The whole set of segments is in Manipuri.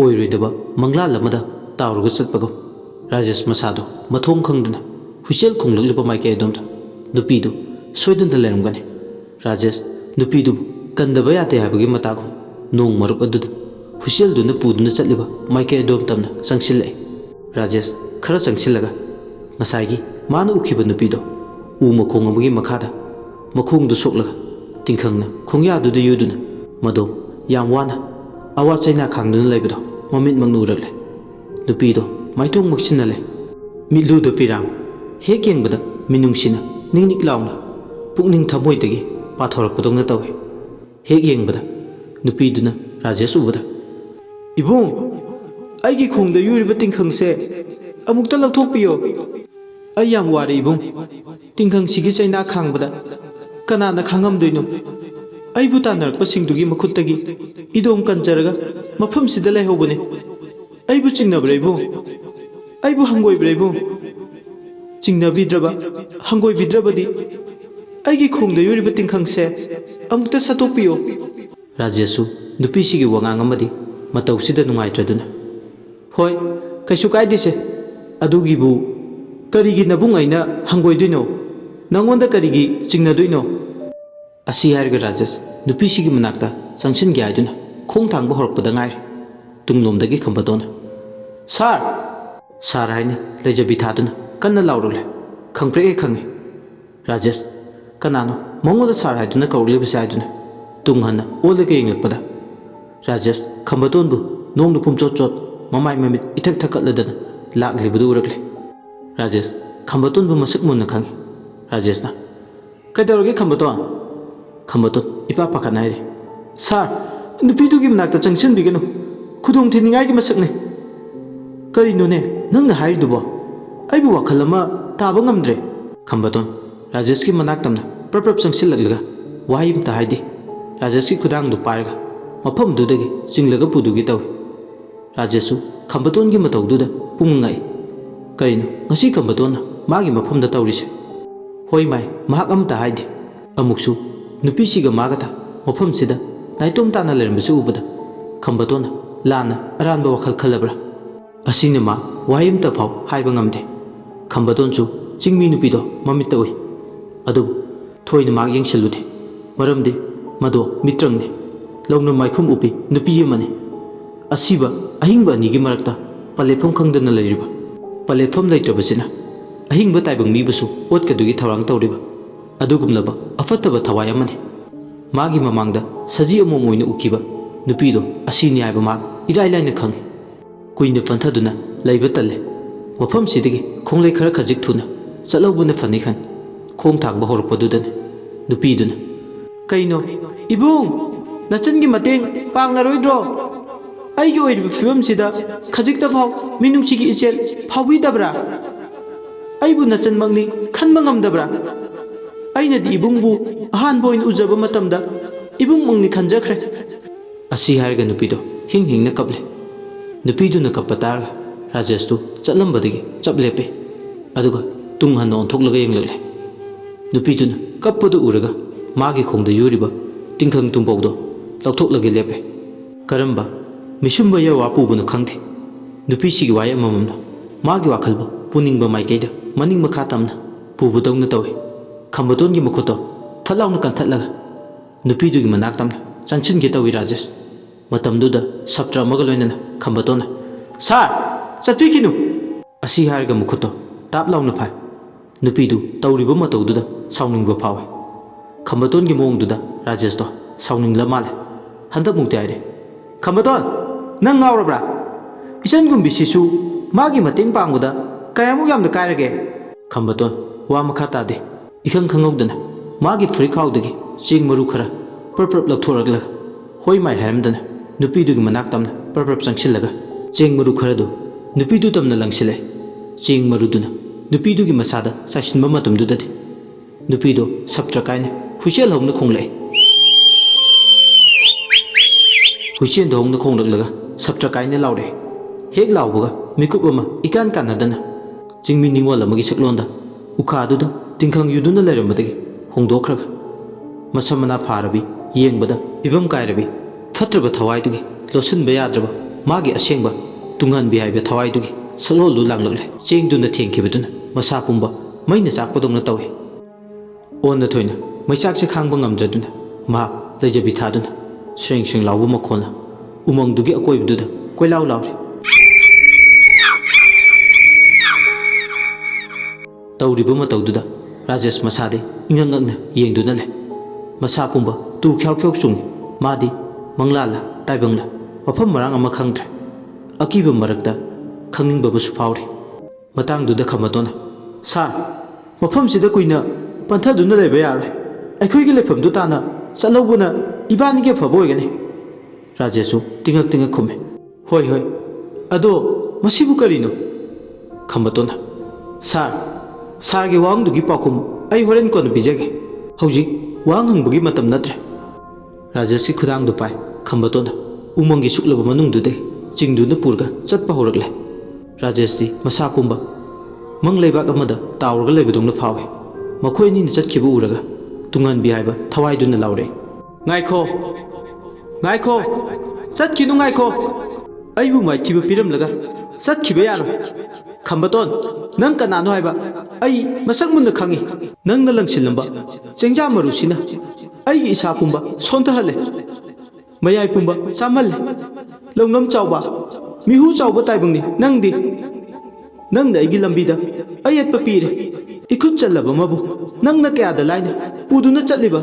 ꯑꯣꯏꯔꯣꯏꯗꯕ ꯃꯪꯂꯥꯟ ꯑꯃꯗ ꯇꯥꯎꯔꯒ ꯆꯠꯄꯒꯨꯝ ꯔꯥꯖꯦꯁ ꯃꯁꯥꯗꯣ ꯃꯊꯣꯡ ꯈꯪꯗꯅ ꯍꯨꯏꯆꯦꯜ ꯈꯣꯡꯂꯛꯂꯤꯕ ꯃꯥꯏꯀꯩ ꯑꯗꯣꯝꯗ ꯅꯨꯄꯤꯗꯨ ꯁꯣꯏꯗꯅ ꯂꯩꯔꯝꯒꯅꯤ꯫ ꯔꯥꯖꯦꯁ ꯅꯨꯄꯤꯗꯨꯕꯨ ꯀꯟꯗꯕ ꯌꯥꯗꯦ ꯍꯥꯏꯕꯒꯤ ꯃꯇꯥꯒꯨꯝ ꯅꯣꯡ ꯃꯔꯨꯞ ꯑꯗꯨꯗ ꯍꯨꯏꯆꯦꯜꯗꯨꯅ ꯄꯨꯗꯨꯅ ꯆꯠꯂꯤꯕ ꯃꯥꯏꯀꯩ ꯑꯗꯣꯝ ꯇꯝꯅ ꯆꯪꯁꯤꯜꯂꯛꯏ꯫ ꯔꯥꯖꯦꯁ ꯈꯔ ꯆꯪꯁꯤꯜꯂꯒ ꯉꯁꯥꯏꯒꯤ ꯃꯥꯅ ꯎꯈꯤꯕ ꯅꯨꯄꯤꯗꯣ ꯎ ꯃꯈꯣꯡ ꯑꯃꯒꯤ ꯃꯈꯥꯗ ꯃꯈꯣꯡꯗꯨ ꯁꯣꯛꯂꯒ ꯇꯤꯡꯈꯪꯅ ꯈꯣꯡꯌꯥꯗꯨꯗ ꯌꯨꯗꯨꯅ ꯃꯗꯣ ꯌꯥꯝ ꯋꯥꯅ ꯑꯋꯥ ꯆꯩꯅꯥ ꯈꯥꯡꯗꯨꯅ ꯂꯩꯕꯗꯣ ꯃꯃꯤꯠꯃꯛꯅ ꯎꯔꯛꯂꯦ꯫ ꯅꯨꯄꯤꯗꯣ ꯃꯥꯏꯊꯣꯡ ꯃꯛꯁꯤꯟꯅ ꯂꯩ, ꯃꯤꯠꯂꯨꯗ ꯄꯤꯔꯥꯡ, ꯍꯦꯛ ꯌꯦꯡꯕꯗ ꯃꯤꯅꯨꯡꯁꯤꯅ ꯅꯤꯛ ꯅꯤꯛ ꯂꯥꯎꯅ ꯄꯨꯛꯅꯤꯡ ꯊꯃꯣꯏꯗꯒꯤ ꯄꯥꯊꯣꯔꯛꯄꯗꯧꯅ ꯇꯧꯏ꯫ ꯍꯦꯛ ꯌꯦꯡꯕꯗ ꯅꯨꯄꯤꯗꯨꯅ ꯔꯥꯖꯦꯁ ꯎꯕꯗ "ꯏꯕꯨꯡ, ꯑꯩꯒꯤ ꯈꯣꯡꯗ ꯌꯨꯔꯤꯕ ꯇꯤꯡꯈꯪꯁꯦ ꯑꯃꯨꯛꯇ ꯂꯧꯊꯣꯛꯄꯤꯌꯣ, ꯑꯩ ꯌꯥꯝ ꯋꯥꯔꯦ ꯏꯕꯨꯡ, ꯇꯤꯡꯈꯪꯁꯤꯒꯤ ꯆꯩꯅꯥ ꯈꯥꯡꯕꯗ ꯀꯅꯥꯅ ꯈꯥꯡꯉꯝꯗꯣꯏꯅꯣ? ꯑꯩꯕꯨ ꯇꯥꯟꯅꯔꯛꯄꯁꯤꯡꯗꯨꯒꯤ ꯃꯈꯨꯠꯇꯒꯤ ꯏꯗꯣꯝ ꯀꯟꯖꯔꯒ ꯃꯐꯝꯁꯤꯗ ꯂꯩꯍꯧꯕꯅꯦ꯫ ꯑꯩꯕꯨ ꯆꯤꯡꯅꯕ꯭ꯔꯥ ꯏꯕꯨꯡ? ꯑꯩꯕꯨ ꯍꯪꯒꯣꯏꯕ꯭ꯔꯥ ꯏꯕꯨꯡ? ꯆꯤꯡꯅꯕꯤꯗ꯭ꯔꯕ, ꯍꯪꯒꯣꯏꯕꯤꯗ꯭ꯔꯕꯗꯤ ꯑꯩꯒꯤ ꯈꯣꯡꯗ ꯌꯨꯔꯤꯕ ꯇꯤꯡꯈꯪꯁꯦ ꯑꯃꯨꯛꯇ ꯁꯠꯇꯣꯛꯄꯤꯌꯣ." ꯔꯥꯖꯦꯁꯁꯨ ꯅꯨꯄꯤꯁꯤꯒꯤ ꯋꯥꯉꯥꯡ ꯑꯃꯗꯤ ꯃꯇꯧꯁꯤꯗ ꯅꯨꯡꯉꯥꯏꯇ꯭ꯔꯗꯨꯅ "ꯍꯣꯏ, ꯀꯩꯁꯨ ꯀꯥꯏꯗꯦꯁꯦ, ꯑꯗꯨꯒꯤꯕꯨ ꯀꯔꯤꯒꯤ ꯅꯕꯨꯡ ꯑꯩꯅ ꯍꯪꯒꯣꯏꯗꯣꯏꯅꯣ? ꯅꯪꯉꯣꯟꯗ ꯀꯔꯤꯒꯤ ꯆꯤꯡꯅꯗꯣꯏꯅꯣ?" ꯑꯁꯤ ꯍꯥꯏꯔꯒ ꯔꯥꯖꯦꯁ ꯅꯨꯄꯤꯁꯤꯒꯤ ꯃꯅꯥꯛꯇ ꯆꯪꯁꯤꯟꯒꯦ ꯍꯥꯏꯗꯨꯅ ꯈꯣꯡ ꯊꯥꯡꯕ ꯍꯧꯔꯛꯄꯗ ꯉꯥꯏꯔꯤ꯫ ꯇꯨꯡꯂꯣꯝꯗꯒꯤ ꯈꯝꯕꯇꯣꯟꯅ "ꯁꯥꯔ!" ꯁꯥꯔ ꯍꯥꯏꯅ ꯂꯩꯖꯕꯤ ꯊꯥꯗꯨꯅ ꯀꯟꯅ ꯂꯥꯎꯔꯛꯂꯦ꯫ ꯈꯪꯄ꯭ꯔꯦꯛ ꯍꯦꯛ ꯈꯪꯉꯤ ꯔꯥꯖꯦꯁ ꯀꯅꯥꯅꯣ ꯃꯉꯣꯟꯗ ꯁꯥꯔ ꯍꯥꯏꯗꯨꯅ ꯀꯧꯔꯛꯂꯤꯕꯁꯦ ꯍꯥꯏꯗꯨꯅ ꯇꯨꯡ ꯍꯟꯅ ꯑꯣꯜꯂꯒ ꯌꯦꯡꯂꯛꯄꯗ ꯔꯥꯖꯦꯁ ꯈꯝꯕꯇꯣꯟꯕꯨ ꯅꯣꯡꯅ ꯄꯨꯝꯆꯣꯠ ꯆꯣꯠ ꯃꯃꯥꯏ ꯃꯃꯤꯠ ꯏꯊꯛ ꯊꯛꯀꯠꯂꯗꯅ ꯂꯥꯛꯂꯤꯕꯗꯨ ꯎꯔꯛꯂꯦ꯫ ꯔꯥꯖꯦꯁ ꯈꯝꯕꯇꯣꯟꯕꯨ ꯃꯁꯛ ꯃꯨꯟꯅ ꯈꯪꯉꯤ꯫ ꯔꯥꯖꯦꯁꯅ "ꯀꯩꯗꯧꯔꯒꯦ ꯈꯝꯕꯇꯣꯟ?" ꯈꯝꯕꯇꯣꯟ ꯏꯄꯥ ꯄꯥꯈꯠꯅ ꯍꯥꯏꯔꯤ꯫ "ꯁꯥꯔ, ꯅꯨꯄꯤꯗꯨꯒꯤ ꯃꯅꯥꯛꯇ ꯆꯪꯁꯤꯟꯕꯤꯒꯅꯨ, ꯈꯨꯗꯣꯡ ꯊꯤꯅꯤꯡꯉꯥꯏꯒꯤ ꯃꯁꯛꯅꯤ." "ꯀꯔꯤꯅꯣꯅꯦ ꯅꯪꯅ ꯍꯥꯏꯔꯤꯗꯨꯕꯣ? ꯑꯩꯕꯨ ꯋꯥꯈꯜ ꯑꯃ ꯇꯥꯕ ꯉꯝꯗ꯭ꯔꯦ." ꯈꯝꯕꯇꯣꯟ ꯔꯥꯖꯦꯁꯀꯤ ꯃꯅꯥꯛ ꯇꯝꯅ ꯄ꯭ꯔꯞ ꯄ꯭ꯔꯞ ꯆꯪꯁꯤꯜꯂꯛꯂꯒ ꯋꯥꯍꯩ ꯑꯃꯇ ꯍꯥꯏꯗꯦ ꯔꯥꯖꯦꯁꯀꯤ ꯈꯨꯗꯥꯡꯗꯨ ꯄꯥꯏꯔꯒ ꯃꯐꯝꯗꯨꯗꯒꯤ ꯆꯤꯡꯂꯒ ꯄꯨꯗꯨꯒꯤ ꯇꯧꯏ꯫ ꯔꯥꯖꯦꯁꯁꯨ ꯈꯝꯕꯇꯣꯟꯒꯤ ꯃꯇꯧꯗꯨꯗ ꯄꯨꯡ ꯉꯛꯏ꯫ ꯀꯔꯤꯅꯣ ꯉꯁꯤ ꯈꯝꯕꯇꯣꯟꯅ ꯃꯥꯒꯤ ꯃꯐꯝꯗ ꯇꯧꯔꯤꯁꯦ? ꯍꯣꯏ ꯃꯥꯏ, ꯃꯍꯥꯛ ꯑꯃꯇ ꯍꯥꯏꯗꯦ꯫ ꯑꯃꯨꯛꯁꯨ ꯅꯨꯄꯤꯁꯤꯒ ꯃꯥꯒꯇ ꯃꯐꯝꯁꯤꯗ ꯅꯥꯏꯇꯣꯝ ꯇꯥꯅ ꯂꯩꯔꯝꯕꯁꯤ ꯎꯕꯗ ꯈꯝꯕꯇꯣꯟꯅ ꯂꯥꯟꯅ ꯑꯔꯥꯟꯕ ꯋꯥꯈꯜ ꯈꯜꯂꯕ꯭ꯔꯥ? ꯑꯁꯤꯅ ꯃꯥ ꯋꯥꯍꯩ ꯑꯃꯇ ꯐꯥꯎ ꯍꯥꯏꯕ ꯉꯝꯗꯦ꯫ ꯈꯝꯕꯇꯣꯟꯁꯨ ꯆꯤꯡꯃꯤ ꯅꯨꯄꯤꯗꯣ ꯃꯃꯤꯠꯇ ꯎꯏ, ꯑꯗꯨꯕꯨ ꯊꯣꯏꯅ ꯃꯍꯥꯛ ꯌꯦꯡꯁꯤꯜꯂꯨꯗꯦ, ꯃꯔꯝꯗꯤ ꯃꯗꯣ ꯃꯤꯇ꯭ꯔꯪꯅꯤ, ꯂꯧꯅꯝ ꯃꯥꯏꯈꯨꯝ ꯎꯞꯄꯤ ꯅꯨꯄꯤ ꯑꯃꯅꯤ꯫ ꯑꯁꯤꯕ ꯑꯍꯤꯡꯕ ꯑꯅꯤꯒꯤ ꯃꯔꯛꯇ ꯄꯂꯦꯞꯐꯝ ꯈꯪꯗꯅ ꯂꯩꯔꯤꯕ, ꯄꯂꯦꯞꯐꯝ ꯂꯩꯇ꯭ꯔꯕꯁꯤꯅ ꯑꯍꯤꯡꯕ ꯇꯥꯏꯕꯪ ꯃꯤꯕꯨꯁꯨ ꯑꯣꯠꯀꯗꯨꯒꯤ ꯊꯧꯔꯥꯡ ꯇꯧꯔꯤꯕ ꯑꯗꯨꯒꯨꯝꯂꯕ ꯑꯐꯠꯇꯕ ꯊꯋꯥꯏ ꯑꯃꯅꯤ꯫ ꯃꯥꯒꯤ ꯃꯃꯥꯡꯗ ꯁꯖꯤ ꯑꯃꯣꯝ ꯑꯣꯏꯅ ꯎꯈꯤꯕ ꯅꯨꯄꯤꯗꯣ ꯑꯁꯤꯅꯤ ꯍꯥꯏꯕ ꯃꯍꯥꯛ ꯏꯔꯥꯏ ꯂꯥꯏꯅ ꯈꯪꯉꯤ꯫ ꯀꯨꯏꯅ ꯄꯟꯊꯗꯨꯅ ꯂꯩꯕ ꯇꯜꯂꯦ, ꯃꯐꯝꯁꯤꯗꯒꯤ ꯈꯣꯡꯂꯩ ꯈꯔ ꯈꯖꯤꯛ ꯊꯨꯅ ꯆꯠꯍꯧꯕꯅ ꯐꯅꯤ ꯈꯟ ꯈꯣꯡ ꯊꯥꯡꯕ ꯍꯧꯔꯛꯄꯗꯨꯗꯅꯤ ꯅꯨꯄꯤꯗꯨꯅ "ꯀꯩꯅꯣ ꯏꯕꯨꯡ, ꯅꯆꯟꯒꯤ ꯃꯇꯦꯡ ꯄꯥꯡꯂꯔꯣꯏꯗ꯭ꯔꯣ? ꯑꯩꯒꯤ ꯑꯣꯏꯔꯤꯕ ꯐꯤꯕꯝꯁꯤꯗ ꯈꯖꯤꯛꯇ ꯐꯥꯎ ꯃꯤꯅꯨꯡꯁꯤꯒꯤ ꯏꯆꯦꯜ ꯐꯥꯎꯕꯤꯗꯕ꯭ꯔꯥ? ꯑꯩꯕꯨ ꯅꯆꯟꯃꯛꯅꯤ ꯈꯟꯕ ꯉꯝꯗꯕ꯭ꯔꯥ? ꯑꯩꯅꯗꯤ ꯏꯕꯨꯡꯕꯨ ꯑꯍꯥꯟꯕ ꯑꯣꯏꯅ ꯎꯖꯕ ꯃꯇꯝꯗ ꯏꯕꯨꯡꯃꯛꯅꯤ ꯈꯟꯖꯈ꯭ꯔꯦ." ꯑꯁꯤ ꯍꯥꯏꯔꯒ ꯅꯨꯄꯤꯗꯣ ꯍꯤꯡ ꯍꯤꯡꯅ ꯀꯞꯂꯦ꯫ ꯅꯨꯄꯤꯗꯨꯅ ꯀꯞꯄ ꯇꯥꯔꯒ ꯔꯥꯖꯦꯁꯇꯨ ꯆꯠꯂꯝꯕꯗꯒꯤ ꯆꯞ ꯂꯦꯞꯄꯤ, ꯑꯗꯨꯒ ꯇꯨꯡ ꯍꯟꯅ ꯑꯣꯟꯊꯣꯛꯂꯒ ꯌꯦꯡꯂꯛꯂꯦ꯫ ꯅꯨꯄꯤꯗꯨꯅ ꯀꯞꯄꯗꯨ ꯎꯔꯒ ꯃꯥꯒꯤ ꯈꯣꯡꯗ ꯌꯨꯔꯤꯕ ꯇꯤꯡꯈꯪ ꯇꯨꯝꯄꯧꯗꯣ ꯂꯧꯊꯣꯛꯂꯒ ꯂꯦꯞꯄꯦ꯫ ꯀꯔꯝꯕ ꯃꯤꯁꯨꯝꯕ ꯌꯋꯥ ꯄꯨꯕꯅꯣ ꯈꯪꯗꯦ, ꯅꯨꯄꯤꯁꯤꯒꯤ ꯋꯥꯍꯩ ꯑꯃꯃꯝꯅ ꯃꯥꯒꯤ ꯋꯥꯈꯜꯕꯨ ꯄꯨꯅꯤꯡꯕ ꯃꯥꯏꯀꯩꯗ ꯃꯅꯤꯡ ꯃꯈꯥ ꯇꯝꯅ ꯄꯨꯕꯗꯧꯅ ꯇꯧꯏ꯫ ꯈꯝꯕꯇꯣꯟꯒꯤ ꯃꯈꯨꯠꯇꯣ ꯊꯠ ꯂꯥꯎꯅ ꯀꯟꯊꯠꯂꯒ ꯅꯨꯄꯤꯗꯨꯒꯤ ꯃꯅꯥꯛ ꯇꯝꯅ ꯆꯪꯁꯤꯟꯒꯦ ꯇꯧꯏ ꯔꯥꯖꯦꯁ꯫ ꯃꯇꯝꯗꯨꯗ ꯁꯞꯇ꯭ꯔ ꯑꯃꯒ ꯂꯣꯏꯅꯅ ꯈꯝꯕꯇꯣꯟꯅ "ꯁꯥꯔ, ꯆꯠꯄꯤꯈꯤꯅꯨ!" ꯑꯁꯤ ꯍꯥꯏꯔꯒ ꯃꯈꯨꯠꯇꯣ ꯇꯥꯞ ꯂꯥꯎꯅ ꯐꯥꯏ꯫ ꯅꯨꯄꯤꯗꯨ ꯇꯧꯔꯤꯕ ꯃꯇꯧꯗꯨꯗ ꯁꯥꯎꯅꯤꯡꯕ ꯐꯥꯎꯏ꯫ ꯈꯝꯕꯇꯣꯟꯒꯤ ꯃꯑꯣꯡꯗꯨꯗ ꯔꯥꯖꯦꯁꯇꯣ ꯁꯥꯎꯅꯤꯡꯂ ꯃꯥꯜꯂꯦ꯫ ꯍꯟꯗꯛꯃꯨꯛꯇꯤ ꯍꯥꯏꯔꯦ, "ꯈꯝꯕꯇꯣꯟ, ꯅꯪ ꯉꯥꯎꯔꯕ꯭ꯔꯥ? ꯏꯆꯟꯒꯨꯝꯕꯤꯁꯤꯁꯨ ꯃꯥꯒꯤ ꯃꯇꯦꯡ ꯄꯥꯡꯕꯗ ꯀꯌꯥꯃꯨꯛ ꯌꯥꯝꯅ ꯀꯥꯏꯔꯒꯦ?" ꯈꯝꯕꯇꯣꯟ ꯋꯥ ꯃꯈꯥ ꯇꯥꯗꯦ꯫ ꯏꯈꯪ ꯈꯪꯍꯧꯗꯅ ꯃꯥꯒꯤ ꯐꯨꯔꯤꯠꯈꯥꯎꯗꯒꯤ ꯆꯦꯡ ꯃꯔꯨ ꯈꯔ ꯄ꯭ꯔꯞ ꯄ꯭ꯔꯞ ꯂꯧꯊꯣꯔꯛꯂꯒ ꯍꯣꯏ ꯃꯥꯏ ꯍꯥꯏꯔꯝꯗꯅ ꯅꯨꯄꯤꯗꯨꯒꯤ ꯃꯅꯥꯛ ꯇꯝꯅ ꯄ꯭ꯔꯞ ꯄ꯭ꯔꯞ ꯆꯪꯁꯤꯜꯂꯒ ꯆꯦꯡ ꯃꯔꯨ ꯈꯔꯗꯨ ꯅꯨꯄꯤꯗꯨ ꯇꯝꯅ ꯂꯪꯁꯤꯜꯂꯦ꯫ ꯆꯦꯡ ꯃꯔꯨꯗꯨꯅ ꯅꯨꯄꯤꯗꯨꯒꯤ ꯃꯁꯥꯗ ꯆꯥꯏꯁꯤꯟꯕ ꯃꯇꯝꯗꯨꯗꯗꯤ ꯅꯨꯄꯤꯗꯣ ꯁꯞꯇ꯭ꯔ ꯀꯥꯏꯅ ꯍꯨꯏꯆꯦꯜ ꯍꯧꯅ ꯈꯣꯡꯂꯛꯏ꯫ ꯍꯨꯏꯆꯦꯜꯗ ꯍꯧꯅ ꯈꯣꯡꯂꯛꯂꯒ ꯁꯞꯇ꯭ꯔ ꯀꯥꯏꯅ ꯂꯥꯎꯔꯛꯏ꯫ ꯍꯦꯛ ꯂꯥꯎꯕꯒ ꯃꯤꯀꯨꯞ ꯑꯃ ꯏꯀꯥꯟ ꯀꯥꯟꯅꯗꯅ ꯆꯤꯡꯃꯤ ꯅꯤꯉꯣꯜ ꯑꯃꯒꯤ ꯁꯛꯂꯣꯟꯗ ꯎꯈꯥꯗꯨꯗ ꯇꯤꯡꯈꯪ ꯌꯨꯗꯨꯅ ꯂꯩꯔꯝꯕꯗꯒꯤ ꯍꯣꯡꯗꯣꯛꯈ꯭ꯔꯒ ꯃꯁꯝ ꯃꯅꯥ ꯐꯥꯔꯕꯤ, ꯌꯦꯡꯕꯗ ꯐꯤꯕꯝ ꯀꯥꯏꯔꯕꯤ, ꯐꯠꯇ꯭ꯔꯕ ꯊꯋꯥꯏꯗꯨꯒꯤ ꯂꯣꯠꯁꯤꯟꯕ ꯌꯥꯗ꯭ꯔꯕ मागी असेंबा तुंगनबी हाइबे थवाइदुगी सलोलु लांगलले चेंगदुना थेंखिबदुना मसा पुंबा मैना चाकपदोंना तौवे ओनदा थोइना मैचाकसे खांबा ngamjaduna मा लैजबी थादुना श्रेंग श्रेंग लाउबा मखोना उमंगदुगी अकोइबदुदा कोइलाउ लाउरे तौरिबा मतौदुदा राजेश मसादे इंगंगंगना येंगदुना ले मसा पुंबा तू ख्याव ख्याव सुंग मादी मंगलाला ताइबंगला मफम मरांग अमा खंगद्रे अकीबा मरकदा खंगनिंगबाबसु फावरे मतांगदुदा खमतोना सार मफमसिदा कुइना पंथदुना लेबा यारे अखोइगे लेफमदु ताना चलौबुना इबानिगे फबो ओइगने राजेशु तिंगक तिंगक खुमे होय होय अदो मसिबु करिनो खमतोना सार सारगे वांगदुगी पाखुम आई होरेन कोन बिजेगे हौजिक वांग हंगबगी मतम नत्रे राजेशकी खुदांगदु पाइ खमतोना उमंगी सुक्लबा मनुंगदुदे चिंगदुना पुरगा चटपा होरगले राजेशदी मसा पुंबा मंग लेबाक अमदा तावरगा लेबदुंगना फावे मखोइनिना चटखिबु उरगा तुंगनबी हाइबा थवाइदुना लाउरे ngaiko ngaiko चटखिनु ngaiko आइबु माइथिबा पिरमलगा चटखिबा यारो खंबतोन नंग कनानो हाइबा आई मसक मुन खंगी नंगना लंगसिलंबा चेंजा मरुसिना आई इसा पुंबा सोंतहले मयाई पुंबा चामल्ले लौनम चावबा मिहु चावबा ताइबंगनी नंगदी नंगना आइगी लंबीदा अयतपा पीरे इखुत चलबा मबु नंगना कयादा लाइना पुदुना चटलिबा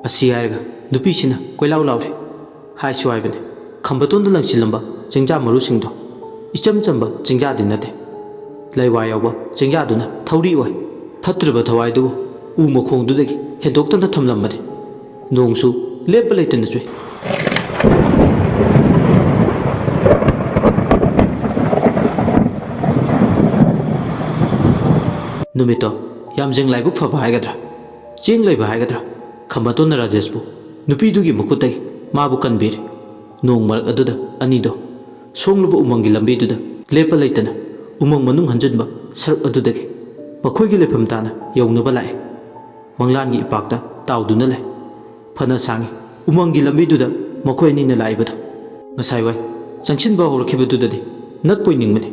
असी हायरगा नुपीसिना कोइलाउ लाउरे हाइसु हाइबने खंबतोंदा लंगसिलंबा चेंजा मरुसिंगदो इचम चंबा चेंजादि नते लैवा यावबा चेंजादुना थौरी ओय फत्रबा थवाइदु उ मखोंदुदगी हेदोक्तना थमलंबने नोंसु लेप लेतना चुई नुमितो यामजेंग लाइबु फबा हाइगद्रा चेंग लैबा हाइगद्रा खंबतोंना राजेशबु नुपीदुगी मखुतगी माबु कनबीरे नोंग मरक अदुदा अनिदो सोंगलुबा उमंगी लंबीदुदा लेपा लेतना उमंग मनुंग हंजनबा सरक अदुदगी मखोइगी लेफम ताना यौनबा लाए मंगलानगी इपाकता ताउदुना ले फना सांगी उमंगी लंबीदुदा मखोइनिना लाइबदो ngасai wai changsinba horkhibadudadi nakpoiningmani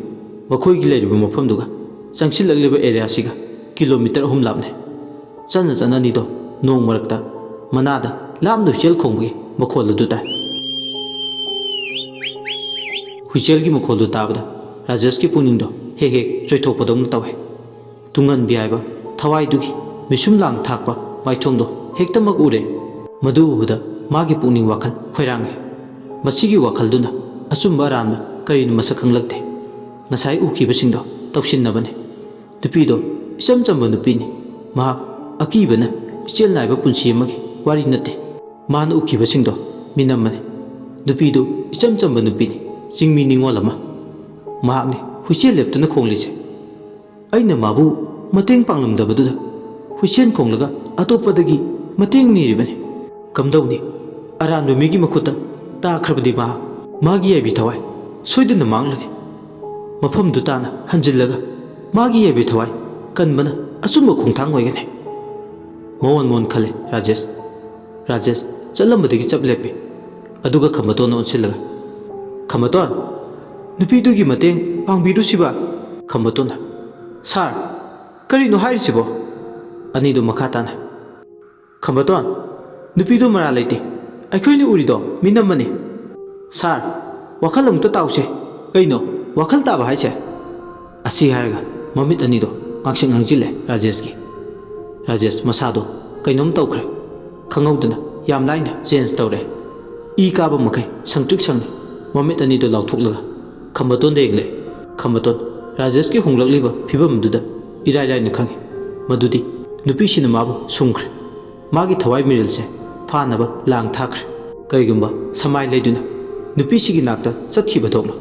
मखोइगी लेरिबा मफमदुगा चंगसिलगलिबा एरिया सिगा किलोमीटर 3 लापने चना चनानिदो नोंग मरकता मनादा लामदु सेल खोंबगी मखोल अदु ताइ हुइसेलगी मखोलदु ताबदा राजेशकी पुनिंगदो हे हे चोइथोकपदौन तवे तुंगनबी हाइबा थवाइदुगी मिसुम लांग थाकपा माइथोंदो हेक्तमक उरे मदुबुदा मागी पुनिंग वाखल खोइरांगे मसिगी वाखलदुना अचुम्बा रामना करिन मसक खंगलक्ते ngasai ukibasingdo tawsinnabane tupido isam chamba nupini ma akibana ichel naiba punsi amagi wari nate mana ukibasingdo minamane nupido isam chamba nupini jingmi ningolama mahakni huichel leptuna khonglise aina mabu mateng panglamdabaduda huichen khonglaga atopadagi mateng niribane kamdawni aranba migi makuta taakhrabadi ma magi yabi thawai soidana manglani मफम दुताना हंजिलगा मागी येबे थवाई कनबना अचुम खोंथांग होइगने मोन मोन खले राजेश चलमबदगी चपलेपे अदुगा खमतोन ओनसिलगा खमतोन नुपीदुगी मतेंग पांगबिरुसिबा खमतोन सार करिनो हारिसिबो अनिदो मखाताना खमतोन नुपीदो मरा लेते अखोइनि उरिदो मिनमने सार वखल अमता ताउसे कइनो वखल ताबा हाइसे असी हारगा ममित अनिदो गांगसिंग गांजिले राजेश मसादो कइनोम तौखरे खंगौदना याम लाइना चेंज तौरे ई काबा मखै संट्रिक संगनि ममित अनिदो लाउथोकलगा खमतोन देगले खमतोन राजेश की होंगलकलिबा फिबमदुदा इराय लाइना खंगे मदुदी नुपीसिना माबु सुंखरे मागी थवाई मिरलसे फानबा लांग थाखरे करिगुंबा समाय लेदुना नुपीसिगी नाक्ता चतखिबा थोकलो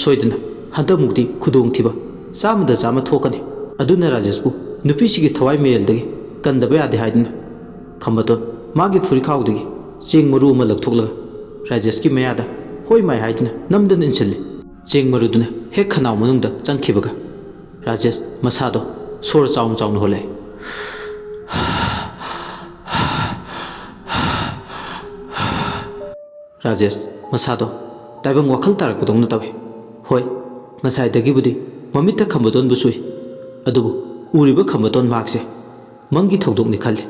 सोइदना हंतमुक्ति खुदोंथिबा चामदा चामा थोकने अदुना राजेशबु नुपीसिगी थवाई मेलदगी कंदबा यादे हाइदना खमतो मागी फुरिखाउदगी चेंग मरु अमा लकथोकलगा राजेशकी मयादा होय माय हाइदना नमदन इनसिल्ले चेंग मरुदुना हेक खनाव मनुंगदा चंखिबगा राजेश मसादो सोर चाउन चाउन होले राजेश मसादो ꯇꯥꯏꯕꯪ ꯋꯥꯈꯜ ꯇꯥꯔꯛꯄꯗꯧꯅ ꯇꯧꯏ꯫ ꯍꯣꯏ, ꯉꯁꯥꯏꯗꯒꯤꯕꯨꯗꯤ ꯃꯃꯤꯠꯇ ꯈꯝꯕꯗꯣꯟꯕꯨ ꯁꯨꯏ, ꯑꯗꯨꯕꯨ ꯎꯔꯤꯕ ꯈꯝꯕꯗꯣꯟ ꯃꯍꯥꯛꯁꯦ ꯃꯪꯒꯤ ꯊꯧꯗꯣꯛꯅꯤ ꯈꯜꯂꯤ꯫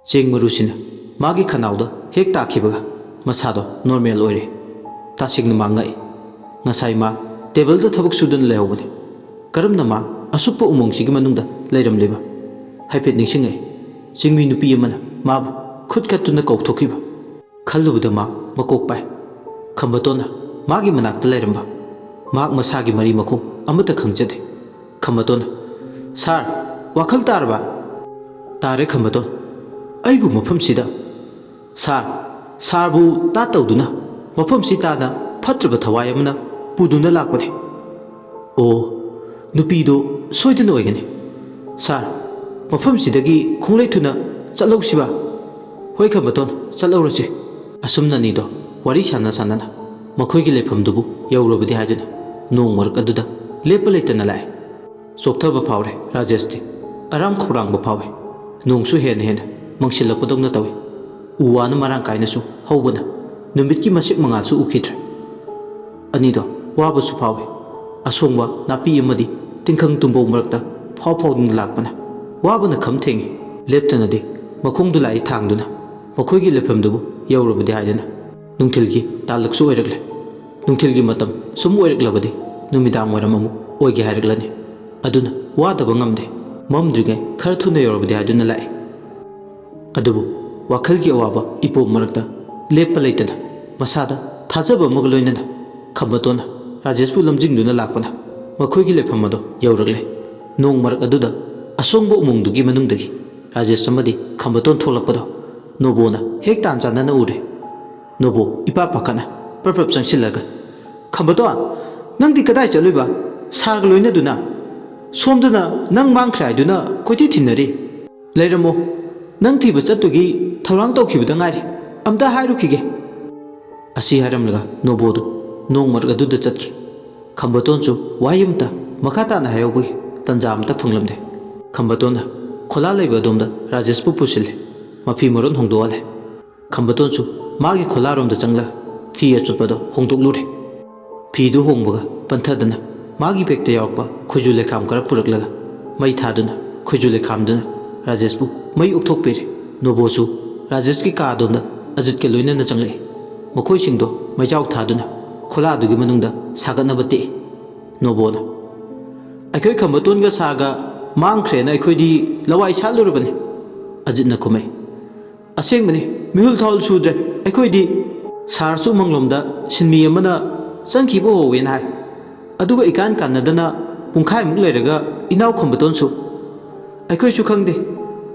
ꯆꯦꯡ ꯃꯔꯨꯁꯤꯅ ꯃꯥꯒꯤ ꯈꯅꯥꯎꯗ ꯍꯦꯛ ꯇꯥꯈꯤꯕꯒ ꯃꯁꯥꯗꯣ ꯅꯣꯔꯃꯦꯜ ꯑꯣꯏꯔꯦ꯫ ꯇꯁꯦꯡꯅ ꯃꯥ ꯉꯛꯏ꯫ ꯉꯁꯥꯏ ꯃꯥ ꯇꯦꯕꯜꯗ ꯊꯕꯛ ꯁꯨꯗꯨꯅ ꯂꯩꯍꯧꯕꯅꯤ꯫ ꯀꯔꯝꯅ ꯃꯥ ꯑꯁꯨꯛꯄ ꯎꯃꯪꯁꯤꯒꯤ ꯃꯅꯨꯡꯗ ꯂꯩꯔꯝꯂꯤꯕ? ꯍꯥꯏꯐꯦꯠ ꯅꯤꯡꯁꯤꯡꯉꯛꯏ꯫ ꯆꯤꯡꯃꯤ ꯅꯨꯄꯤ ꯑꯃꯅ ꯃꯥꯕꯨ ꯈꯨꯠ ꯀꯠꯇꯨꯅ ꯀꯧꯊꯣꯛꯈꯤꯕ꯫ ꯈꯜꯂꯨꯕꯗ ꯃꯥ ꯃꯀꯣꯛ ꯄꯥꯏ꯫ ꯈꯝꯕꯇꯣꯟꯅ ꯃꯥꯒꯤ ꯃꯅꯥꯛꯇ ꯂꯩꯔꯝꯕ꯫ ꯃꯍꯥꯛ ꯃꯁꯥꯒꯤ ꯃꯔꯤ ꯃꯈꯣꯡ ꯑꯃꯠꯇ ꯈꯪꯖꯗꯦ꯫ ꯈꯝꯕꯇꯣꯟꯅ, ꯁꯥꯔ, ꯋꯥꯈꯜ ꯇꯥꯔꯕ? ꯇꯥꯔꯦ ꯈꯝꯕꯇꯣꯟ꯫ ꯑꯩꯕꯨ ꯃꯐꯝꯁꯤꯗ? ꯁꯥꯔꯕꯨ ꯇꯥ ꯇꯧꯗꯨꯅ ꯃꯐꯝꯁꯤ ꯇꯥꯅ ꯐꯠꯇ꯭ꯔꯕ ꯊꯋꯥꯏ ꯑꯃꯅ ꯄꯨꯗꯨꯅ ꯂꯥꯛꯄꯅꯤ꯫ ꯑꯣ, ꯅꯨꯄꯤꯗꯣ ꯁꯣꯏꯗꯅ ꯑꯣꯏꯒꯅꯤ꯫ ꯁꯥꯔ, ꯃꯐꯝꯁꯤꯗꯒꯤ ꯈꯣꯡꯂꯩ ꯊꯨꯅ ꯆꯠꯍꯧꯁꯤꯕ? ꯍꯣꯏ ꯈꯝꯕꯇꯣꯟ, ꯆꯠꯍꯧꯔꯁꯤ꯫ ꯑꯁꯨꯝꯅꯅꯤꯗꯣ ꯋꯥꯔꯤ ꯁꯥꯟꯅ ꯃꯈꯣꯏꯒꯤ ꯂꯩꯐꯝꯗꯨꯕꯨ ꯌꯧꯔꯕꯗꯤ ꯍꯥꯏꯗꯨꯅ ꯅꯣꯡ ꯃꯔꯛ ꯑꯗꯨꯗ ꯂꯦꯞꯄ ꯂꯩꯇꯅ ꯂꯥꯛꯑꯦ꯫ ꯆꯣꯛꯊꯕ ꯐꯥꯎꯔꯦ ꯔꯥꯖꯦꯁꯇꯤ꯫ ꯑꯔꯥꯝ ꯈꯧꯔꯥꯡꯕ ꯐꯥꯎꯋꯦ꯫ ꯅꯣꯡꯁꯨ ꯍꯦꯟꯅ ꯃꯪꯁꯤꯜꯂꯛꯄꯗꯧꯅ ꯇꯧꯏ꯫ ꯎ ꯋꯥꯅ ꯃꯔꯥꯡ ꯀꯥꯏꯅꯁꯨ ꯍꯧꯕꯅ ꯅꯨꯃꯤꯠꯀꯤ ꯃꯁꯤꯛ ꯃꯉꯥꯜꯁꯨ ꯎꯈꯤꯗ꯭ꯔꯦ꯫ ꯑꯅꯤꯗꯣ ꯋꯥꯕꯁꯨ ꯐꯥꯎꯋꯦ꯫ ꯑꯁꯣꯡꯕ ꯅꯥꯄꯤ ꯑꯃꯗꯤ ꯇꯤꯡꯈꯪ ꯇꯨꯝꯕꯧ ꯃꯔꯛꯇ ꯐꯥꯎꯗꯨꯅ ꯂꯥꯛꯄꯅ ꯋꯥꯕꯅ ꯈꯝ ꯊꯦꯡꯉꯤ꯫ ꯂꯦꯞꯇꯅꯗꯤ ꯃꯈꯣꯡꯗꯨ ꯂꯥꯛꯏ ꯊꯥꯡꯗꯨꯅ ꯃꯈꯣꯏꯒꯤ ꯂꯩꯐꯝꯗꯨꯕꯨ ꯌꯧꯔꯕꯗꯤ ꯍꯥꯏꯗꯅ꯫ ꯅꯨꯡꯊꯤꯜꯒꯤ ꯇꯥꯂꯛꯁꯨ ꯑꯣꯏꯔꯛꯂꯦ꯫ ꯅꯨꯡꯊꯤꯜꯒꯤ ꯃꯇꯝ ꯁꯨꯝ ꯑꯣꯏꯔꯛꯂꯕꯗꯤ ꯅꯨꯃꯤꯗꯥꯡ ꯋꯥꯏꯔꯝ ꯑꯃꯨꯛ ꯑꯣꯏꯒꯦ ꯍꯥꯏꯔꯛꯂꯅꯤ꯫ ꯑꯗꯨꯅ ꯋꯥꯗꯕ ꯉꯝꯗꯦ꯫ ꯃꯝꯗ꯭ꯔꯤꯉꯩ ꯈꯔ ꯊꯨꯅ ꯌꯧꯔꯕꯗꯤ ꯍꯥꯏꯗꯨꯅ ꯂꯥꯛꯏ꯫ ꯑꯗꯨꯕꯨ ꯋꯥꯈꯜꯒꯤ ꯑꯋꯥꯕ ꯏꯄꯣꯝ ꯃꯔꯛꯇ ꯂꯦꯞꯄ ꯂꯩꯇꯅ ꯃꯁꯥꯗ ꯊꯥꯖꯕ ꯑꯃꯒ ꯂꯣꯏꯅꯅ ꯈꯝꯕꯇꯣꯟꯅ ꯔꯥꯖꯦꯁꯄꯨ ꯂꯝꯖꯤꯡꯗꯨꯅ ꯂꯥꯛꯄꯅ ꯃꯈꯣꯏꯒꯤ ꯂꯩꯐꯝ ꯑꯗꯣ ꯌꯧꯔꯛꯂꯦ꯫ ꯅꯣꯡ ꯃꯔꯛ ꯑꯗꯨꯗ ꯑꯁꯣꯡꯕ ꯎꯃꯪꯗꯨꯒꯤ ꯃꯅꯨꯡꯗꯒꯤ ꯔꯥꯖꯦꯁ ꯑꯃꯗꯤ ꯈꯝꯕꯇꯣꯟ ꯊꯣꯛꯂꯛꯄꯗꯣ ꯅꯣꯕꯣꯅ ꯍꯦꯛ ꯇꯥꯟ ꯆꯥꯟꯅꯅ ꯎꯔꯦ꯫ ꯅꯣꯕꯣ ꯏꯄꯥ ꯄꯥꯈꯠꯅ ꯄ꯭ꯔꯞ ꯆꯪꯁꯤꯜꯂꯒ, ꯈꯝꯕꯇꯣꯟ, ꯅꯪꯗꯤ ꯀꯗꯥꯏ ꯆꯠꯂꯨꯏꯕ? ꯁꯥꯔꯒ ꯂꯣꯏꯅꯗꯨꯅ? ꯁꯣꯝꯗꯅ ꯅꯪ ꯃꯥꯡꯈ꯭ꯔꯦ ꯍꯥꯏꯗꯨꯅ ꯀꯣꯏꯊꯤ ꯊꯤꯅꯔꯤ꯫ ꯂꯩꯔꯝꯃꯣ, ꯅꯪ ꯊꯤꯕ ꯆꯠꯇꯨꯒꯤ ꯊꯧꯔꯥꯡ ꯇꯧꯈꯤꯕꯗ ꯉꯥꯏꯔꯤ, ꯑꯝꯇ ꯍꯥꯏꯔꯨꯈꯤꯒꯦ꯫ ꯑꯁꯤ ꯍꯥꯏꯔꯝꯂꯒ ꯅꯣꯕꯣꯗꯨ ꯅꯣꯡ ꯃꯔꯛ ꯑꯗꯨꯗ ꯆꯠꯈꯤ꯫ ꯈꯝꯕꯇꯣꯟꯁꯨ ꯋꯥꯍꯩ ꯑꯃꯇ ꯃꯈꯥ ꯇꯥꯅ ꯍꯥꯏꯍꯧꯕꯒꯤ ꯇꯟꯖꯥ ꯑꯃꯇ ꯐꯪꯂꯝꯗꯦ꯫ ꯈꯝꯕꯇꯣꯟꯅ ꯈꯣꯂꯥ ꯂꯩꯕ ꯑꯗꯣꯝꯗ ꯔꯥꯖꯦꯁꯄꯨ ꯄꯨꯁꯤꯜꯂꯦ꯫ ꯃꯐꯤ ꯃꯔꯣꯟ ꯍꯣꯡꯗꯣꯛꯍꯜꯂꯦ꯫ ꯈꯝꯕꯇꯣꯟꯁꯨ ꯃꯥꯒꯤ ꯈꯣꯂꯥꯔꯣꯝꯗ ꯆꯪꯂꯒ ꯐꯤ ꯑꯆꯣꯠꯄꯗꯣ ꯍꯣꯡꯗꯣꯛꯂꯨꯔꯦ꯫ ꯐꯤꯗꯨ ꯍꯣꯡꯕꯒ ꯄꯟꯊꯗꯅ ꯃꯥꯒꯤ ꯕꯦꯛꯇ ꯌꯥꯎꯔꯛꯄ ꯈꯣꯏꯖꯨ ꯂꯩꯈꯥꯝ ꯈꯔ ꯄꯨꯔꯛꯂꯒ ꯃꯩ ꯊꯥꯗꯨꯅ ꯈꯣꯏꯖꯨ ꯂꯩꯈꯥꯝꯗꯨꯅ ꯔꯥꯖꯦꯁꯄꯨ ꯃꯩ ꯑꯣꯛꯊꯣꯛꯄꯤꯔꯦ꯫ ꯅꯣꯕꯣꯁꯨ ꯔꯥꯖꯦꯁꯀꯤ ꯀꯥ ꯑꯗꯣꯝꯗ ꯑꯖꯤꯠꯀ ꯂꯣꯏꯅꯅ ꯆꯪꯂꯛꯏ꯫ ꯃꯈꯣꯏꯁꯤꯡꯗꯣ ꯃꯩꯖꯥꯎ ꯊꯥꯗꯨꯅ ꯈꯣꯂꯥꯗꯨꯒꯤ ꯃꯅꯨꯡꯗ ꯁꯥꯒꯠꯅꯕ ꯇꯦꯛꯏ꯫ ꯅꯣꯕꯣꯅ, ꯑꯩꯈꯣꯏ ꯈꯝꯕꯇꯣꯟꯒ ꯁꯥꯔꯒ ꯃꯥꯡꯈ꯭ꯔꯦꯅ ꯑꯩꯈꯣꯏꯗꯤ ꯂꯋꯥꯏ ꯁꯥꯠꯂꯨꯔꯕꯅꯤ꯫ ꯑꯖꯤꯠꯅ ꯈꯨꯝꯃꯩ, ꯑꯁꯦꯡꯕꯅꯤ, ꯃꯤꯍꯨꯜ ꯊꯥꯎꯜ ꯁꯨꯗ꯭ꯔꯦ ꯑꯩꯈꯣꯏꯗꯤ꯫ ꯁꯥꯔꯁꯨ ꯎꯃꯪꯂꯣꯝꯗ ꯁꯤꯟꯃꯤ ꯑꯃꯅ ꯆꯪꯈꯤꯕ ꯍꯧꯋꯦꯅ ꯍꯥꯏ꯫ ꯑꯗꯨꯒ ꯏꯀꯥꯟ ꯀꯥꯟꯅꯗꯅ ꯄꯨꯡꯈꯥꯏꯃꯨꯛ ꯂꯩꯔꯒ ꯏꯅꯥꯎ ꯈꯝꯕꯇꯣꯟꯁꯨ꯫ ꯑꯩꯈꯣꯏꯁꯨ ꯈꯪꯗꯦ,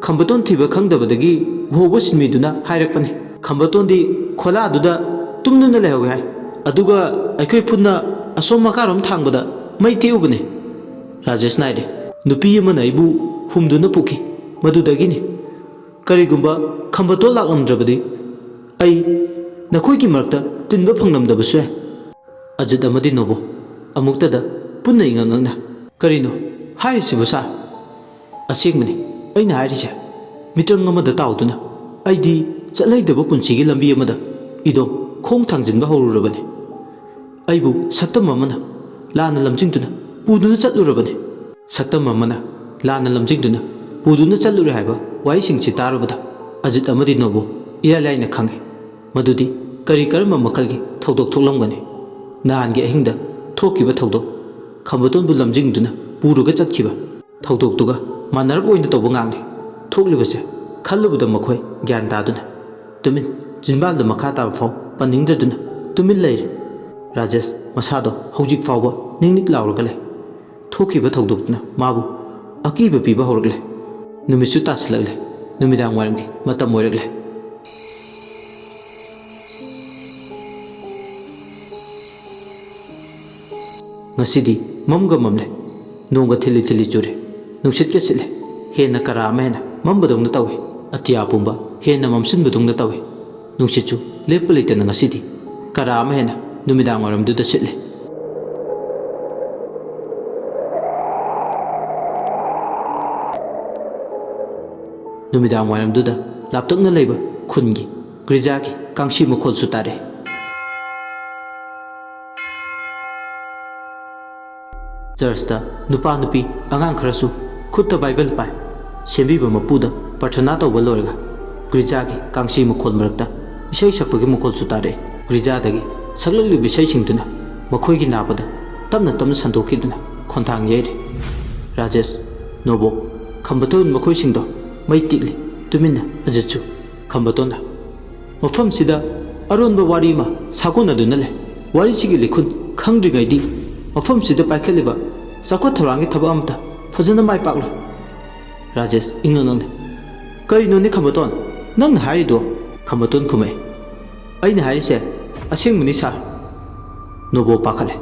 ꯈꯝꯕꯇꯣꯟ ꯊꯤꯕ ꯈꯪꯗꯕꯗꯒꯤ ꯎꯍꯧꯕ ꯁꯤꯟꯃꯤꯗꯨꯅ ꯍꯥꯏꯔꯛꯄꯅꯤ꯫ ꯈꯝꯕꯇꯣꯟꯗꯤ ꯈꯣꯂꯥꯗꯨꯗ ꯇꯨꯝꯗꯨꯅ ꯂꯩꯍꯧꯋꯦ ꯍꯥꯏ꯫ ꯑꯗꯨꯒ ꯑꯩꯈꯣꯏ ꯄꯨꯟꯅ ꯑꯁꯣꯝ ꯃꯈꯥꯔꯣꯝ ꯊꯥꯡꯕꯗ ꯃꯩ ꯇꯦꯛꯎꯕꯅꯤ꯫ ꯔꯥꯖꯦꯁꯅ ꯍꯥꯏꯔꯦ, ꯅꯨꯄꯤ ꯑꯃꯅ ꯑꯩꯕꯨ ꯍꯨꯝꯗꯨꯅ ꯄꯨꯈꯤ, ꯃꯗꯨꯗꯒꯤꯅꯤ꯫ ꯀꯔꯤꯒꯨꯝꯕ ꯈꯝꯕꯇꯣꯟ ꯂꯥꯛꯂꯝꯗ꯭ꯔꯕꯗꯤ ꯑꯩ ꯅꯈꯣꯏꯒꯤ ꯃꯔꯛꯇ ꯇꯤꯟꯕ ꯐꯪꯂꯝꯗꯕꯁꯨ ꯌꯥꯏ꯫ ꯑꯖꯤꯠ ꯑꯃꯗꯤ ꯅꯣꯕꯣ ꯑꯃꯨꯛꯇꯗ ꯄꯨꯟꯅ ꯏꯉꯛ ꯉꯛꯅ, ꯀꯔꯤꯅꯣ ꯍꯥꯏꯔꯤꯁꯤꯕꯨ ꯁꯥꯔ? ꯑꯁꯦꯡꯕꯅꯤ ꯑꯩꯅ ꯍꯥꯏꯔꯤꯁꯦ꯫ ꯃꯤꯇ꯭ꯔꯪ ꯑꯃꯗ ꯇꯥꯎꯗꯨꯅ ꯑꯩꯗꯤ ꯆꯠꯂꯩꯗꯕ ꯄꯨꯟꯁꯤꯒꯤ ꯂꯝꯕꯤ ꯑꯃꯗ ꯏꯗꯣꯝ ꯈꯣꯡ ꯊꯥꯡꯖꯤꯟꯕ ꯍꯧꯔꯨꯔꯕꯅꯤ꯫ ꯑꯩꯕꯨ ꯁꯛꯇꯝ ꯑꯃꯅ ꯂꯥꯟꯅ ꯂꯝꯖꯤꯡꯗꯨꯅ ꯄꯨꯗꯨꯅ ꯆꯠꯂꯨꯔꯕꯅꯤ꯫ ꯁꯛꯇꯝ ꯑꯃꯅ ꯂꯥꯟꯅ ꯂꯝꯖꯤꯡꯗꯨꯅ ꯄꯨꯗꯨꯅ ꯆꯠꯂꯨꯔꯦ ꯍꯥꯏꯕ ꯋꯥꯍꯩꯁꯤꯡꯁꯤ ꯇꯥꯔꯨꯕꯗ ꯑꯖꯤꯠ ꯑꯃꯗꯤ ꯅꯣꯕꯣ ꯏꯔꯥꯏ ꯂꯥꯏꯅ ꯈꯪꯉꯤ ꯃꯗꯨꯗꯤ ꯀꯔꯝꯕ ꯃꯈꯜꯒꯤ ꯊꯧꯗꯣꯛ ꯊꯣꯛꯂꯝꯒꯅꯤ꯫ ꯅꯍꯥꯟꯒꯤ ꯑꯍꯤꯡꯗ ꯊꯣꯛꯈꯤꯕ ꯊꯧꯗꯣꯛ, ꯈꯝꯕꯇꯣꯟꯕꯨ ꯂꯝꯖꯤꯡꯗꯨꯅ ꯄꯨꯔꯒ ꯆꯠꯈꯤꯕ ꯊꯧꯗꯣꯛꯇꯨꯒ ꯃꯥꯟꯅꯔꯞ ꯑꯣꯏꯅ ꯇꯧꯕ ꯉꯥꯛꯅꯤ ꯊꯣꯛꯂꯤꯕꯁꯦ꯫ ꯈꯜꯂꯨꯕꯗ ꯃꯈꯣꯏ ꯒ꯭ꯌꯥꯟ ꯇꯥꯗꯨꯅ ꯇꯨꯃꯤꯟ ꯆꯤꯟꯕꯥꯜꯗ ꯃꯈꯥ ꯇꯥꯕ ꯐꯥꯎ ꯄꯟꯅꯤꯡꯗꯗꯨꯅ ꯇꯨꯃꯤꯟ ꯂꯩꯔꯦ꯫ ꯔꯥꯖꯦꯁ ꯃꯁꯥꯗꯣ ꯍꯧꯖꯤꯛ ꯐꯥꯎꯕ ꯅꯤꯛ ꯂꯥꯎꯔꯒ ꯂꯩ꯫ ꯊꯣꯛꯈꯤꯕ ꯊꯧꯗꯣꯛꯇꯨꯅ ꯃꯥꯕꯨ ꯑꯀꯤꯕ ꯄꯤꯕ ꯍꯧꯔꯛꯂꯦ꯫ ꯅꯨꯃꯤꯠꯁꯨ ꯇꯥꯁꯤꯜꯂꯛꯂꯦ꯫ ꯅꯨꯃꯤꯗꯥꯡ ꯋꯥꯏꯔꯝꯒꯤ ꯃꯇꯝ ꯑꯣꯏꯔꯛꯂꯦ꯫ ꯉꯁꯤꯗꯤ ꯃꯝꯒ ꯃꯝꯂꯦ꯫ ꯅꯣꯡꯒ ꯊꯤꯜꯂꯤ ꯊꯤꯜꯂꯤ ꯆꯨꯔꯦ꯫ ꯅꯨꯡꯁꯤꯠꯀ ꯁꯤꯠꯂꯦ꯫ ꯍꯦꯟꯅ ꯀꯔꯥ ꯑꯃ ꯍꯦꯟꯅ ꯃꯝꯕꯗꯧꯅ ꯇꯧꯏ꯫ ꯑꯇꯤꯌꯥ ꯄꯨꯝꯕ ꯍꯦꯟꯅ ꯃꯝꯁꯤꯟꯕꯗꯧꯅ ꯇꯧꯏ꯫ ꯅꯨꯡꯁꯤꯠꯁꯨ ꯂꯦꯞꯄ ꯂꯩꯇꯅ ꯉꯁꯤꯗꯤ ꯀꯔꯥ ꯑꯃ ꯍꯦꯟꯅ ꯅꯨꯃꯤꯗꯥꯡ ꯋꯥꯏꯔꯝꯗꯨꯗ ꯁꯤꯠꯂꯦ꯫ ꯅꯨꯃꯤꯗꯥꯡ ꯋꯥꯏꯔꯝꯗꯨꯗ ꯂꯥꯞꯇꯛꯅ ꯂꯩꯕ ꯈꯨꯟꯒꯤ ꯒꯤꯔꯖꯥꯒꯤ ꯀꯥꯡꯁꯤ ꯃꯈꯣꯜꯁꯨ ꯇꯥꯔꯦ꯫ ꯆꯔꯆꯇ ꯅꯨꯄꯥ ꯅꯨꯄꯤ ꯑꯉꯥꯡ ꯈꯔꯁꯨ ꯈꯨꯠꯇ ꯕꯥꯏꯕꯜ ꯄꯥꯏ ꯁꯦꯝꯕꯤꯕ ꯃꯄꯨꯗ ꯄ꯭ꯔꯊꯅꯥ ꯇꯧꯕ ꯂꯣꯏꯔꯒ ꯒꯤꯔꯖꯥꯒꯤ ꯀꯥꯡꯁꯤ ꯃꯈꯣꯜ ꯃꯔꯛꯇ ꯏꯁꯩ ꯁꯛꯄꯒꯤ ꯃꯈꯣꯜꯁꯨ ꯇꯥꯔꯛꯏ ꯒꯤꯔꯖꯥꯗꯒꯤ ꯁꯛꯂꯛꯂꯤꯕ ꯏꯁꯩꯁꯤꯡꯗꯨꯅ ꯃꯈꯣꯏꯒꯤ ꯅꯥꯕꯗ ꯇꯞꯅ ꯇꯞꯅ ꯁꯟꯗꯣꯛꯈꯤꯗꯨꯅ ꯈꯣꯟꯊꯥꯡ ꯌꯩꯔꯤ ꯔꯥꯖꯦꯁ ꯅꯣꯕꯣ ꯈꯝꯕꯇꯣꯟ ꯃꯈꯣꯏꯁꯤꯡꯗꯣ ꯃꯩ ꯇꯤꯛꯂꯤ ꯇꯨꯃꯤꯟꯅ ꯑꯖꯠꯁꯨ ꯈꯝꯕꯇꯣꯟꯅ ꯃꯐꯝꯁꯤꯗ ꯑꯔꯣꯟꯕ ꯋꯥꯔꯤ ꯑꯃ ꯁꯥꯒꯣꯟꯅꯗꯨꯅ ꯂꯩ ꯋꯥꯔꯤꯁꯤꯒꯤ ꯂꯤꯈꯨꯟ ꯈꯪꯗ꯭ꯔꯤꯉꯩꯗꯤ ꯃꯐꯝꯁꯤꯗ ꯄꯥꯏꯈꯠꯂꯤꯕ ꯆꯥꯎꯈꯠ ꯊꯧꯔꯥꯡꯒꯤ ꯊꯕꯛ ꯑꯃꯠꯇ ꯐꯖꯅ ꯃꯥꯏ ꯄꯥꯛꯂꯣꯏ ꯔꯥꯖꯦꯁ ꯏꯪꯅ ꯅꯪꯅꯤ ꯀꯔꯤꯅꯣꯅꯦ ꯈꯝꯕꯇꯣꯟ ꯅꯪꯅ ꯍꯥꯏꯔꯤꯗꯣ ꯈꯝꯕꯇꯣꯟ ꯈꯨꯝꯃꯛꯏ ꯑꯩꯅ ꯍꯥꯏꯔꯤꯁꯦ ꯑꯁꯦꯡꯕꯅꯤ ꯁꯥꯔ ꯅꯣꯕꯣ ꯄꯥꯈꯠꯂꯦ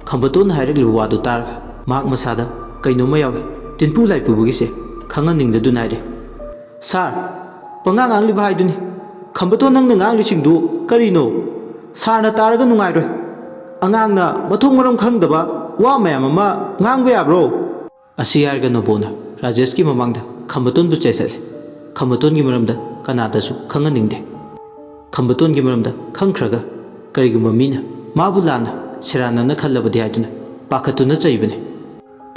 ꯈꯝꯕꯇꯣꯟꯅ ꯍꯥꯏꯔꯛꯂꯤꯕ ꯋꯥꯗꯨ ꯇꯥꯔꯒ ꯃꯍꯥꯛ ꯃꯁꯥꯗ ꯀꯩꯅꯣꯝꯃ ꯌꯥꯎꯏ ꯇꯤꯟꯄꯨ ꯂꯥꯏꯄꯨꯕꯒꯤꯁꯦ ꯈꯪꯍꯟꯅꯤꯡꯗꯗꯨꯅ ꯍꯥꯏꯔꯦ ꯁꯥꯔ ꯄꯉꯥꯡ ꯉꯥꯡꯂꯤꯕ ꯍꯥꯏꯗꯨꯅꯤ ꯈꯝꯕꯇꯣꯟ ꯅꯪꯅ ꯉꯥꯡꯂꯤꯁꯤꯡꯗꯨ ꯀꯔꯤꯅꯣ ꯁꯥꯔꯅ ꯇꯥꯔꯒ ꯅꯨꯡꯉꯥꯏꯔꯣꯏ ꯑꯉꯥꯡꯅ ꯃꯊꯣꯡ ꯃꯔꯝ ꯈꯪꯗꯕ ꯋꯥ ꯃꯌꯥꯝ ꯑꯃ ꯉꯥꯡꯕ ꯌꯥꯕ꯭ꯔꯣ ꯑꯁꯤ ꯍꯥꯏꯔꯒ ꯅꯣꯕꯣꯅ ꯔꯥꯖꯦꯁꯀꯤ ꯃꯃꯥꯡꯗ ꯈꯝꯕꯇꯣꯟꯕꯨ ꯆꯩꯊꯠꯂꯦ ꯈꯝꯕꯇꯣꯟꯒꯤ ꯃꯔꯝꯗ ꯀꯅꯥꯗꯁꯨ ꯈꯪꯍꯟꯅꯤꯡꯗꯦ ꯈꯝꯕꯇꯣꯟꯒꯤ ꯃꯔꯝꯗ ꯈꯪꯈ꯭ꯔꯒ ꯀꯔꯤꯒꯨꯝꯕ ꯃꯤꯅ ꯃꯥꯕꯨ ꯂꯥꯟꯅ ꯁꯦꯔꯥꯟꯅꯅ ꯈꯜꯂꯕꯗꯤ ꯍꯥꯏꯗꯨꯅ ꯄꯥꯈꯠꯇꯨꯅ ꯆꯩꯕꯅꯤ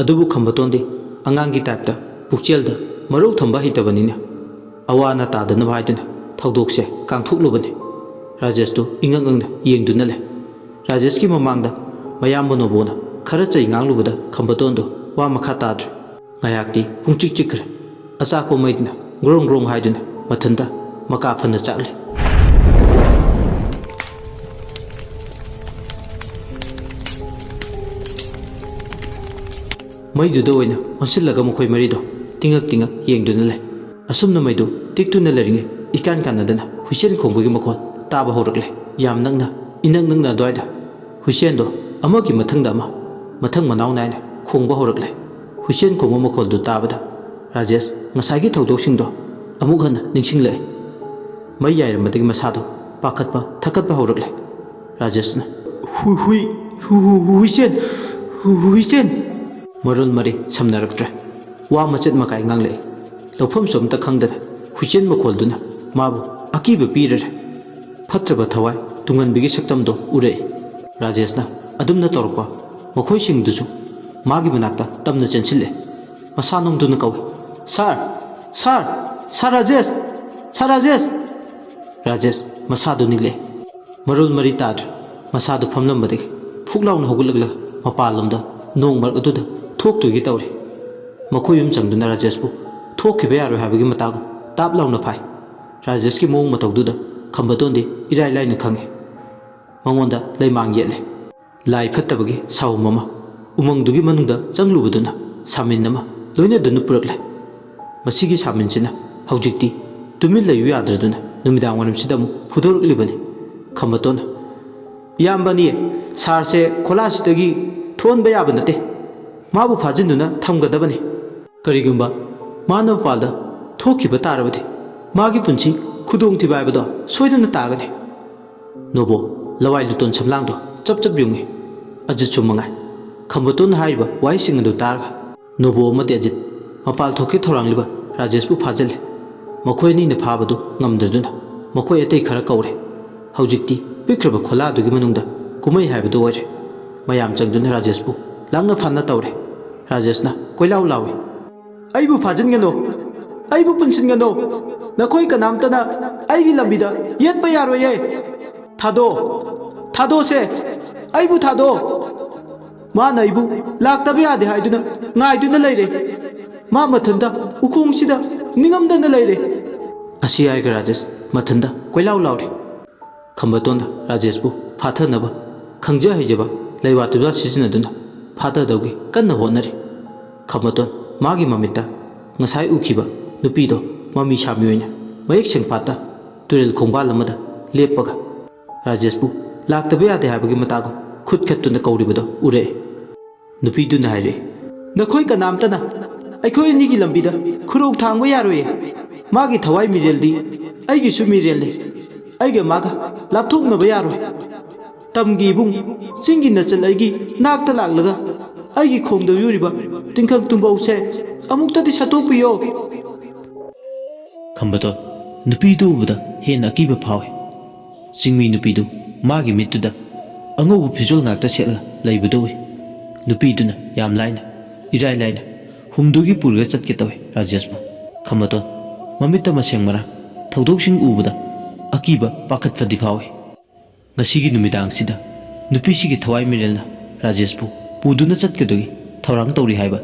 ꯑꯗꯨꯕꯨ ꯈꯝꯕꯇꯣꯟꯗꯤ ꯑꯉꯥꯡꯒꯤ ꯇꯥꯏꯞꯇ ꯄꯨꯛꯆꯦꯜꯗ ꯃꯔꯧ ꯊꯝꯕ ꯍꯩꯇꯕꯅꯤꯅ ꯑꯋꯥ ꯑꯅꯥ ꯇꯥꯗꯅꯕ ꯍꯥꯏꯗꯨꯅ ꯊꯧꯗꯣꯛꯁꯦ ꯀꯥꯡꯊꯣꯛꯂꯨꯕꯅꯤ ꯔꯥꯖꯦꯁꯇꯨ ꯏꯉꯛ ꯉꯛꯅ ꯌꯦꯡꯗꯨꯅ ꯂꯩ ꯔꯥꯖꯦꯁꯀꯤ ꯃꯃꯥꯡꯗ ꯃꯌꯥꯝꯕ ꯅꯣꯕꯣꯅ ꯈꯔ ꯆꯩ ꯉꯥꯡꯂꯨꯕꯗ ꯈꯝꯕꯇꯣꯟꯗꯣ ꯋꯥ ꯃꯈꯥ ꯇꯥꯗ꯭ꯔꯦ ꯉꯥꯏꯍꯥꯛꯇꯤ ꯄꯨꯡꯆꯤꯛ ꯆꯤꯛꯈ꯭ꯔꯦ ꯑꯆꯥꯛꯄ ꯃꯩꯗꯨꯅ ꯒ꯭ꯔꯣꯡ ꯒ꯭ꯔꯣꯡ ꯍꯥꯏꯗꯨꯅ ꯃꯊꯟꯇ ꯃꯀꯥ ꯐꯅ ꯆꯥꯛꯂꯤ ꯃꯩꯗꯨꯗ ꯑꯣꯏꯅ ꯑꯣꯟꯁꯤꯜꯂꯒ ꯃꯈꯣꯏ ꯃꯔꯤꯗꯣ ꯇꯤꯡꯉꯛ ꯇꯤꯡꯉꯛ ꯌꯦꯡꯗꯨꯅ ꯂꯩ ꯑꯁꯨꯝꯅ ꯃꯩꯗꯨ ꯇꯤꯛꯇꯨꯅ ꯂꯩꯔꯤꯉꯩ ꯏꯀꯥꯟ ꯀꯥꯟꯅꯗꯅ ꯍꯨꯏꯁꯦꯟ ꯈꯣꯡꯕꯒꯤ ꯃꯈꯣꯜ ꯇꯥꯕ ꯍꯧꯔꯛꯂꯦ ꯌꯥꯝ ꯅꯛꯅ ꯏꯅꯛ ꯅꯛꯅ ꯑꯗꯨꯋꯥꯏꯗ ꯍꯨꯏꯁꯦꯟꯗꯣ ꯑꯃꯒꯤ ꯃꯊꯪꯗ ꯑꯃ ꯃꯊꯪ ꯃꯅꯥꯎ ꯅꯥꯏꯅ ꯈꯣꯡꯕ ꯍꯧꯔꯛꯂꯦ ꯍꯨꯏꯁꯦꯟ ꯈꯣꯡꯕ ꯃꯈꯣꯜꯗꯨ ꯇꯥꯕꯗ ꯔꯥꯖꯦꯁ ꯉꯁꯥꯏꯒꯤ ꯊꯧꯗꯣꯛꯁꯤꯡꯗꯣ ꯑꯃꯨꯛ ꯍꯟꯅ ꯅꯤꯡꯁꯤꯡꯂꯛꯏ ꯃꯩ ꯌꯥꯏꯔꯝꯕꯗꯒꯤ ꯃꯁꯥꯗꯣ ꯄꯥꯈꯠꯄ ꯊꯛꯀꯠꯄ ꯍꯧꯔꯛꯂꯦ ꯔꯥꯖꯦꯁꯅ ꯍꯨꯏꯁꯦꯟ ꯃꯔꯣꯜ ꯃꯔꯤ ꯁꯝꯅꯔꯛꯇ꯭ꯔꯦ ꯋꯥ ꯃꯆꯦꯠ ꯃꯀꯥꯏ ꯉꯥꯡꯂꯛꯏ ꯂꯧꯐꯝꯁꯨ ꯑꯝꯇ ꯈꯪꯗꯅ ꯍꯨꯏꯁꯦꯟ ꯃꯈꯣꯜꯗꯨꯅ ꯃꯥꯕꯨ ꯑꯀꯤꯕ ꯄꯤꯔꯔꯦ ꯐꯠꯇ꯭ꯔꯕ ꯊꯋꯥꯏ ꯇꯨꯡꯍꯟꯕꯤꯒꯤ ꯁꯛꯇꯝꯗꯣ ꯎꯔꯛꯏ ꯔꯥꯖꯦꯁꯅ ꯑꯗꯨꯝꯅ ꯇꯧꯔꯛꯄ ꯃꯈꯣꯏꯁꯤꯡꯗꯨꯁꯨ ꯃꯥꯒꯤ ꯃꯅꯥꯛꯇ ꯇꯞꯅ ꯆꯦꯟꯁꯤꯜꯂꯦ ꯃꯁꯥ ꯅꯣꯡꯗꯨꯅ ꯀꯧꯏ ꯁꯥꯔ ꯔꯥꯖꯦꯁ ꯔꯥꯖꯦꯁ ꯃꯁꯥꯗꯨ ꯅꯤꯛꯂꯛꯑꯦ ꯃꯔꯣꯜ ꯃꯔꯤ ꯇꯥꯗ꯭ꯔꯦ ꯃꯁꯥꯗꯨ ꯐꯝꯂꯝꯕꯗꯒꯤ ꯐꯨꯛ ꯂꯥꯎꯅ ꯍꯧꯒꯠꯂꯛꯂꯒ ꯃꯄꯥꯟꯂꯣꯝꯗ ꯅꯣꯡ ꯃꯔꯛ ꯑꯗꯨꯗ ꯊꯣꯛꯇꯣꯏꯒꯤ ꯇꯧꯔꯦ ꯃꯈꯣꯏ ꯌꯨꯝ ꯆꯪꯗꯨꯅ ꯔꯥꯖꯦꯁꯄꯨ ꯊꯣꯛꯈꯤꯕ ꯌꯥꯔꯣꯏ ꯍꯥꯏꯕꯒꯤ ꯃꯇꯥꯒꯨꯝ ꯇꯥꯞ ꯂꯥꯎꯅ ꯐꯥꯏ ꯔꯥꯖꯦꯁꯀꯤ ꯃꯑꯣꯡ ꯃꯇꯧꯗꯨꯗ ꯈꯝꯕꯇꯣꯟꯗꯤ ꯏꯔꯥꯏ ꯂꯥꯏꯅ ꯈꯪꯉꯤ ꯃꯉꯣꯟꯗ ꯂꯩꯃꯥꯡ ꯌꯦꯠꯂꯦ ꯂꯥꯏ ꯐꯠꯇꯕꯒꯤ ꯁꯥꯎꯝ ꯑꯃ ꯎꯃꯪꯗꯨꯒꯤ ꯃꯅꯨꯡꯗ ꯆꯪꯂꯨꯕꯗꯨꯅ ꯁꯥꯃꯤꯟ ꯑꯃ ꯂꯣꯏꯅꯗꯨꯅ ꯄꯨꯔꯛꯂꯦ ꯃꯁꯤꯒꯤ ꯁꯥꯃꯤꯟꯁꯤꯅ ꯍꯧꯖꯤꯛꯇꯤ ꯇꯨꯃꯤꯟ ꯂꯩꯌꯨ ꯌꯥꯗ꯭ꯔꯗꯨꯅ ꯅꯨꯃꯤꯗꯥꯡ ꯋꯥꯏꯔꯝꯁꯤꯗ ꯑꯃꯨꯛ ꯐꯨꯗꯣꯔꯛꯂꯤꯕꯅꯤ ꯈꯝꯕꯇꯣꯟꯅ ꯏꯌꯥꯝꯕꯅꯤ ꯁꯥꯔꯁꯦ ꯈꯣꯂꯥꯁꯤꯗꯒꯤ ꯊꯣꯛꯍꯟꯕ ꯌꯥꯕ ꯅꯠꯇꯦ ꯃꯥꯕꯨ ꯐꯥꯖꯤꯟꯗꯨꯅ ꯊꯝꯒꯗꯕꯅꯤ ꯀꯔꯤꯒꯨꯝꯕ ꯃꯥꯅ ꯃꯄꯥꯜꯗ ꯊꯣꯛꯈꯤꯕ ꯇꯥꯔꯕꯗꯤ ꯃꯥꯒꯤ ꯄꯨꯟꯁꯤ ꯈꯨꯗꯣꯡꯊꯤꯕ ꯍꯥꯏꯕꯗꯣ ꯁꯣꯏꯗꯅ ꯇꯥꯒꯅꯤ ꯅꯣꯕꯣ ꯂꯋꯥꯏ ꯂꯨꯇꯣꯟ ꯁꯝꯂꯥꯡꯗꯣ ꯆꯞ ꯆꯞ ꯌꯨꯡꯉꯤ ꯑꯖꯤꯠꯁꯨ ꯃꯉꯥꯏ ꯈꯝꯕꯇꯣꯟꯅ ꯍꯥꯏꯔꯤꯕ ꯋꯥꯍꯩꯁꯤꯡ ꯑꯗꯨ ꯇꯥꯔꯒ ꯅꯣꯕꯣ ꯑꯃꯗꯤ ꯑꯖꯤꯠ ꯃꯄꯥꯜ ꯊꯣꯛꯀꯦ ꯊꯧꯔꯥꯡꯂꯤꯕ ꯔꯥꯖꯦꯁꯄꯨ ꯐꯥꯖꯤꯜꯂꯦ ꯃꯈꯣꯏ ꯑꯅꯤꯅ ꯐꯥꯕꯗꯨ ꯉꯝꯗ꯭ꯔꯗꯨꯅ ꯃꯈꯣꯏ ꯑꯇꯩ ꯈꯔ ꯀꯧꯔꯦ ꯍꯧꯖꯤꯛꯇꯤ ꯄꯤꯛꯈ꯭ꯔꯕ ꯈꯣꯜꯂꯥꯗꯨꯒꯤ ꯃꯅꯨꯡꯗ ꯀꯨꯝꯍꯩ ꯍꯥꯏꯕꯗꯨ ꯑꯣꯏꯔꯦ ꯃꯌꯥꯝ ꯆꯪꯗꯨꯅ ꯔꯥꯖꯦꯁꯄꯨ ꯂꯥꯡꯅ ꯐꯥꯅ ꯇꯧꯔꯦ ꯔꯥꯖꯦꯁꯅ ꯀꯣꯏꯂꯥꯎ ꯂꯥꯎꯏ ꯑꯩꯕꯨ ꯐꯥꯖꯤꯟꯒꯅꯨ ꯑꯩꯕꯨ ꯄꯨꯟꯁꯤꯟꯒꯅꯨ ꯅꯈꯣꯏ ꯀꯅꯥꯝꯇꯅ ꯑꯩꯒꯤ ꯂꯝꯕꯤꯗ ꯌꯦꯠꯄ ꯌꯥꯔꯣꯏꯌꯦ ꯊꯥꯗꯣꯁꯦ ꯑꯩꯕꯨ ꯊꯥꯗꯣ ꯃꯥꯅ ꯑꯩꯕꯨ ꯂꯥꯛꯇꯕ ꯌꯥꯗꯦ ꯍꯥꯏꯗꯨꯅ ꯉꯥꯏꯗꯨꯅ ꯂꯩꯔꯦ ꯃꯥ ꯃꯊꯟꯇ ꯎꯈꯣꯡꯁꯤꯗ ꯅꯤꯡꯉꯝꯗꯅ ꯂꯩꯔꯦ ꯑꯁꯤ ꯍꯥꯏꯔꯒ ꯔꯥꯖꯦꯁ ꯃꯊꯟꯇ ꯀꯣꯏꯂꯥꯎ ꯂꯥꯎꯔꯦ ꯈꯝꯕꯇꯣꯟꯅ ꯔꯥꯖꯦꯁꯄꯨ ꯐꯥꯊꯅꯕ ꯈꯪꯖ ꯍꯩꯖꯕ ꯂꯩꯋꯥ ꯇꯨꯖꯥ ꯁꯤꯖꯤꯟꯅꯗꯨꯅ ꯐꯥꯊꯗꯧꯒꯤ ꯀꯟꯅ ꯍꯣꯠꯅꯔꯤ ꯈꯝꯕꯇꯣꯟ ꯃꯥꯒꯤ ꯃꯃꯤꯠꯇ ꯉꯁꯥꯏ ꯎꯈꯤꯕ ꯅꯨꯄꯤꯗꯣ ꯃꯃꯤ ꯁꯥꯃꯤ ꯑꯣꯏꯅ ꯃꯌꯦꯛ ꯁꯦꯡꯐꯥꯠꯇ ꯇꯨꯔꯦꯜ ꯈꯣꯡꯕꯥꯜ ꯑꯃꯗ ꯂꯦꯞꯄꯒ ꯔꯥꯖꯦꯁꯄꯨ ꯂꯥꯛꯇꯕ ꯌꯥꯗꯦ ꯍꯥꯏꯕꯒꯤ ꯃꯇꯥꯒꯨꯝ ꯈꯨꯠ ꯈꯠꯇꯨꯅ ꯀꯧꯔꯤꯕꯗꯣ ꯎꯔꯛꯏ ꯅꯨꯄꯤꯗꯨꯅ ꯍꯥꯏꯔꯛꯏ ꯅꯈꯣꯏ ꯀꯅꯥꯝꯇꯅ ꯑꯩꯈꯣꯏ ꯑꯅꯤꯒꯤ ꯂꯝꯕꯤꯗ ꯈꯨꯔꯧ ꯊꯥꯡꯕ ꯌꯥꯔꯣꯏꯌꯦ ꯃꯥꯒꯤ ꯊꯋꯥꯏ ꯃꯤꯔꯦꯜꯗꯤ ꯑꯩꯒꯤꯁꯨ ꯃꯤꯔꯦꯜꯅꯤ ꯑꯩꯒ ꯃꯥꯒ ꯂꯥꯞꯊꯣꯛꯅꯕ ꯌꯥꯔꯣꯏ ꯇꯝꯒꯤ ꯏꯕꯨꯡ ꯆꯤꯡꯒꯤ ꯅꯆꯜ ꯑꯩꯒꯤ ꯅꯥꯛꯇ ꯂꯥꯛꯂꯒ ꯑꯩꯒꯤ ꯈꯣꯡꯗ ꯌꯨꯔꯤꯕ ꯇꯤꯡꯈꯪ ꯇꯨꯝꯕꯧꯁꯦ ꯑꯃꯨꯛꯇꯗꯤ ꯁꯠꯇꯣꯛꯄꯤꯌꯣ ꯈꯝꯕꯇꯣꯟ ꯅꯨꯄꯤꯗꯨ ꯎꯕꯗ ꯍꯦꯟꯅ ꯑꯀꯤꯕ ꯐꯥꯎꯏ ꯆꯤꯡꯃꯤ ꯅꯨꯄꯤꯗꯨ ꯃꯥꯒꯤ ꯃꯤꯠꯇꯨꯗ ꯑꯉꯧꯕ ꯐꯤꯖꯣꯜ ꯉꯥꯛꯇ ꯁꯦꯠꯂ ꯂꯩꯕꯗꯨ ꯎꯏ नुपीदुना याम लाइना इराय लाइना हुमदुगी पुरगा चटके तवे राजेश बु खमतोन ममित मसेंग मरा थौदोकसिंग उबदा अकीबा पाखतफदि फावे ngasiगी numitang sida nupi sigi thawai mirelna rajesh bu puduna chatkedogi thorang tori haiba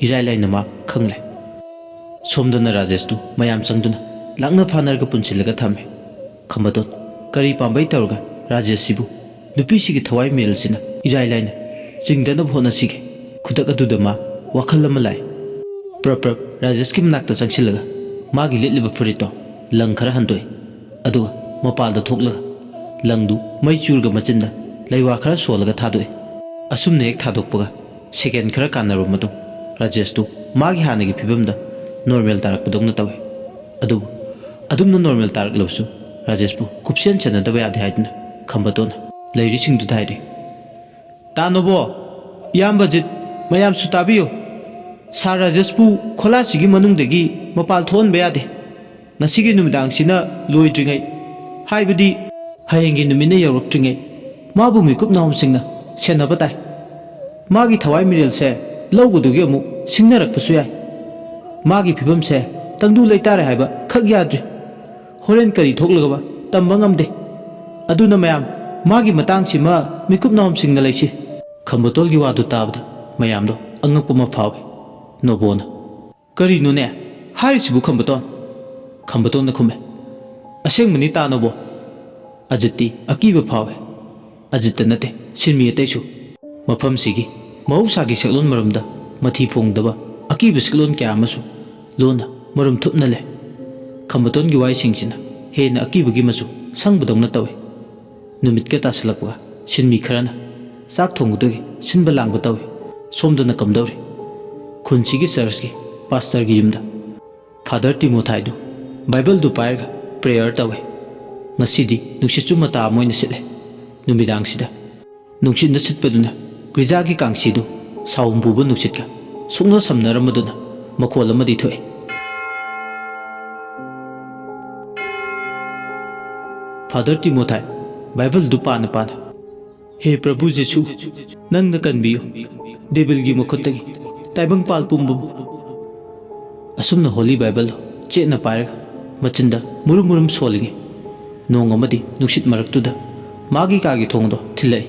irai laina ma khangle somdana rajesh tu mayam changduna langna phanarga punsilaga thame khambadon kari pambai tawga rajesh sibu nupi sigi thawai mirel sina irai laina chingdana bhona sige khudak aduda ma wakhal ama lai prap rajesh ki manakta changsilaga magi litliba furito lang khara handoi aduga mapal da thoklaga langdu mai churga machinda leiwa khara solaga thadoi asumne ek thadokpaga second khara kanaru madu rajesh tu magi hanagi phibamda normal tarak padongna tawe adumna normal tarak lobsu rajesh bu kupsen chana dawe ade haidna khambaton leiri sing du thaide tanobo yamba jit mayam su tabiyo sa rajesh bu khola sigi manung degi mapal thon be ade ngasigi numidang sina loidringai haibadi hayenge numine yoroktringer mabu mikup naum singna senaba tai magi thawai mirel se lawgudugi amu singnarak pasu yai magi phibam se tangdu leitare haiba khak yadri horen kari thoklagaba tamba ngamde aduna mayam magi matang sima mikup naum singna leisi khambotol gi wadu tabda mayam do angakuma phawe nobona kari nune harisibu khambaton na khume aseng mani ta nobo Ajiti akiba phawe ajita nate sinmi ataisu mafam sigi mahusagi seklon maramda mathi phongdaba akiba seklon kya amasu lona marum thupna le khambaton gi wai singsina hena akiba gi masu sangbadongna tawe numit ka taslakwa sinmi kharana sak thongdugi sinba langba tawe somdana kamdawri khunchigi church gi pastor gi yumda father Timothy du bible du pairga prayer tawe ngasidi nuksichu mata moina sitle numidang sida nuksit na sitpaduna grija gi kangsidu saum bubu nuksit ka sungna samnaramaduna makhol amadi thoi father Timothy bible du pana he prabhu jesu nang na kanbiyo devil gi mukhotagi taibang pal pumbu asumna holy bible che na pair machinda murum solingi nong amadi nuksit maraktuda magi kagi thongdo thilai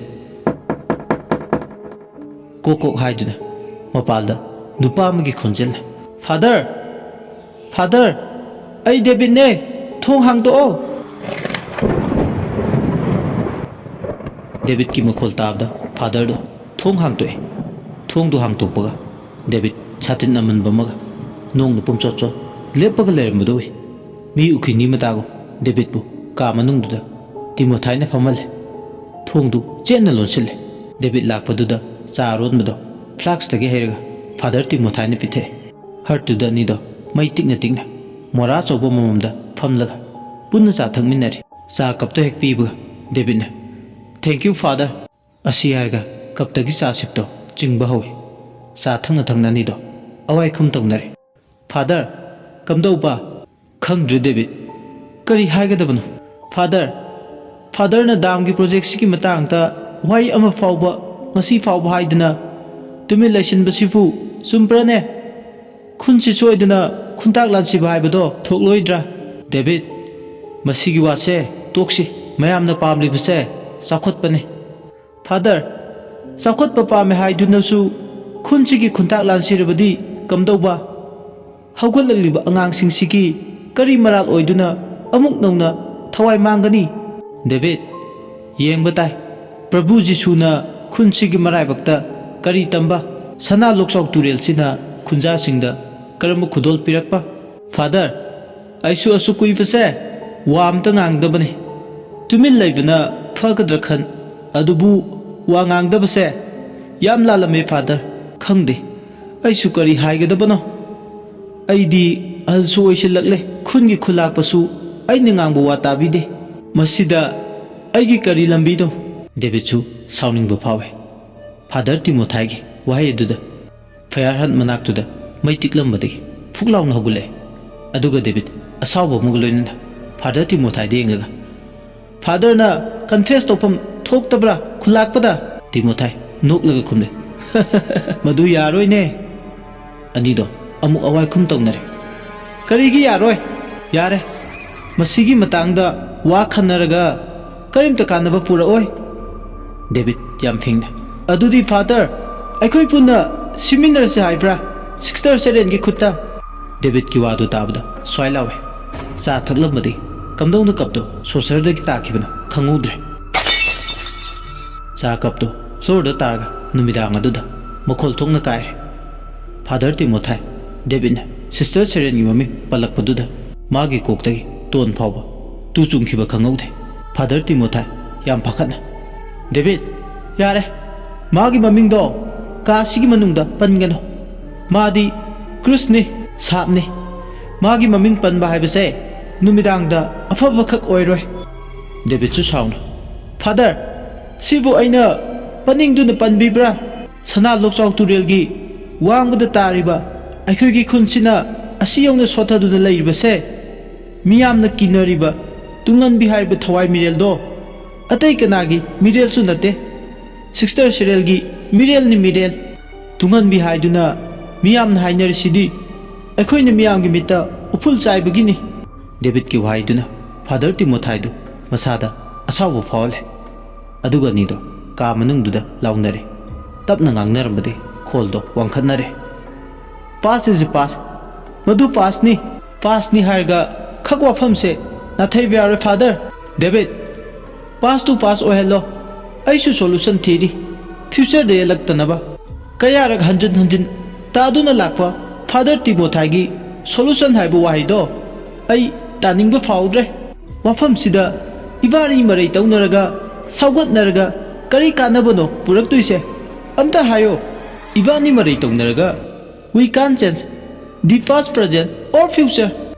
kokok haiduna mapalda nupa amagi khonjel father ai David ne thong hangdo David ki makhol tabda father do thong hangtoe thong do hangtokpaga David chatin naman bamaga nong nu pumchot lepaga lermudoi mi ukhini matago David bu ka manungduda Timothy na famal thongdu chenna lonsile David lakpaduda charon mado flax tagi herga father Timothy na pithe hartuda ni do mai tikna mora chobo momda famlaga punna cha thangminari cha kapto hek pibu David na thank you father asiarga kaptagi cha sipto chingba hoy cha thangna ni do awai khum tongnare father kamdauba khangdru David kari haigadabano father na dam gi project siki matang ta wai ama fauba ngasi fauba haidana tumi lesson basifu sumprane khunchi soidana khuntak lansi baibodo thokloidra David masigi wase toksi mayamna pamli base sakhot pane father sakhot papa me haiduna su khunchi gi khuntak lansi rebadi kamdauba haugalaliba angang sing siki kari maral oiduna amuk nongna thawai mangani David yeng batai Prabhu Jisuna khunchigi marai bakta kari tamba sana loksok turel sina khunja singda karam khudol pirakpa father aisu asu kui pase wam ta ngang da bani tumil laibna phagadra khan adubu wa ngang da base yam lalame father khangde aisu kari haiga da bano aidi alsu oisilakle khungi khulak pasu aini ngangbu wa tabide masida aigi kari lambi do David chu sauning bu phawe father Timothy gi wahai duda fayar han manak tuda mai tiklam badi fuklaw na hogule aduga David asaw bo mugloin father Timothy de nga father na confess topam thok tabra khulak pada Timothy nok laga khumle ꯃꯗꯨ ꯌꯥꯔꯣꯏꯅꯦ ꯑꯅꯤꯗꯣ ꯑꯃꯨꯛ ꯑꯋꯥꯏꯈꯨꯝ ꯇꯧꯅꯔꯦ ꯀꯔꯤꯒꯤ ꯌꯥꯔꯣꯏ ꯌꯥꯔꯦ ꯃꯁꯤꯒꯤ ꯃꯇꯥꯡꯗ ꯋꯥ ꯈꯟꯅꯔꯒ ꯀꯔꯤꯝꯇ ꯀꯥꯟꯅꯕ ꯄꯨꯔꯛꯑꯣꯏ ꯗꯦꯕꯤꯠ ꯌꯥꯝ ꯐꯤꯡꯅ ꯑꯗꯨꯗꯤ ꯐꯥꯗꯔ ꯑꯩꯈꯣꯏ ꯄꯨꯟꯅ ꯁꯤꯃꯤꯟꯅꯔꯁꯤ ꯍꯥꯏꯕ꯭ꯔꯥ ꯁꯤꯛꯁꯇꯔ ꯁꯦꯔꯦꯟꯒꯤ ꯈꯨꯠꯇ ꯗꯦꯕꯤꯠꯀꯤ ꯋꯥꯗꯨ ꯇꯥꯕꯗ ꯁ꯭ꯋꯥꯏ ꯂꯥꯎꯋꯦ ꯆꯥ ꯊꯛꯂꯝꯕꯗꯤ ꯀꯝꯗꯧꯅ ꯀꯞꯇꯣ ꯁꯣꯁꯔꯗꯒꯤ ꯇꯥꯈꯤꯕꯅꯣ ꯈꯪꯍꯧꯗ꯭ꯔꯦ ꯆꯥ ꯀꯞꯇꯣ ꯐ꯭ꯂꯣꯔꯗ ꯇꯥꯔꯒ ꯅꯨꯃꯤꯗꯥꯡ ꯑꯗꯨꯗ ꯃꯈꯣꯜ ꯊꯣꯛꯅ ꯀꯥꯏꯔꯦ ꯐꯥꯗꯔ ꯇꯤꯃꯣꯊꯥꯏ ꯗꯦꯕꯤꯠꯅ ꯁꯤꯁꯇꯔ ꯁꯦꯔꯦꯟꯒꯤ ꯃꯃꯤꯡ ꯄꯜꯂꯛꯄꯗꯨꯗ ꯃꯥꯒꯤ ꯀꯣꯛꯇꯒꯤ ꯇꯣꯟ ꯐꯥꯎꯕ ꯇꯨ ꯆꯨꯡꯈꯤꯕ ꯈꯪꯍꯧꯗꯦ ꯐꯥꯗꯔ ꯇꯤꯃꯣꯊꯥꯏ ꯌꯥꯝ ꯄꯥꯈꯠꯅ ꯗꯦꯕꯤꯠ ꯌꯥꯔꯦ ꯃꯥꯒꯤ ꯃꯃꯤꯡꯗꯣ ꯀꯥꯁꯤꯒꯤ ꯃꯅꯨꯡꯗ ꯄꯟꯒꯅꯨ ꯃꯥꯗꯤ ꯀ꯭ꯔꯨꯁꯅꯤ ꯁꯥꯞꯅꯤ ꯃꯥꯒꯤ ꯃꯃꯤꯡ ꯄꯟꯕ ꯍꯥꯏꯕꯁꯦ ꯅꯨꯃꯤꯗꯥꯡꯗ ꯑꯐꯕꯈꯛ ꯑꯣꯏꯔꯣꯏ ꯗꯦꯕꯤꯠꯁꯨ ꯁꯥꯎꯅ ꯐꯥꯗꯔ ꯁꯤꯕꯨ ꯑꯩꯅ ꯄꯟꯅꯤꯡꯗꯨꯅ ꯄꯟꯕꯤꯕ꯭ꯔꯥ ꯁꯅꯥ ꯂꯣꯛꯆꯥꯎ ꯇꯨꯔꯦꯜꯒꯤ ꯋꯥꯡꯕꯗ ꯇꯥꯔꯤꯕ ꯑꯩꯈꯣꯏꯒꯤ ꯈꯨꯟꯁꯤꯅ ꯑꯁꯤ ꯌꯧꯅ ꯁꯣꯠꯊꯗꯨꯅ ꯂꯩꯔꯤꯕꯁꯦ ꯃꯤꯌꯥꯝꯅ ꯀꯤꯅꯔꯤꯕ ꯇꯨꯡꯍꯟꯕꯤ ꯍꯥꯏꯔꯤꯕ ꯊꯋꯥꯏ ꯃꯤꯔꯦꯜꯗꯣ ꯑꯇꯩ ꯀꯅꯥꯒꯤ ꯃꯤꯔꯦꯜꯁꯨ ꯅꯠꯇꯦ ꯁꯤꯛꯁꯇꯔ ꯁꯦꯔꯦꯜꯒꯤ ꯃꯤꯔꯦꯜꯅꯤ ꯃꯤꯔꯦꯜ ꯇꯨꯡꯍꯟꯕꯤ ꯍꯥꯏꯗꯨꯅ ꯃꯤꯌꯥꯝꯅ ꯍꯥꯏꯅꯔꯤꯁꯤꯗꯤ ꯑꯩꯈꯣꯏꯅ ꯃꯤꯌꯥꯝꯒꯤ ꯃꯤꯠꯇ ꯎꯐꯨꯜ ꯆꯥꯏꯕꯒꯤꯅꯤ ꯗꯦꯕꯤꯠꯀꯤ ꯋꯥꯍꯩꯗꯨꯅ ꯐꯥꯗꯔ ꯇꯤꯃꯣꯊꯥꯏꯗꯨ ꯃꯁꯥꯗ ꯑꯁꯥꯎꯕ ꯐꯥꯎꯍꯜꯂꯦ ꯑꯗꯨꯒ ꯑꯅꯤꯗꯣ ꯀꯥ ꯃꯅꯨꯡꯗꯨꯗ ꯂꯥꯎꯅꯔꯦ ꯇꯞꯅ ꯉꯥꯡꯅꯔꯝꯕꯗꯤ ꯈꯣꯜꯗꯣ ꯋꯥꯡꯈꯠꯅꯔꯦ ꯄꯥꯁ ꯏꯁ ꯄꯥꯁ ꯃꯗꯨ ꯄꯥꯁꯅꯤ ꯍꯥꯏꯔꯒ ꯈꯛ ꯋꯥꯐꯝꯁꯦ ꯅꯥꯊꯩꯕ ꯌꯥꯔꯣꯏ ꯐꯥꯗꯔ ꯗꯦꯕꯤꯠ ꯄꯥꯁ ꯇꯨ ꯄꯥꯁ ꯑꯣꯏꯍꯜꯂꯣ ꯑꯩꯁꯨ ꯁꯣꯂꯨꯁꯟ ꯊꯤꯔꯤ ꯐ꯭ꯌꯨꯆꯔꯗ ꯌꯦꯜꯂꯛꯇꯅꯕ ꯀꯌꯥꯔꯛ ꯍꯟꯖꯤꯟ ꯇꯥꯗꯨꯅ ꯂꯥꯛꯄ ꯐꯥꯗꯔ ꯇꯤꯃꯣꯊꯥꯏꯒꯤ ꯁꯣꯂꯨꯁꯟ ꯍꯥꯏꯕ ꯋꯥꯍꯩꯗꯣ ꯑꯩ ꯇꯥꯅꯤꯡꯕ ꯐꯥꯎꯗ꯭ꯔꯦ ꯃꯐꯝꯁꯤꯗ ꯏꯕꯥꯅꯤ ꯃꯔꯩ ꯇꯧꯅꯔꯒ ꯁꯥꯎꯒꯠꯅꯔꯒ ꯀꯔꯤ ꯀꯥꯟꯅꯕꯅꯣ ꯄꯨꯔꯛꯇꯣꯏꯁꯦ ꯑꯝꯇ ꯍꯥꯏꯌꯣ ꯏꯕꯥꯅꯤ ꯃꯔꯩ ꯇꯧꯅꯔꯒ we can change the past present or future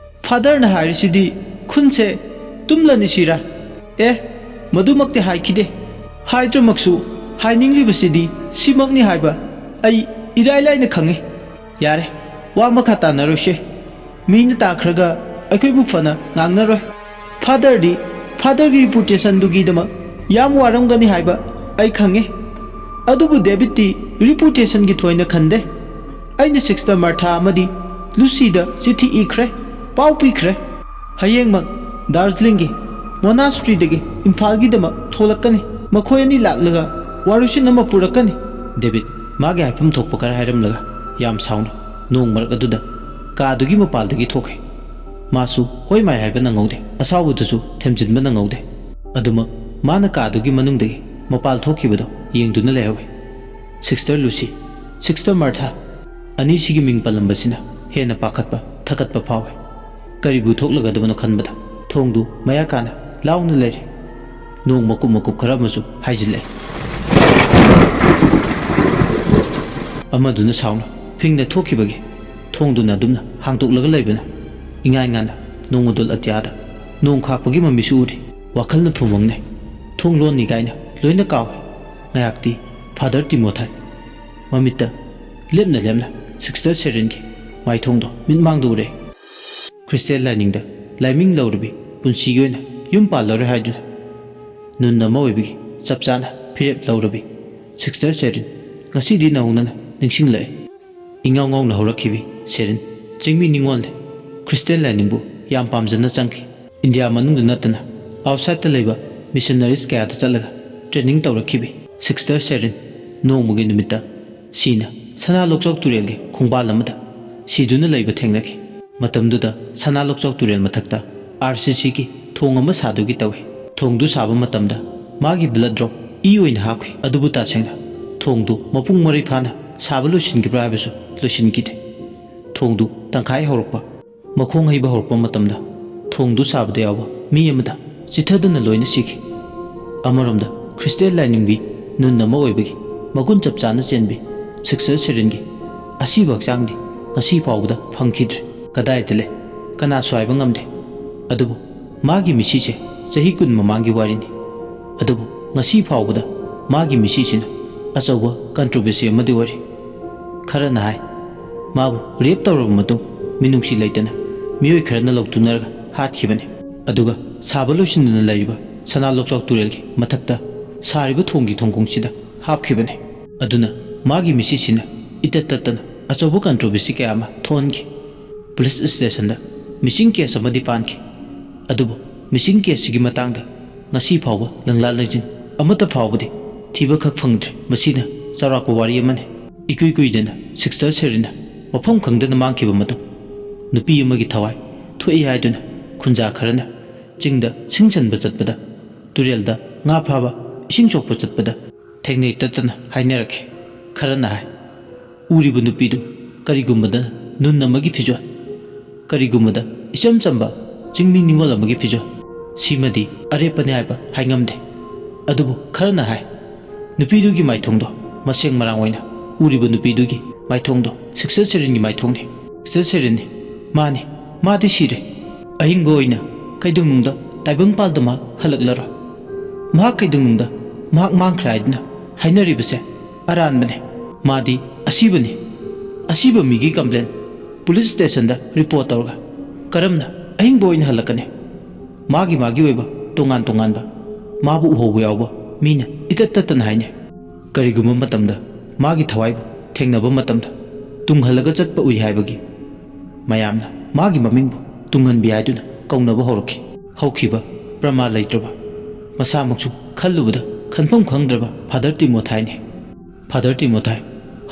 ꯐꯥꯗꯔꯅ ꯍꯥꯏꯔꯤꯁꯤꯗꯤ ꯈꯨꯟꯁꯦ ꯇꯨꯝꯂꯅꯤ ꯁꯤꯔꯥ ꯃꯗꯨꯃꯛꯇꯤ ꯍꯥꯏꯈꯤꯗꯦ ꯍꯥꯏꯗ꯭ꯔꯃꯛꯁꯨ ꯍꯥꯏꯅꯤꯡꯂꯤꯕꯁꯤꯗꯤ ꯁꯤꯃꯛꯅꯤ ꯍꯥꯏꯕ ꯑꯩ ꯏꯔꯥꯏ ꯂꯥꯏꯅ ꯈꯪꯉꯤ ꯌꯥꯔꯦ ꯋꯥ ꯃꯈꯥ ꯇꯥꯟꯅꯔꯣꯏꯁꯦ ꯃꯤꯅ ꯇꯥꯈ꯭ꯔꯒ ꯑꯩꯈꯣꯏꯕꯨ ꯐꯅ ꯉꯥꯡꯅꯔꯣꯏ ꯐꯥꯗꯔꯗꯤ ꯐꯥꯗꯔꯒꯤ ꯔꯤꯄꯨꯇꯦꯁꯟꯗꯨꯒꯤꯗꯃꯛ ꯌꯥꯝ ꯋꯥꯔꯝꯒꯅꯤ ꯍꯥꯏꯕ ꯑꯩ ꯈꯪꯉꯤ ꯑꯗꯨꯕꯨ ꯗꯦꯕꯤꯠꯇꯤ ꯔꯤꯄꯨꯇꯦꯁꯟꯒꯤ ꯊꯣꯏꯅ ꯈꯟꯗꯦ ꯑꯩꯅ ꯁꯤꯛꯁꯇꯔ ꯃꯥꯔꯊꯥ ꯑꯃꯗꯤ ꯂꯨꯁꯤꯗ ꯆꯤꯊꯤ ꯏꯈ꯭ꯔꯦ ꯄꯥꯎ ꯄꯤꯈ꯭ꯔꯦ ꯍꯌꯦꯡꯃꯛ ꯗꯥꯔꯖꯤꯂꯤꯡꯒꯤ ꯃꯣꯅꯥꯁꯇ꯭ꯔꯤꯗꯒꯤ ꯏꯝꯐꯥꯜꯒꯤꯗꯃꯛ ꯊꯣꯛꯂꯛꯀꯅꯤ ꯃꯈꯣꯏ ꯑꯅꯤ ꯂꯥꯛꯂꯒ ꯋꯥꯔꯨꯁꯤꯟ ꯑꯃ ꯄꯨꯔꯛꯀꯅꯤ ꯗꯦꯕꯤꯠ ꯃꯥꯒꯤ ꯍꯥꯏꯐꯝ ꯊꯣꯛꯄ ꯈꯔ ꯍꯥꯏꯔꯝꯂꯒ ꯌꯥꯝ ꯁꯥꯎꯅ ꯅꯣꯡ ꯃꯔꯛ ꯑꯗꯨꯗ ꯀꯥꯗꯨꯒꯤ ꯃꯄꯥꯜꯗꯒꯤ ꯊꯣꯛꯈꯤ ꯃꯥꯁꯨ ꯍꯣꯏ ꯃꯥꯏ ꯍꯥꯏꯕ ꯅꯪꯍꯧꯗꯦ ꯑꯁꯥꯎꯕꯗꯨꯁꯨ ꯊꯦꯝꯖꯤꯟꯕ ꯅꯪꯍꯧꯗꯦ ꯑꯗꯨꯃꯛ ꯃꯥꯅ ꯀꯥꯗꯨꯒꯤ ꯃꯅꯨꯡꯗꯒꯤ ꯃꯄꯥꯜ ꯊꯣꯛꯈꯤꯕꯗꯣ ꯌꯦꯡꯗꯨꯅ ꯂꯩꯍꯧꯏ ꯁꯤꯛꯁꯇꯔ ꯂꯨꯁꯤ ꯁꯤꯛꯁꯇꯔ ꯃꯥꯔꯊꯥ ꯑꯅꯤꯁꯤꯒꯤ ꯃꯤꯡ ꯄꯜꯂꯝꯕꯁꯤꯅ ꯍꯦꯟꯅ ꯄꯥꯈꯠꯄ ꯊꯀꯠꯄ ꯐꯥꯎꯏ ꯀꯔꯤꯕꯨ ꯊꯣꯛꯂꯒꯗꯕꯅꯣ ꯈꯟꯕꯗ ꯊꯣꯡꯗꯨ ꯃꯌꯥ ꯀꯥꯅ ꯂꯥꯎꯅ ꯂꯩꯔꯤ ꯅꯣꯡ ꯃꯀꯨꯞ ꯈꯔ ꯑꯃꯁꯨ ꯍꯥꯏꯖꯤꯜꯂꯛꯏ ꯑꯃꯗꯨꯅ ꯁꯥꯎꯅ ꯐꯤꯡꯅ ꯊꯣꯛꯈꯤꯕꯒꯤ ꯊꯣꯡꯗꯨꯅ ꯑꯗꯨꯝꯅ ꯍꯥꯡꯗꯣꯛꯂꯒ ꯂꯩꯕꯅ ꯏꯉꯥꯏ ꯉꯥꯟꯅ ꯅꯣꯡꯃꯗꯣꯜ ꯑꯇꯤꯌꯥꯗ ꯅꯣꯡ ꯈꯥꯛꯄꯒꯤ ꯃꯃꯤꯁꯨ ꯎꯔꯤ ꯋꯥꯈꯜꯅ ꯐꯨꯃꯪꯅꯩ ꯊꯣꯡ ꯂꯣꯟꯅꯤ ꯀꯥꯏꯅ ꯂꯣꯏꯅ ꯀꯥꯎꯏ ꯉꯥꯏꯍꯥꯛꯇꯤ ꯐꯥꯗꯔ ꯇꯤꯃꯣꯊꯥꯏ ꯃꯃꯤꯠꯇ ꯂꯦꯞꯅ ꯁꯤꯛꯁꯇꯔ ꯁꯦꯔꯦꯟꯒꯤ ꯃꯥꯏꯊꯣꯡꯗꯣ ꯃꯤꯠꯃꯥꯡꯗ ꯎꯔꯦ ꯈ꯭ꯔꯤꯁꯇꯦꯟ ꯂꯥꯏꯅꯤꯡꯗ ꯂꯥꯏꯃꯤꯡ ꯂꯧꯔꯕꯤ ꯄꯨꯟꯁꯤꯒꯤ ꯑꯣꯏꯅ ꯌꯨꯝ ꯄꯥꯜꯂꯔꯣꯏ ꯍꯥꯏꯗꯨꯅ ꯅꯨꯟ ꯑꯃ ꯑꯣꯏꯕꯒꯤ ꯆꯞ ꯆꯥꯅ ꯐꯤꯔꯦꯞ ꯂꯧꯔꯕꯤ ꯁꯤꯛꯁꯇꯔ ꯁꯦꯔꯤꯟ ꯉꯁꯤꯗꯤ ꯅꯧꯅꯅ ꯅꯤꯡꯁꯤꯡꯂꯛꯏ ꯏꯉꯥꯎ ꯉꯥꯎꯅ ꯍꯧꯔꯛꯈꯤꯕꯤ ꯁꯦꯔꯤꯟ ꯆꯤꯡꯃꯤ ꯅꯤꯉꯣꯜꯅꯤ ꯈ꯭ꯔꯤꯁꯇꯦꯟ ꯂꯥꯏꯅꯤꯡꯕꯨ ꯌꯥꯝ ꯄꯥꯝꯖꯅ ꯆꯪꯈꯤ ꯏꯟꯗꯤꯌꯥ ꯃꯅꯨꯡꯗ ꯅꯠꯇꯅ ꯑꯥꯎꯠꯁꯥꯏꯗꯇ ꯂꯩꯕ ꯃꯤꯁꯟꯅꯔꯤꯁ ꯀꯌꯥꯗ ꯆꯠꯂꯒ ꯇ꯭ꯔꯦꯅꯤꯡ ꯇꯧꯔꯛꯈꯤꯕꯤ ꯁꯤꯛꯁꯇꯔ ꯁꯦꯔꯤꯟ ꯅꯣꯡꯃꯒꯤ ꯅꯨꯃꯤꯠꯇ ꯁꯤꯅ ꯁꯅꯥ ꯂꯣꯛꯆꯥꯎ ꯇꯨꯔꯦꯜꯒꯤ ꯈꯣꯡꯕꯥꯜ ꯑꯃꯗ ꯁꯤꯗꯨꯅ ꯂꯩꯕ ꯊꯦꯡꯅꯈꯤ ꯃꯇꯝꯗꯨꯗ ꯁꯅꯥ ꯂꯣꯛꯆꯥꯎ ꯇꯨꯔꯦꯜ ꯃꯊꯛꯇ RCCꯒꯤ ꯊꯣꯡ ꯑꯃ ꯁꯥꯗꯨꯒꯤ ꯇꯧꯏ ꯊꯣꯡꯗꯨ ꯁꯥꯕ ꯃꯇꯝꯗ ꯃꯥꯒꯤ ꯕ꯭ꯂꯗ ꯗ꯭ꯔꯣꯞ ꯏ ꯑꯣꯏꯅ ꯍꯥꯞꯈꯤ ꯑꯗꯨꯕꯨ ꯇꯁꯦꯡꯅ ꯊꯣꯡꯗꯨ ꯃꯄꯨꯡ ꯃꯔꯩ ꯐꯥꯅ ꯁꯥꯕ ꯂꯣꯏꯁꯤꯟꯈꯤꯕ꯭ꯔꯥ ꯍꯥꯏꯕꯁꯨ ꯂꯣꯏꯁꯤꯟꯈꯤꯗꯦ ꯊꯣꯡꯗꯨ ꯇꯪꯈꯥꯏ ꯍꯧꯔꯛꯄ ꯃꯈꯣꯡ ꯍꯩꯕ ꯍꯧꯔꯛꯄ ꯃꯇꯝꯗ ꯊꯣꯡꯗꯨ ꯁꯥꯕꯗ ꯌꯥꯎꯕ ꯃꯤ ꯑꯃꯗ ꯆꯤꯊꯗꯨꯅ ꯂꯣꯏꯅ ꯁꯤꯈꯤ ꯑꯃꯔꯣꯝꯗ ꯈ꯭ꯔꯤꯁꯇꯦꯟ ꯂꯥꯏꯅꯤꯡꯕꯤ ꯅꯨꯟ ꯑꯃ ꯑꯣꯏꯕꯒꯤ ꯃꯒꯨꯟ ꯆꯞ ꯆꯥꯅ ꯆꯦꯟꯕꯤ ꯁꯤꯛꯁꯇꯔ ꯁꯦꯔꯤꯟꯒꯤ ꯑꯁꯤꯕ ꯍꯛꯆꯥꯡꯗꯤ ꯉꯁꯤ ꯐꯥꯎꯕꯗ ꯐꯪꯈꯤꯗ꯭ꯔꯦ ꯀꯗꯥꯏꯗ ꯂꯩ ꯀꯅꯥꯁꯨ ꯍꯥꯏꯕ ꯉꯝꯗꯦ ꯑꯗꯨꯕꯨ ꯃꯥꯒꯤ ꯃꯤꯁꯤꯁꯦ ꯆꯍꯤ 10 ꯃꯃꯥꯡꯒꯤ ꯋꯥꯔꯤꯅꯤ ꯑꯗꯨꯕꯨ ꯉꯁꯤ ꯐꯥꯎꯕꯗ ꯃꯥꯒꯤ ꯃꯤꯁꯤꯁꯤꯅ ꯑꯆꯧꯕ ꯀꯟꯇ꯭ꯔꯣꯚꯔꯁꯤ ꯑꯃꯗꯤ ꯑꯣꯏꯔꯤ ꯈꯔꯅ ꯍꯥꯏ ꯃꯥꯕꯨ ꯔꯦꯞ ꯇꯧꯔꯕ ꯃꯇꯨꯡ ꯃꯤꯅꯨꯡꯁꯤ ꯂꯩꯇꯅ ꯃꯤꯑꯣꯏ ꯈꯔꯅ ꯂꯧꯇꯨꯅꯔꯒ ꯍꯥꯠꯈꯤꯕꯅꯤ ꯑꯗꯨꯒ ꯁꯥꯕ ꯂꯣꯏꯁꯤꯟꯗꯨꯅ ꯂꯩꯔꯤꯕ ꯁꯅꯥ ꯂꯣꯛꯆꯥꯎ ꯇꯨꯔꯦꯜꯒꯤ ꯃꯊꯛꯇ ꯁꯥꯔꯤꯕ ꯊꯣꯡꯒꯤ ꯊꯣꯡꯈꯣꯡꯁꯤꯗ ꯍꯥꯞꯈꯤꯕꯅꯤ ꯑꯗꯨꯅ मागी मिसिसिना इतत तत्तना अचौब कंट्रोवर्सी क्या अमा थोनगी पुलिस स्टेशन दा मिसिंग केस अमदि पानगी अदुबु मिसिंग केस सिगी मतंगदा ngasi फावबा लंगला लंजिन अमत फावबदि थीबा खक फंगद्रे मसिना चरापा वारी अमने इकुई कुइदना सिस्टर सेरिना मफम खंगदना मांगखिबा मतो नुपी अमगी थवाई थोई हाइदुना खुंजा खरना चिंगदा सिंगसनबा चतपदा तुरेलदा nga फाबा इसिंग सोकपा चतपदा थेंगनै ततना हाइनरखे खरना हाय उरिबु नुपीदु करिगुमदा नुन अमगी फिजो करिगुमदा इचम चंबा चिंगमी निंगोल अमगी फिजो सीमदी अरेपने हाइबा हाइंगमदे अदुबु खरना हाय नुपीदुगी माइथोंदो मसेंग मरांग ओइना उरिबु नुपीदुगी माइथोंदो सिक्सर सेरिनगी माइथोंनि सिक्सर सेरिननि माने मादि सिरे अहिंगो ओइना कैदुंगदा ताइबंग पालदमा हलकलरो मा कैदुंगदा माक मांगख्राइदना हाइनरिबसे अरानबने मादी असीबने असीब मिगी कंप्लेन पुलिस स्टेशन दा रिपोर्ट तौरगा करमना अहिंगो ओइना हलकने मागी मागी ओइबा तोंगान तोंगानबा माबु उहोबु यावबा मीना इतत ततन हाइने करिगुम मतमदा मागी थवाइबु थेंगनबा मतमदा तुंगहलगा चतपा उइ हाइबगी मयामना मागी ममिंगबु तुंगन बियाइदुना कौनबा हौरखि हौखिबा प्रमा लैत्रबा मसामक्सु खल्लुबदा खनफम खंगद्रबा father तिमोथाइने father Timothy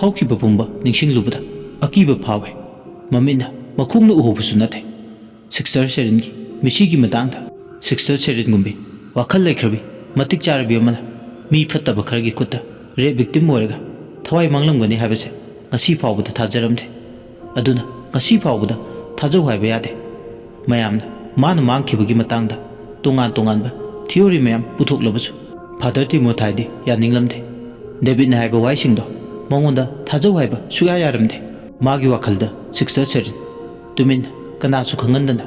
हौखिबा पुंबा निंसिंगलुबदा अकीबा फावे ममिना मखुंगना उहोबसु नथे sister सेरिनगी मिसिगी मतंगदा sister सेरिनगुंबी वाखल लेख्रबी मतिक चारबी अमना मी फत्तबा खरगी खुत्ता रेप विक्टिम ओइरगा थवाई मांगलमगनी हाबसे ngasi फावबदा थाजरमदे अदुना ngasi फावबदा थाजौ हाइबा यादे मयामना माना मांगखिबगी मतंगदा तोंगान तोंगानबा थियोरी मयाम पुथोकलबसु फादर तिमोथाइदि यानिंगलमदे डेविड ना हाइबा वाइसिंगदो मंगोंदा थाजौ हाइबा सुया यारमदे मागी वाखलदा सिस्टर सेरिन तुमिन कनासु खंगनदना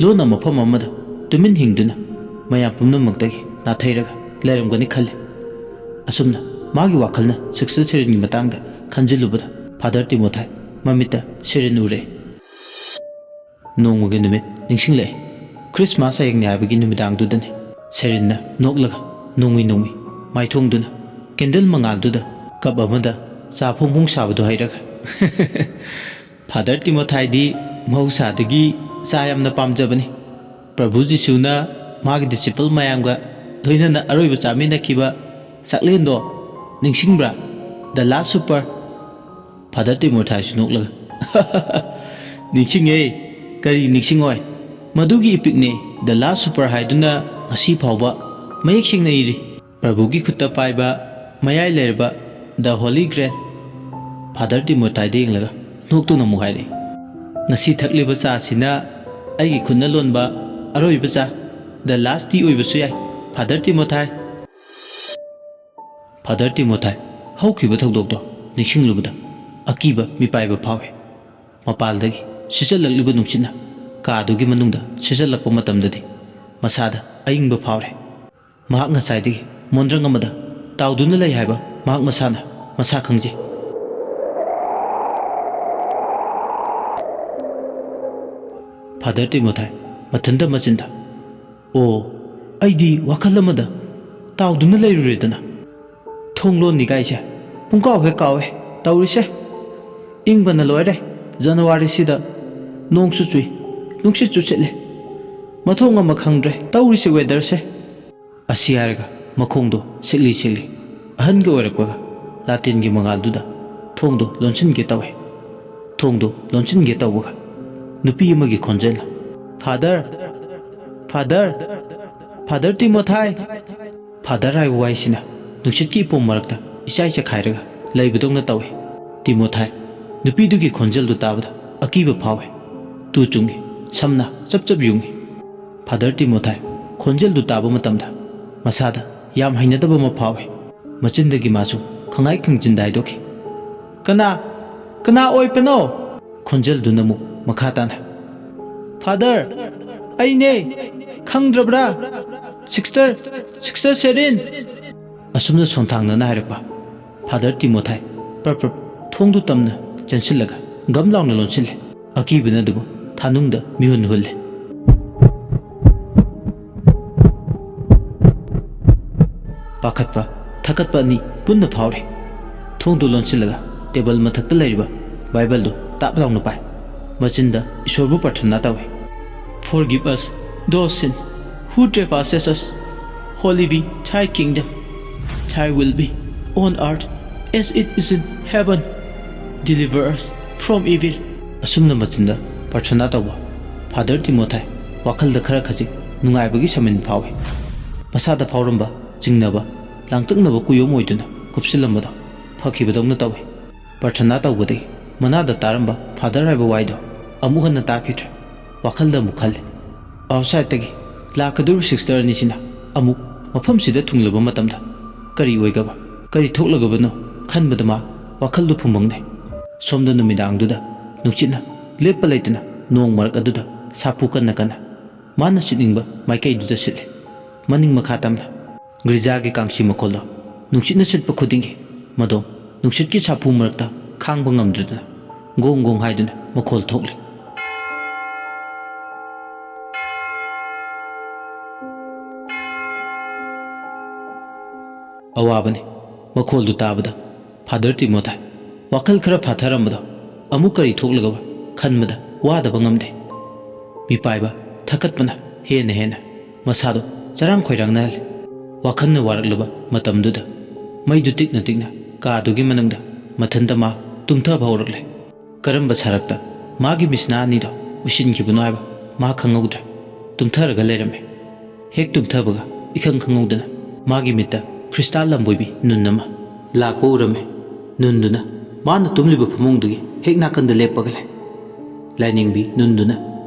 लोना मफम अमदा तुमिन हिंगदुना मयाम पुमनमक्तगी नाथैरगा लेरमगनी खल्ले असुमना मागी वाखलना सिस्टर सेरिनगी मतंगदा खंजिलुबदा फादर तिमोथाइ ममिता सेरिन उरे नोंगमुगी नुमित निंसिंगले क्रिसमस आयंगने हाइबगी नुमिदांगदुदने सेरिनना नोकलगा नोंगमी नोंगमी माइथोंगदुना कैंडल मंगालदुदा कप अमदा चा फोंफोंग साबदो हाइरगा फादर तिमोथाइदि महौसादगी चा यामना पामजबनी प्रभु जिसुना मागी डिसिपल मयांगा लोइनना अरोइबा चामिनखिबा सकलेंदो निंसिंब्रा the last supper Father Timothy सुनोकलगा निंसिंगे करी निंसिंगोय मधुगी इपिकने द लास्ट सुपर हाइदुना ngasi फावबा मयेक सिंगना इरि प्रभुगी खुत्ता पाइबा मयाइ लेरबा the holy grail Father Timothy देंगलगा नोक्तुना मुहाइरे ngasi थकलिबा चासिना आइगी खुन्ना लोनबा अरोइबा चा द लास्ट टी ओइबसु याइ फादर तिमोथाइ हौखिबा थौदोकदो निंसिंगलुबदा अकीबा मिपाइबा फावे मपालदगी सिजललक्लिबा नुंसिना कादुगी मनुंगदा सिजलक्पा मतमददि मसादा अयिंबा फावरे महाक ngसाइदगी मोनद्रंग अमदा ताउदुना लै हाइबा महाक मसाना मसा खंजे फादर तिमोथाइ मथंदा मचिंदा ओ अइदी वाखल अमदा ताउदुना लैरुरेदना थोंगलोन निगाइसे पुंकाव हे कावे तौरिसे इंबना लोइरे जनवरी सिदा नोंगसु चुई नुंगसि चुचेले मथोंग अमा खंद्रे तौरिसे वेदर से असी हारगा मखोंदो सिगली सिगली अहनगे ओइरकपगा लातिनगी मंगालदुदा थोंगदो लोनसिनगे तवे थोंगदो लोनसिनगे तवबगा नुपी अमगी खोंजेल Father Father Father Timothy Father हाइ वाइसिना नुसितकी पोम मरकता इचाइ चखाइरगा लैबदोंना तवे तिमोथाइ नुपीदुगी खोंजेलदु ताबदा अकीबा फावे तु चुंगी समना चपचप युंगी फादर तिमोथाइ खोंजेलदु ताबा मतमदा मसादा याम हाइनदबा म फावे मचिंदगी मासु खंगाइ खंजिन दाइदोखि कना कना ओइपनो खोंजेलदु नमु मखाताना फादर अइने खंद्रब्रा सिस्टर सेरिन असुमना सोंथांगना हाइरपा फादर तिमोथाइ प्रप थोंदु तमना चंसिलगा गम लाउना लोनसिले अकीबना दुबु थानुंगदा मिहुन हुल्ले पाखतपा थकतपा नि पुन्न फावरे ꯊꯣꯡꯗꯨ ꯂꯣꯟꯁꯤꯜꯂꯒ ꯇꯦꯕꯜ ꯃꯊꯛꯇ ꯂꯩꯔꯤꯕ ꯕꯥꯏꯕꯜꯗꯨ ꯇꯥꯞ ꯂꯥꯎꯅ ꯄꯥꯏ ꯃꯆꯤꯟꯗ ꯏꯁꯣꯔꯕꯨ ꯄ꯭ꯔꯊꯅꯥ ꯇꯧꯏ Forgive us those sin who trespasses us. Holy be thy kingdom. Thy will be on earth as it is in heaven. Deliver us from evil. ꯑꯁꯨꯝꯅ ꯃꯆꯤꯟꯗ ꯄ꯭ꯔꯊꯅꯥ ꯇꯧꯕ ꯐꯥꯗꯔ ꯇꯤꯃꯣꯊꯥꯏ ꯋꯥꯈꯜꯗ ꯈꯔ ꯈꯖꯤꯛ ꯅꯨꯡꯉꯥꯏꯕꯒꯤ ꯁꯃꯤꯟ ꯐꯥꯎꯏ ꯃꯁꯥꯗ ꯐꯥꯎꯔꯝꯕ ꯆꯤꯡꯅꯕ ꯂꯥꯡꯇꯛꯅꯕ ꯀꯨꯌꯣꯝ ꯑꯣꯏꯗꯨꯅ ꯀꯨꯞꯁꯤꯜꯂꯝꯕꯗꯣ ꯐꯈꯤꯕꯗꯧꯅ ꯇꯧꯏ ꯄ꯭ꯔꯊꯅꯥ ꯇꯧꯕꯗꯒꯤ ꯃꯅꯥꯗ ꯇꯥꯔꯝꯕ ꯐꯥꯗꯔ ꯍꯥꯏꯕ ꯋꯥꯏꯗꯣ ꯑꯃꯨꯛ ꯍꯟꯅ ꯇꯥꯈꯤꯗ꯭ꯔꯦ ꯋꯥꯈꯜꯗ ꯑꯃꯨꯛ ꯈꯜꯂꯤ ꯑꯥꯎꯠꯁꯥꯏꯗꯇꯒꯤ ꯂꯥꯛꯀꯗꯧꯔꯤꯕ ꯁꯤꯁꯇꯔ ꯑꯅꯤꯁꯤꯅ ꯑꯃꯨꯛ ꯃꯐꯝꯁꯤꯗ ꯊꯨꯡꯂꯕ ꯃꯇꯝꯗ ꯀꯔꯤ ꯑꯣꯏꯒꯕ ꯀꯔꯤ ꯊꯣꯛꯂꯒꯕꯅꯣ ꯈꯟꯕꯗ ꯃꯥ ꯋꯥꯈꯜꯗꯨ ꯐꯨꯝꯕꯪꯅꯩ ꯁꯣꯝꯗ ꯅꯨꯃꯤꯗꯥꯡꯗꯨꯗ ꯅꯨꯡꯁꯤꯠꯅ ꯂꯦꯞꯄ ꯂꯩꯇꯅ ꯅꯣꯡ ꯃꯔꯛ ꯑꯗꯨꯗ ꯁꯥꯐꯨ ꯀꯟꯅ ꯀꯟꯅ ꯃꯥꯅ ꯁꯤꯠꯅꯤꯡꯕ ꯃꯥꯏꯀꯩꯗꯨꯗ ꯁꯤꯠꯂꯤ ꯃꯅꯤꯡ ꯃꯈꯥ ꯇꯝꯅ ꯒ꯭ꯔꯤꯖꯥꯒꯤ ꯀꯥꯡꯁꯤ ꯃꯈꯣꯜꯗꯣ ꯅꯨꯡꯁꯤꯠꯅ ꯁꯤꯠꯄ ꯈꯨꯗꯤꯡꯒꯤ ꯃꯗꯣ ꯅꯨꯡꯁꯤꯠꯀꯤ ꯁꯥꯐꯨ ꯃꯔꯛꯇ ꯈꯥꯡꯕ ꯉꯝꯗ꯭ꯔꯗꯅ ꯒꯣꯡ ꯒꯣꯡ ꯍꯥꯏꯗꯨꯅ ꯃꯈꯣꯜ ꯊꯣꯛꯂꯤ ꯑꯋꯥꯕꯅꯤ ꯃꯈꯣꯜꯗꯨ ꯇꯥꯕꯗ ꯐꯥꯗꯔ ꯇꯤꯃꯣꯊꯥꯏ ꯋꯥꯈꯜ ꯈꯔ ꯐꯥꯊꯔꯝꯕꯗꯣ ꯑꯃꯨꯛ ꯀꯔꯤ ꯊꯣꯛꯂꯒꯕ ꯈꯟꯕꯗ ꯋꯥꯗꯕ ꯉꯝꯗꯦ ꯃꯤꯄꯥꯏꯕ ꯊꯛꯀꯠꯄꯅ ꯍꯦꯟꯅ ꯃꯁꯥꯗꯣ ꯆꯔꯥꯡ ꯈꯣꯏꯔꯥꯡꯅꯍꯜꯂꯤ ꯋꯥꯈꯜꯅ ꯋꯥꯔꯛꯂꯕ ꯃꯇꯝꯗꯨꯗ ꯃꯩꯗꯨ ꯇꯤꯛꯅ ꯀꯥꯗꯨꯒꯤ ꯃꯅꯨꯡꯗ ꯃꯊꯟꯇ ꯃꯥ ꯇꯨꯝꯊꯕ ꯍꯧꯔꯛꯂꯦ ꯀꯔꯝꯕ ꯁꯔꯛꯇ ꯃꯥꯒꯤ ꯃꯤꯁꯅꯥ ꯑꯅꯤꯗꯣ ꯎꯁꯤꯟꯈꯤꯕꯅꯣ ꯍꯥꯏꯕ ꯃꯥ ꯈꯪꯍꯧꯗ꯭ꯔꯦ ꯇꯨꯝꯊꯔꯒ ꯂꯩꯔꯝꯃꯦ ꯍꯦꯛ ꯇꯨꯝꯊꯕꯒ ꯏꯈꯪ ꯈꯪꯍꯧꯗꯅ ꯃꯥꯒꯤ ꯃꯤꯠꯇ ꯈ꯭ꯔꯤꯁꯇꯥꯜ ꯂꯝꯕꯣꯏꯕꯤ ꯅꯨꯟ ꯑꯃ ꯂꯥꯛꯄ ꯎꯔꯝꯃꯦ ꯅꯨꯟꯗꯨꯅ ꯃꯥꯅ ꯇꯨꯝꯂꯤꯕ ꯐꯃꯨꯡꯗꯨꯒꯤ ꯍꯦꯛ ꯅꯥꯀꯟꯗ ꯂꯦꯞꯄꯒ ꯂꯩ ꯂꯥꯏꯅꯤꯡꯕꯤ ꯅꯨꯟꯗꯨꯅ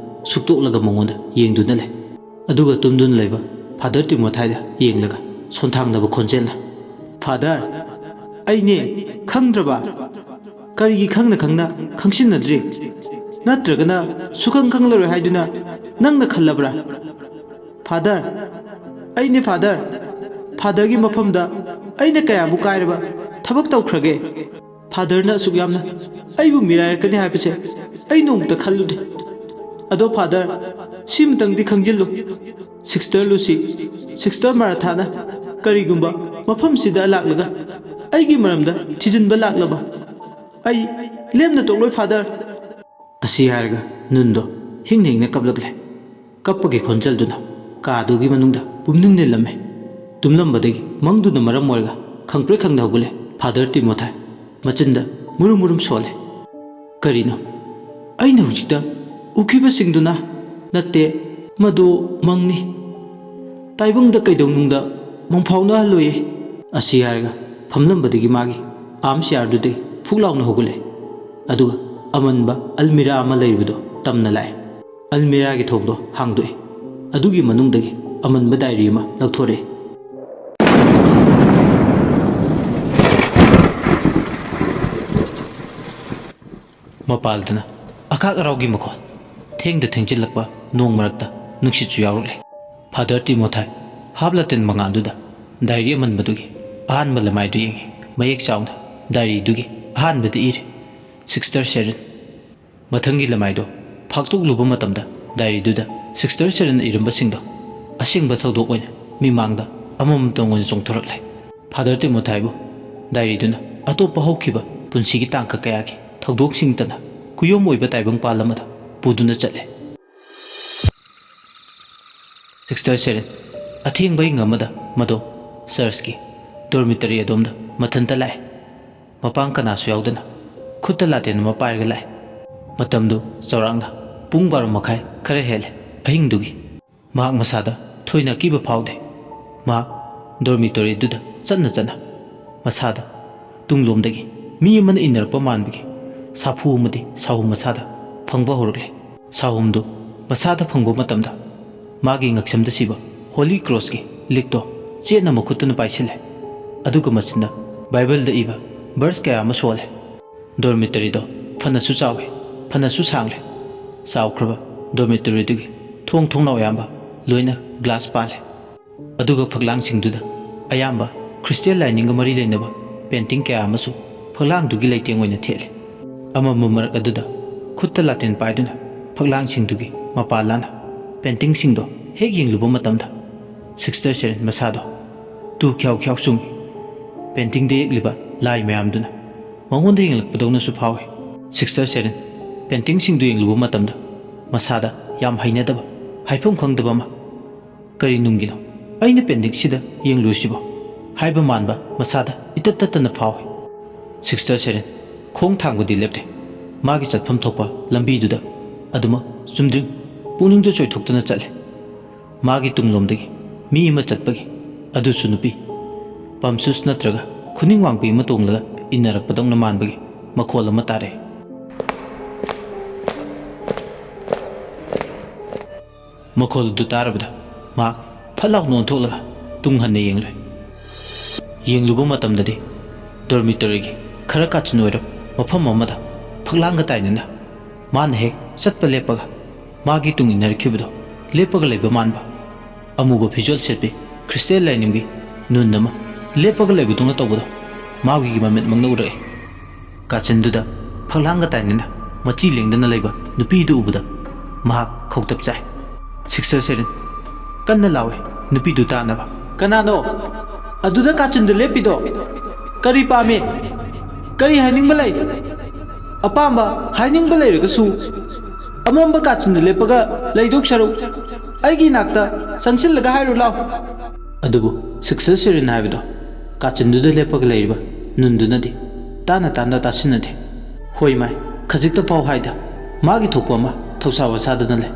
ꯁꯨꯛꯇꯣꯛꯂꯒ ꯃꯉꯣꯟꯗ ꯌꯦꯡꯗꯨꯅ ꯂꯩ ꯑꯗꯨꯒ ꯇꯨꯝꯗꯨꯅ ꯂꯩꯕ ꯐꯥꯗꯔ ꯇꯤꯃꯣꯊꯥꯏꯗ ꯌꯦꯡꯂꯒ ꯁꯣꯟꯊꯥꯡꯅꯕ ꯈꯣꯟꯖꯦꯜꯅ ꯐꯥꯗꯔ ꯑꯩꯅꯦ ꯈꯪꯗ꯭ꯔꯕ ꯀꯔꯤꯒꯤ ꯈꯪꯅ ꯈꯪꯁꯤꯟꯅꯗ꯭ꯔꯤ ꯅꯠꯇ꯭ꯔꯒꯅ ꯁꯨꯈꯪ ꯈꯪꯂꯔꯣꯏ ꯍꯥꯏꯗꯨꯅ ꯅꯪꯅ ꯈꯜꯂꯕ꯭ꯔꯥ ꯐꯥꯗꯔ ꯑꯩꯅꯦ ꯐꯥꯗꯔꯒꯤ ꯃꯐꯝꯗ ꯑꯩꯅ ꯀꯌꯥꯃꯨꯛ ꯀꯥꯏꯔꯕ ꯊꯕꯛ ꯇꯧꯈ꯭ꯔꯒꯦ ꯐꯥꯗꯔꯅ ꯑꯁꯨꯛ ꯌꯥꯝꯅ ꯑꯩꯕꯨ ꯃꯤꯔꯥꯏꯔꯛꯀꯅꯤ ꯍꯥꯏꯕꯁꯦ ꯑꯩ ꯅꯣꯡꯃꯇ ꯈꯜꯂꯨꯗꯦ ꯑꯗꯣ ꯐꯥꯗꯔ ꯁꯤꯃꯇꯪꯗꯤ ꯈꯪꯖꯤꯜꯂꯨ ꯁꯤꯁꯇꯔ ꯂꯨꯁꯤ ꯁꯤꯁꯇꯔ ꯃꯥꯔꯊꯥꯅ ꯀꯔꯤꯒꯨꯝꯕ ꯃꯐꯝꯁꯤꯗ ꯂꯥꯛꯂꯒ ꯑꯩꯒꯤ ꯃꯔꯝꯗ ꯊꯤꯖꯤꯟꯕ ꯂꯥꯛꯂꯕ ꯑꯩ ꯂꯦꯝꯅ ꯇꯣꯛꯂꯣꯏ ꯐꯥꯗꯔ ꯑꯁꯤ ꯍꯥꯏꯔꯒ ꯅꯨꯟꯗꯣ ꯍꯤꯡꯅ ꯀꯞꯂꯛꯂꯦ ꯀꯞꯄꯒꯤ ꯈꯣꯟꯖꯦꯜꯗꯨꯅ ꯀꯥꯗꯨꯒꯤ ꯃꯅꯨꯡꯗ ꯄꯨꯝꯅꯤꯡ ꯅꯤꯜꯂꯝꯃꯦ ꯇꯨꯝꯂꯝꯕꯗꯒꯤ ꯃꯪꯗꯨꯅ ꯃꯔꯝ ꯑꯣꯏꯔꯒ ꯈꯪꯄ꯭ꯔꯦꯛ ꯈꯪꯅ ꯍꯧꯒꯠꯂꯦ ꯐꯥꯗꯔ ꯇꯤꯃꯣꯊꯥꯏ ꯃꯆꯤꯟꯗ ꯃꯨꯔꯨꯝ ꯁꯣꯜꯂꯦ ꯀꯔꯤꯅꯣ ꯑꯩꯅ ꯍꯧꯖꯤꯛꯇ ꯎꯈꯤꯕꯁꯤꯡꯗꯨꯅ ꯅꯠꯇꯦ ꯃꯗꯨ ꯃꯪꯅꯤ ꯇꯥꯏꯕꯪꯗ ꯀꯩꯗꯧꯅꯨꯡꯗ ꯃꯪꯐꯥꯎꯅꯍꯜꯂꯣꯏꯌꯦ ꯑꯁꯤ ꯍꯥꯏꯔꯒ ꯐꯝꯂꯝꯕꯗꯒꯤ ꯃꯥꯒꯤ ꯑꯥꯔꯝ ꯆꯤꯌꯥꯔꯗꯨꯗꯒꯤ ꯐꯨꯛ ꯂꯥꯎꯅ ꯍꯧꯒꯠꯂꯦ ꯑꯗꯨꯒ ꯑꯃꯟꯕ ꯑꯜꯃꯤꯔꯥ ꯑꯃ ꯂꯩꯕꯗꯣ ꯇꯝꯅ ꯂꯥꯛꯑꯦ ꯑꯜꯃꯤꯔꯥꯒꯤ ꯊꯣꯡꯗꯣ ꯍꯥꯡꯗꯣꯛꯑꯦ ꯑꯗꯨꯒꯤ ꯃꯅꯨꯡꯗꯒꯤ ꯑꯃꯟꯕ ꯗꯥꯏꯔꯤ ꯑꯃ ꯂꯧꯊꯣꯔꯛꯑꯦ ꯃꯄꯥꯜꯗꯅ ꯑꯈꯥꯛ ꯑꯔꯥꯎꯒꯤ ꯃꯈꯣꯜ ꯊꯦꯡꯖꯤꯜꯂꯛꯄ ꯅꯣꯡ ꯃꯔꯛꯇ ꯅꯨꯡꯁꯤꯠꯁꯨ ꯌꯥꯎꯔꯛꯂꯦ ꯐꯥꯗꯔ ꯇꯤꯃꯣꯊꯥꯏ ꯍꯥꯞꯂꯇꯤꯟ ꯃꯉꯥꯜꯗꯨꯗ ꯗꯥꯏꯔꯤ ꯑꯃꯟꯕꯗꯨꯒꯤ ꯑꯍꯥꯟꯕ ꯂꯃꯥꯏꯗꯨ ꯌꯦꯡꯉꯤ ꯃꯌꯦꯛ ꯆꯥꯎꯅ ꯗꯥꯏꯔꯤꯗꯨꯒꯤ ꯑꯍꯥꯟꯕꯗ ꯏꯔꯤ ꯁꯤꯁꯇꯔ ꯁꯦꯔꯤꯟ ꯃꯊꯪꯒꯤ ꯂꯃꯥꯏꯗꯣ ꯐꯥꯛꯇꯣꯛꯂꯨꯕ ꯃꯇꯝꯗ ꯗꯥꯏꯔꯤꯗꯨꯗ ꯁꯤꯁꯇꯔ ꯁꯦꯔꯤꯟꯅ ꯏꯔꯝꯕꯁꯤꯡꯗꯣ ꯑꯁꯦꯡꯕ ꯊꯧꯗꯣꯛ ꯑꯣꯏꯅ ꯃꯤꯃꯥꯡꯗ ꯑꯃꯃꯝꯇꯪ ꯑꯣꯏꯅ ꯆꯣꯡꯊꯣꯔꯛꯂꯦ ꯐꯥꯗꯔ ꯇꯤꯃꯣꯊꯥꯏꯕꯨ ꯗꯥꯏꯔꯤꯗꯨꯅ ꯑꯇꯣꯞꯄ ꯍꯧꯈꯤꯕ ꯄꯨꯟꯁꯤꯒꯤ ꯇꯥꯡꯀꯛ ꯀꯌꯥꯒꯤ ꯊꯧꯗꯣꯛꯁꯤꯡꯇꯅ ꯀꯨꯌꯣꯝ ꯑꯣꯏꯕ ꯇꯥꯏꯕꯪꯄꯥꯜ ꯑꯃꯗ ꯄꯨꯗꯨꯅ ꯆꯠꯂꯦ ꯁꯤꯁꯇꯔ ꯁꯦꯔꯤꯟ ꯑꯊꯦꯡꯕ ꯍꯤꯡ ꯑꯃꯗ ꯃꯗꯣ ꯆꯔꯆꯀꯤ ꯗꯣꯔꯃꯤꯇꯔꯤ ꯑꯗꯣꯝꯗ ꯃꯊꯟꯇ ꯂꯥꯛꯑꯦ ꯃꯄꯥꯡ ꯀꯅꯥꯁꯨ ꯌꯥꯎꯗꯅ ꯈꯨꯠꯇ ꯂꯥꯇꯦꯟ ꯑꯃ ꯄꯥꯏꯔꯒ ꯂꯥꯛꯑꯦ ꯃꯇꯝꯗꯨ ꯆꯥꯎꯔꯥꯛꯅ ꯄꯨꯡ 12:30 ꯈꯔ ꯍꯦꯜꯂꯦ ꯑꯍꯤꯡꯗꯨꯒꯤ ꯃꯍꯥꯛ ꯃꯁꯥꯗ ꯊꯣꯏꯅ ꯑꯀꯤꯕ ꯐꯥꯎꯗꯦ ꯃꯍꯥꯛ ꯗꯣꯔꯃꯤꯇꯣꯔꯤꯗꯨꯗ ꯆꯠꯅ ꯃꯁꯥꯗ ꯇꯨꯡꯂꯣꯝꯗꯒꯤ ꯃꯤ ꯑꯃꯅ ꯏꯟꯅꯔꯛꯄ ꯃꯥꯟꯕꯒꯤ ꯁꯥꯐꯨ ꯑꯃꯗꯤ ꯁꯥꯍꯨꯝ ꯃꯁꯥꯗ ꯐꯪꯕ ꯍꯧꯔꯛꯂꯦ ꯁꯥꯍꯨꯝꯗꯨ ꯃꯁꯥꯗ ꯐꯪꯕ ꯃꯇꯝꯗ ꯃꯥꯒꯤ ꯉꯛꯁꯝꯗ ꯁꯤꯕ ꯍꯣꯂꯤ ꯀ꯭ꯔꯣꯁꯀꯤ ꯂꯤꯛꯇꯣ ꯆꯦꯠꯅ ꯃꯈꯨꯠꯇꯨꯅ ꯄꯥꯏꯁꯤꯜꯂꯦ ꯑꯗꯨꯒ ꯃꯆꯤꯟꯗ ꯕꯥꯏꯕꯜꯗ ꯏꯕ ꯕꯔꯁ ꯀꯌꯥ ꯑꯃ ꯁꯣꯜꯂꯦ ꯗꯣꯔꯃꯤꯇꯔꯤꯗꯣ ꯐꯅꯁꯨ ꯆꯥꯎꯋꯦ ꯐꯅꯁꯨ ꯁꯥꯡꯂꯦ ꯆꯥꯎꯈ꯭ꯔꯕ ꯗꯣꯔꯃꯤꯇꯔꯤꯗꯨꯒꯤ ꯊꯣꯡꯅꯥꯎ ꯑꯌꯥꯝꯕ ꯂꯣꯏꯅ ꯒ꯭ꯂꯥꯁ ꯄꯥꯜꯂꯦ ꯑꯗꯨꯒ ꯐꯛꯂꯥꯡꯁꯤꯡꯗꯨꯗ ꯑꯌꯥꯝꯕ ꯈ꯭ꯔꯤꯁꯇꯤꯌꯟ ꯂꯥꯏꯅꯤꯡꯒ ꯃꯔꯤ ꯂꯩꯅꯕ ꯄꯦꯟꯇꯤꯡ ꯀꯌꯥ ꯑꯃꯁꯨ ꯐꯛꯂꯥꯡꯗꯨꯒꯤ ꯂꯩꯇꯦꯡ ꯑꯣꯏꯅ ꯊꯦꯠꯂꯦ ꯑꯃꯝꯕ ꯃꯔꯛ ꯑꯗꯨꯗ ꯈꯨꯠꯇ ꯂꯥꯇꯦꯟ ꯄꯥꯏꯗꯨꯅ ꯐꯛꯂꯥꯡꯁꯤꯡꯗꯨꯒꯤ ꯃꯄꯥ ꯂꯥꯅ ꯄꯦꯟꯇꯤꯡꯁꯤꯡꯗꯣ ꯍꯦꯛ ꯌꯦꯡꯂꯨꯕ ꯃꯇꯝꯗ ꯁꯤꯁꯇꯔ ꯁꯦꯔꯤꯟ ꯃꯁꯥꯗꯣ ꯇꯨ ꯈ꯭ꯌꯥꯎ ꯆꯨꯡꯉꯤ ꯄꯦꯟꯇꯤꯡꯗ ꯌꯦꯛꯂꯤꯕ ꯂꯥꯏ ꯃꯌꯥꯝꯗꯨꯅ ꯃꯉꯣꯟꯗ ꯌꯦꯡꯂꯛꯄꯗꯧꯅꯁꯨ ꯐꯥꯎꯏ꯫ ꯁꯤꯁꯇꯔ ꯁꯦꯔꯤꯟ ꯄꯦꯟꯇꯤꯡꯁꯤꯡꯗꯨ ꯌꯦꯡꯂꯨꯕ ꯃꯇꯝꯗ ꯃꯁꯥꯗ ꯌꯥꯝ ꯍꯩꯅꯗꯕ, ꯍꯥꯏꯐꯝ ꯈꯪꯗꯕ ꯑꯃ, ꯀꯔꯤ ꯅꯨꯡꯒꯤꯅꯣ ꯑꯩꯅ ꯄꯦꯟꯇꯤꯡꯁꯤꯗ ꯌꯦꯡꯂꯨꯁꯤꯕꯣ ꯍꯥꯏꯕ ꯃꯥꯟꯕ ꯃꯁꯥꯗ ꯏꯇꯠ ꯇꯠꯇꯅ ꯐꯥꯎꯏ꯫ ꯁꯤꯁꯇꯔ ꯁꯦꯔꯤꯟ ꯈꯣꯡ ꯊꯥꯡꯕꯗꯤ ꯂꯦꯞꯇꯦ꯫ ꯃꯥꯒꯤ ꯆꯠꯐꯝ ꯊꯣꯛꯄ ꯂꯝꯕꯤꯗꯨꯗ ꯑꯗꯨꯃꯛ ꯆꯨꯝꯗ꯭ꯔꯤꯡ ꯄꯨꯛꯅꯤꯡꯗ ꯆꯣꯏꯊꯣꯛꯇꯨꯅ ꯆꯠꯂꯤ꯫ ꯃꯥꯒꯤ ꯇꯨꯡꯂꯣꯝꯗꯒꯤ ꯃꯤ ꯑꯃ ꯆꯠꯄꯒꯤ, ꯑꯗꯨꯁꯨ ꯅꯨꯄꯤ, ꯄꯝꯁꯨꯁ ꯅꯠꯇ꯭ꯔꯒ ꯈꯨꯅꯤꯡ ꯋꯥꯡꯕꯤ ꯑꯃ ꯇꯣꯡꯂꯒ ꯏꯟꯅꯔꯛꯄꯗꯧꯅ ꯃꯥꯟꯕꯒꯤ ꯃꯈꯣꯜ ꯑꯃ ꯇꯥꯔꯛꯏ꯫ ꯃꯈꯣꯜ ꯑꯗꯨ ꯇꯥꯔꯕꯗ ꯃꯍꯥꯛ ꯐꯠ ꯂꯥꯎꯅ ꯑꯣꯟꯊꯣꯛꯂꯒ ꯇꯨꯡ ꯍꯟꯅ ꯌꯦꯡꯂꯨꯏ꯫ ꯌꯦꯡꯂꯨꯕ ꯃꯇꯝꯗꯗꯤ ꯗꯣꯔꯃꯤꯇꯣꯔꯤꯒꯤ ꯈꯔ ꯀꯥꯆꯤꯟ ꯑꯣꯏꯔꯕ ꯃꯐꯝ ꯑꯃꯗ ꯐꯛꯂꯥꯡꯒ ꯇꯥꯏꯅꯅ ꯃꯥꯅ ꯍꯦꯛ ꯆꯠꯄ ꯂꯦꯞꯄꯒ ꯃꯥꯒꯤ ꯇꯨꯡ ꯏꯟꯅꯔꯛꯈꯤꯕꯗꯣ ꯂꯦꯞꯄꯒ ꯂꯩꯕ ꯃꯥꯟꯕ ꯑꯃꯨꯕ ꯐꯤꯖꯣꯜ ꯁꯦꯠꯄꯤ ꯈ꯭ꯔꯤꯁꯇꯦꯟ ꯂꯥꯏꯅꯤꯡꯒꯤ ꯅꯨꯟ ꯑꯃ ꯂꯦꯞꯄꯒ ꯂꯩꯕꯗꯧꯅ ꯇꯧꯕꯗꯣ ꯃꯥꯒꯤ ꯃꯃꯤꯠꯃꯛꯅ ꯎꯔꯛꯏ꯫ ꯀꯥꯆꯤꯟꯗꯨꯗ ꯐꯛꯂꯥꯡꯒ ꯇꯥꯏꯅꯅ ꯃꯆꯤ ꯂꯦꯡꯗꯅ ꯂꯩꯕ ꯅꯨꯄꯤꯗꯨ ꯎꯕꯗ ꯃꯍꯥꯛ ꯈꯧꯇꯛ ꯆꯥꯏ꯫ ꯁꯤꯁꯇꯔ ꯁꯦꯔꯤꯟ ꯀꯟꯅ ꯂꯥꯎꯏ ꯅꯨꯄꯤꯗꯨ ꯇꯥꯅꯕ꯫ "ꯀꯅꯥꯅꯣ ꯑꯗꯨꯗ ꯀꯥꯆꯤꯟꯗ ꯂꯦꯞꯄꯤꯗꯣ? ꯀꯔꯤ ꯄꯥꯝꯃꯤ? ꯀꯔꯤ ꯍꯥꯏꯅꯤꯡꯕ ꯂꯩ? ꯑꯄꯥꯝꯕ ꯍꯥꯏꯅꯤꯡꯕ ꯂꯩꯔꯒꯁꯨ ꯑꯃꯝꯕ ꯀꯥꯆꯤꯟꯗ ꯂꯦꯞꯄꯒ ꯂꯩꯗꯧ ꯁꯔꯨꯛ ꯑꯩꯒꯤ ꯅꯥꯛꯇ ꯆꯪꯁꯤꯜꯂꯒ ꯍꯥꯏꯔꯨ ꯂꯥꯎ." ꯑꯗꯨꯕꯨ ꯁꯤꯁꯇꯔ ꯁꯦꯔꯤꯟ ꯍꯥꯏꯕꯗꯣ ꯀꯥꯆꯤꯟꯗꯨꯗ ꯂꯦꯞꯄꯒ ꯂꯩꯔꯤꯕ ꯅꯨꯟꯗꯨꯅꯗꯤ ꯇꯥꯅ ꯇꯥꯁꯤꯟꯅꯗꯦ꯫ ꯍꯣꯏ ꯃꯥꯏ ꯈꯖꯤꯛꯇ ꯐꯥꯎ ꯍꯥꯏꯗ ꯃꯥꯒꯤ ꯊꯣꯛꯄ ꯑꯃ ꯊꯧꯁꯥ ꯋꯥꯁꯥꯗꯅ ꯂꯩ꯫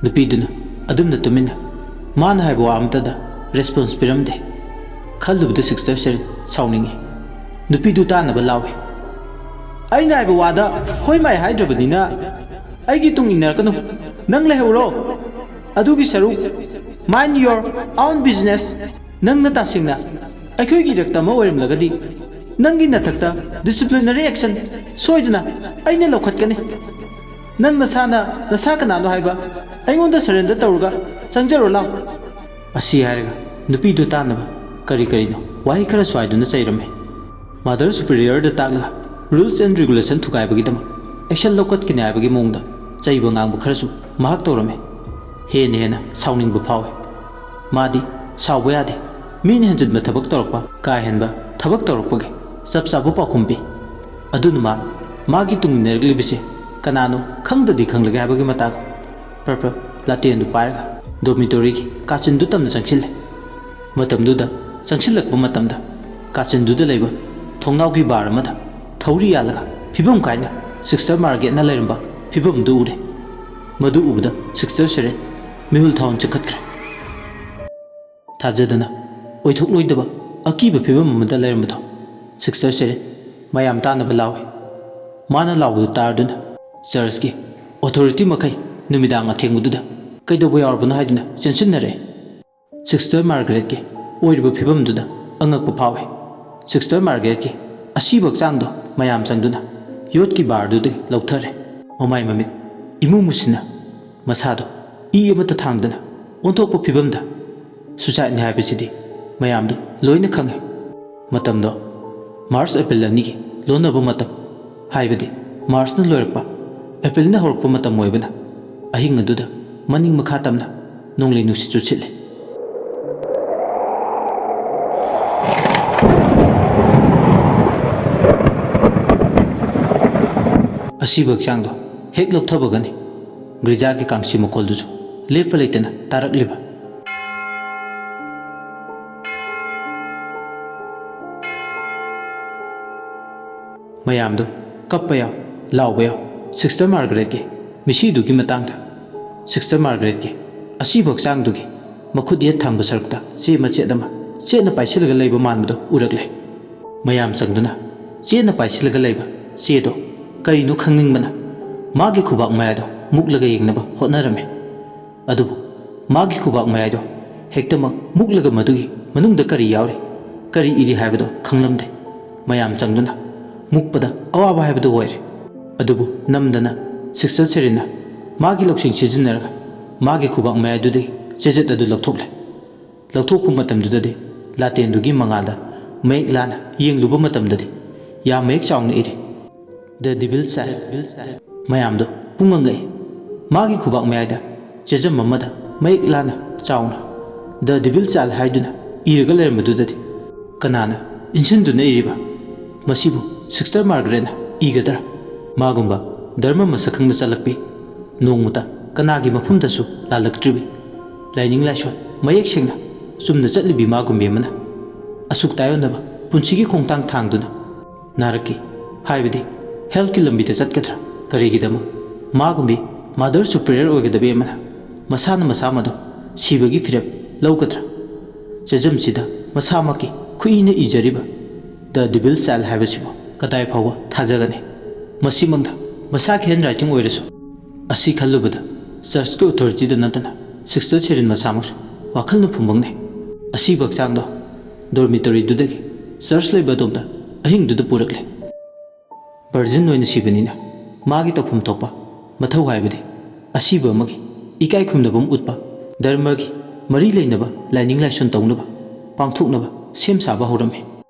ꯅꯨꯄꯤꯗꯨꯅ ꯑꯗꯨꯝꯅ ꯇꯨꯃꯤꯟꯅ ꯃꯥꯅ ꯍꯥꯏꯕ ꯋꯥ ꯑꯃꯇꯗ ꯔꯦꯁꯄꯣꯟꯁ ꯄꯤꯔꯝꯗꯦ꯫ ꯈꯜꯂꯨꯕꯗ ꯁꯤꯁꯇꯔ ꯁꯦꯔꯤꯟ ꯁꯥꯎꯅꯤꯡꯉꯤ꯫ ꯅꯨꯄꯤꯗꯨ ꯇꯥꯅꯕ ꯂꯥꯎꯏ, "ꯑꯩꯅ ꯍꯥꯏꯕ ꯋꯥꯗ ꯍꯣꯏ ꯃꯥꯏ ꯍꯥꯏꯗ꯭ꯔꯕꯅꯤꯅ ꯑꯩꯒꯤ ꯇꯨꯡ ꯏꯟꯅꯔꯛꯀꯅꯨ꯫ ꯅꯪ ꯂꯩꯍꯧꯔꯣ ꯑꯗꯨꯒꯤ ꯁꯔꯨꯛ ꯃꯥꯏꯟ ꯌꯣꯔ ꯑꯥꯎꯟ ꯕꯤꯖꯤꯅꯦꯁ꯫ ꯅꯪꯅ ꯇꯁꯦꯡꯅ ꯑꯩꯈꯣꯏꯒꯤ ꯔꯛꯇ ꯑꯃ ꯑꯣꯏꯔꯝꯂꯒꯗꯤ ꯅꯪꯒꯤ ꯅꯊꯛꯇ ꯗꯤꯁꯤꯄ꯭ꯂꯤꯅꯔꯤ ꯑꯦꯛꯁꯟ ꯁꯣꯏꯗꯅ ꯑꯩꯅ ꯂꯧꯈꯠꯀꯅꯤ꯫ ꯅꯪ ꯅꯁꯥꯅ ꯅꯁꯥ ꯀꯅꯥꯅꯣ ꯍꯥꯏꯕ ꯑꯩꯉꯣꯟꯗ ꯁꯔꯦꯟꯗꯔ ꯇꯧꯔꯒ ꯆꯪꯖꯔꯣ ꯂꯥꯎ." ꯑꯁꯤ ꯍꯥꯏꯔꯒ ꯅꯨꯄꯤꯗꯨ ꯇꯥꯅꯕ ꯀꯔꯤꯅꯣ ꯋꯥꯍꯩ ꯈꯔ ꯁ꯭ꯋꯥꯏꯗꯨꯅ ꯆꯩꯔꯝꯃꯤ꯫ ꯃꯥꯗꯔ ꯁꯨꯄꯤꯔꯤꯌꯔꯗ ꯇꯥꯛꯂꯒ ꯔꯨꯜꯁ ꯑꯦꯟड ꯔꯤꯒꯨꯂꯦꯁꯟ ꯊꯨꯒꯥꯏꯕꯒꯤꯗꯃꯛ ꯑꯦꯛꯁꯟ ꯂꯧꯈꯠꯀꯅꯤ ꯍꯥꯏꯕꯒꯤ ꯃꯑꯣꯡꯗ ꯆꯩꯕ ꯉꯥꯡꯕ ꯈꯔꯁꯨ ꯃꯍꯥꯛ ꯇꯧꯔꯝꯃꯤ꯫ ꯍꯦꯟꯅ ꯁꯥꯎꯅꯤꯡꯕ ꯐꯥꯎꯏ꯫ ꯃꯥꯗꯤ ꯁꯥꯎꯕ ꯌꯥꯗꯦ꯫ ꯃꯤꯅ ꯍꯦꯟꯖꯤꯟꯕ ꯊꯕꯛ ꯇꯧꯔꯛꯄ, ꯀꯥ ꯍꯦꯟꯕ ꯊꯕꯛ ꯇꯧꯔꯛꯄꯒꯤ ꯆꯞ ꯆꯥꯕ ꯄꯥꯎꯈꯨꯝ ꯄꯤ꯫ ꯑꯗꯨꯅ ꯃꯥꯒꯤ ꯇꯨꯡ ꯏꯟꯅꯔꯛꯂꯤꯕꯁꯤ ꯀꯅꯥꯅꯣ ꯈꯪꯗꯗꯤ ꯈꯪꯂꯒꯦ ꯍꯥꯏꯕꯒꯤ ꯃꯇꯥꯒ ꯄ꯭ꯔꯞ ꯂꯥꯇꯦꯟꯗꯨ ꯄꯥꯏꯔꯒ ꯗꯣꯔꯃꯤꯇꯣꯔꯤꯒꯤ ꯀꯥꯆꯤꯟꯗꯨ ꯇꯝꯅ ꯆꯪꯁꯤꯜꯂꯦ꯫ ꯃꯇꯝꯗꯨꯗ ꯆꯪꯁꯤꯜꯂꯛꯄ ꯃꯇꯝꯗ ꯀꯥꯆꯤꯟꯗꯨꯗ ꯂꯩꯕ ꯊꯣꯡꯅꯥꯎꯒꯤ ꯕꯥꯔ ꯑꯃꯗ ꯊꯧꯔꯤ ꯌꯥꯜꯂꯒ ꯐꯤꯕꯝ ꯀꯥꯏꯅ ꯁꯤꯁꯇꯔ ꯃꯥꯔꯒꯦꯠꯅ ꯂꯩꯔꯝꯕ ꯐꯤꯕꯝꯗꯨ ꯎꯔꯦ꯫ ꯃꯗꯨ ꯎꯕꯗ ꯁꯤꯁꯇꯔ ꯁꯦꯔꯤꯟ ꯃꯤꯍꯨꯜ ꯊꯥꯎꯟ ꯆꯤꯡꯈꯠꯈ꯭ꯔꯦ꯫ ꯊꯥꯖꯗꯅ ꯑꯣꯏꯊꯣꯛꯂꯣꯏꯗꯕ ꯑꯀꯤꯕ ꯐꯤꯕꯝ ꯑꯃꯗ ꯂꯩꯔꯝꯕꯗꯣ ꯁꯤꯁꯇꯔ ꯁꯦꯔꯤꯟ ꯃꯌꯥꯝ ꯇꯥꯅꯕ ꯂꯥꯎꯏ꯫ ꯃꯥꯅ ꯂꯥꯎꯕꯗꯨ ꯇꯥꯔꯗꯨꯅ ꯆꯔꯆꯀꯤ ꯑꯣꯊꯣꯔꯤꯇꯤ ꯃꯈꯩ ꯅꯨꯃꯤꯗꯥꯡ ꯑꯊꯦꯡꯕꯗꯨꯗ ꯀꯩꯗꯧꯕ ꯌꯥꯎꯔꯕꯅꯣ ꯍꯥꯏꯗꯨꯅ ꯆꯦꯟꯁꯤꯟꯅꯔꯛꯏ꯫ ꯁꯤꯁꯇꯔ ꯃꯥꯔꯒꯔꯦꯠꯀꯤ ꯑꯣꯏꯔꯤꯕ ꯐꯤꯕꯝꯗꯨꯗ ꯑꯉꯛꯄ ꯐꯥꯎꯏ꯫ ꯁꯤꯁꯇꯔ ꯃꯥꯔꯒꯔꯦꯠꯀꯤ ꯑꯁꯤꯕ ꯍꯛꯆꯥꯡꯗꯣ ꯃꯌꯥꯝ ꯆꯪꯗꯨꯅ ꯌꯣꯠꯀꯤ ꯕꯥꯔꯗꯨꯗꯒꯤ ꯂꯧꯊꯔꯦ꯫ ꯃꯃꯥꯏ ꯃꯃꯤꯠ ꯏꯃꯨ ꯃꯨꯁꯤꯟꯅ ꯃꯁꯥꯗꯣ ꯏ ꯑꯃꯠꯇ ꯊꯥꯡꯗꯅ ꯑꯣꯟꯊꯣꯛꯄ ꯐꯤꯕꯝꯗ ꯁꯨꯁꯥꯏꯠꯅꯤ ꯍꯥꯏꯕꯁꯤꯗꯤ ꯃꯌꯥꯝꯗꯣ ꯂꯣꯏꯅ ꯈꯪꯉꯤ꯫ ꯃꯇꯝꯗꯣ ꯃꯥꯔꯆ ꯑꯦꯄ꯭ꯔꯤꯜ ꯑꯅꯤꯒꯤ ꯂꯣꯟꯅꯕ ꯃꯇꯝ, ꯍꯥꯏꯕꯗꯤ ꯃꯥꯔꯆꯅ ꯂꯣꯏꯔꯛꯄ ꯑꯦꯄ꯭ꯔꯤꯜꯅ ꯍꯧꯔꯛꯄ ꯃꯇꯝ ꯑꯣꯏꯕꯅ ꯑꯍꯤꯡ ꯑꯗꯨꯗ ꯃꯅꯤꯡ ꯃꯈꯥ ꯇꯝꯅ ꯅꯣꯡꯂꯩ ꯅꯨꯡꯁꯤꯠꯁꯨ ꯁꯤꯠꯂꯤ꯫ ꯑꯁꯤꯕ ꯍꯛꯆꯥꯡꯗꯣ ꯍꯦꯛ ꯂꯧꯊꯕꯒꯅꯤ ꯒ꯭ꯔꯤꯖꯥꯒꯤ ꯀꯥꯡꯁꯤ ꯃꯈꯣꯜꯗꯨꯁꯨ ꯂꯦꯞꯄ ꯂꯩꯇꯅ ꯇꯥꯔꯛꯂꯤꯕ꯫ ꯃꯌꯥꯝꯗꯣ ꯀꯞꯄ ꯌꯥꯎ, ꯂꯥꯎꯕ ꯌꯥꯎ ꯁꯤꯁꯇꯔ ꯃꯥꯔꯒꯔꯦꯠꯀꯤ ꯃꯤꯁꯤꯗꯨꯒꯤ ꯃꯇꯥꯡꯗ꯫ ꯁꯤꯁꯇꯔ ꯃꯥꯔꯒꯔꯦꯠꯀꯤ ꯑꯁꯤꯕ ꯍꯛꯆꯥꯡꯗꯨꯒꯤ ꯃꯈꯨꯠ ꯌꯦꯠ ꯊꯪꯕ ꯁꯔꯨꯛꯇ ꯆꯦ ꯃꯆꯦꯠ ꯑꯃ ꯆꯦꯠꯅ ꯄꯥꯏꯁꯤꯜꯂꯒ ꯂꯩꯕ ꯃꯥꯟꯕꯗꯣ ꯎꯔꯛꯂꯦ꯫ ꯃꯌꯥꯝ ꯆꯪꯗꯨꯅ ꯆꯦꯠꯅ ꯄꯥꯏꯁꯤꯜꯂꯒ ꯂꯩꯕ ꯆꯦꯗꯣ ꯀꯔꯤꯅꯣ ꯈꯪꯅꯤꯡꯕꯅ ꯃꯥꯒꯤ ꯈꯨꯕꯥꯛ ꯃꯌꯥꯗꯣ ꯃꯨꯛꯂꯒ ꯌꯦꯡꯅꯕ ꯍꯣꯠꯅꯔꯝꯃꯤ꯫ ꯑꯗꯨꯕꯨ ꯃꯥꯒꯤ ꯈꯨꯕꯥꯛ ꯃꯌꯥꯏꯗꯣ ꯍꯦꯛꯇꯃꯛ ꯃꯨꯛꯂꯒ ꯃꯗꯨꯒꯤ ꯃꯅꯨꯡꯗ ꯀꯔꯤ ꯌꯥꯎꯔꯤ, ꯀꯔꯤ ꯏꯔꯤ ꯍꯥꯏꯕꯗꯣ ꯈꯪꯂꯝꯗꯦ꯫ ꯃꯌꯥꯝ ꯆꯪꯗꯨꯅ ꯃꯨꯛꯄꯗ ꯑꯋꯥꯕ ꯍꯥꯏꯕꯗꯨ ꯑꯣꯏꯔꯦ꯫ ꯑꯗꯨꯕꯨ ꯅꯝꯗꯅ ꯁꯤꯁꯇꯔ ꯁꯦꯔꯤꯟꯅ ꯃꯥꯒꯤ ꯂꯧꯁꯤꯡ ꯁꯤꯖꯤꯟꯅꯔꯒ ꯃꯥꯒꯤ ꯈꯨꯕꯥꯛ ꯃꯌꯥꯏꯗꯨꯗꯒꯤ ꯆꯦꯖꯦꯠ ꯑꯗꯨ ꯂꯧꯊꯣꯛꯂꯦ꯫ ꯂꯧꯊꯣꯛꯄ ꯃꯇꯝꯗꯨꯗꯗꯤ ꯂꯥꯇꯦꯟꯗꯨꯒꯤ ꯃꯉꯥꯜꯗ ꯃꯌꯦꯛ ꯂꯥꯅ ꯌꯦꯡꯂꯨꯕ ꯃꯇꯝꯗꯗꯤ ꯌꯥꯝ ꯃꯌꯦꯛ ꯆꯥꯎꯅ ꯏꯔꯤ, "ꯗ ꯗꯤꯚꯤꯜ ꯆꯥꯏꯜ." ꯃꯌꯥꯝꯗꯣ ꯄꯨꯡꯉꯛꯉꯛꯏ꯫ ꯃꯥꯒꯤ ꯈꯨꯕꯥꯛ ꯃꯌꯥꯏꯗ ꯆꯦꯖꯝ ꯑꯃꯗ ꯃꯌꯦꯛ ꯂꯥꯅ ꯆꯥꯎꯅ "ꯗ ꯗꯤꯚꯤꯜ ꯆꯥꯏꯜ" ꯍꯥꯏꯗꯨꯅ ꯏꯔꯒ ꯂꯩꯔꯝꯕꯗꯨꯗꯗꯤ ꯀꯅꯥꯅ ꯏꯟꯁꯤꯟꯗꯨꯅ ꯏꯔꯤꯕ? ꯃꯁꯤꯕꯨ ꯁꯤꯁꯇꯔ ꯃꯥꯔꯒꯔꯦꯠꯅ ꯏꯒꯗ꯭ꯔꯥ? ꯃꯥꯒꯨꯝꯕ ꯙꯔꯃ ꯃꯁꯛ ꯈꯪꯅ ꯆꯠꯂꯛꯄꯤ, ꯅꯣꯡꯃꯇ ꯀꯅꯥꯒꯤ ꯃꯐꯝꯗꯁꯨ ꯂꯥꯜꯂꯛꯇ꯭ꯔꯤꯕꯤ, ꯂꯥꯏꯅꯤꯡ ꯂꯥꯏꯁꯣꯟ ꯃꯌꯦꯛ ꯁꯦꯡꯅ ꯆꯨꯝꯅ ꯆꯠꯂꯤꯕꯤ ꯃꯥꯒꯨꯝꯕꯤ ꯑꯃꯅ ꯑꯁꯨꯛ ꯇꯥꯏꯌꯣꯟꯅꯕ ꯄꯨꯟꯁꯤꯒꯤ ꯈꯣꯡꯊꯥꯡ ꯊꯥꯡꯗꯨꯅ ꯅꯥꯔꯛꯈꯤ ꯍꯥꯏꯕꯗꯤ ꯍꯦꯜꯊꯀꯤ ꯂꯝꯕꯤꯗ ꯆꯠꯀꯗ꯭ꯔꯥ? ꯀꯔꯤꯒꯤꯗꯃꯛ ꯃꯥꯒꯨꯝꯕꯤ ꯃꯥꯗꯔ ꯁꯨꯄꯤꯔꯤꯌꯔ ꯑꯣꯏꯒꯗꯕꯤ ꯑꯃꯅ ꯃꯁꯥꯅ ꯃꯁꯥꯃꯗꯨ ꯁꯤꯕꯒꯤ ꯐꯤꯔꯦꯞ ꯂꯧꯒꯗ꯭ꯔꯥ? ꯆꯦꯖꯝꯁꯤꯗ ꯃꯁꯥꯃꯛꯀꯤ ꯈꯨꯏꯅ ꯏꯖꯔꯤꯕ ꯗ ꯗꯤꯚꯤꯜ ꯆꯥꯏꯜ ꯍꯥꯏꯕꯁꯤꯕꯨ ꯀꯗꯥꯏ ꯐꯥꯎꯕ ꯊꯥꯖꯒꯅꯤ? ꯃꯁꯤꯃꯛꯅ ꯃꯁꯥꯒꯤ ꯍꯦꯟ ꯔꯥꯏꯇꯤꯡ ꯑꯣꯏꯔꯁꯨ ꯑꯁꯤ ꯈꯜꯂꯨꯕꯗ ꯆꯔꯆꯀꯤ ꯑꯣꯊꯣꯔꯤꯇꯤꯗ ꯅꯠꯇꯅ ꯁꯤꯁꯇꯔ ꯁꯦꯔꯤꯟ ꯃꯁꯥꯃꯛꯁꯨ ꯋꯥꯈꯜꯅ ꯐꯨꯝꯕꯪꯅꯩ꯫ ꯑꯁꯤꯕ ꯍꯛꯆꯥꯡꯗꯣ ꯗꯣꯔꯃꯤꯇꯣꯔꯤꯗꯨꯗꯒꯤ ꯆꯔꯆ ꯂꯩꯕ ꯑꯗꯣꯝꯗ ꯑꯍꯤꯡꯗꯨꯗ ꯄꯨꯔꯛꯂꯦ꯫ ꯚꯔꯖꯤꯟ ꯑꯣꯏꯅ ꯁꯤꯕꯅꯤꯅ ꯃꯥꯒꯤ ꯇꯧꯐꯝ ꯊꯣꯛꯄ ꯃꯊꯧ ꯍꯥꯏꯕꯗꯤ ꯑꯁꯤꯕ ꯑꯃꯒꯤ ꯏꯀꯥꯏ ꯈꯨꯝꯅꯕ ꯎꯠꯄ, ꯙꯔꯃꯒꯤ ꯃꯔꯤ ꯂꯩꯅꯕ ꯂꯥꯏꯅꯤꯡ ꯂꯥꯏꯁꯣꯟ ꯇꯧꯅꯕ ꯄꯥꯡꯊꯣꯛꯅꯕ ꯁꯦꯝ ꯁꯥꯕ ꯍꯧꯔꯝꯃꯤ꯫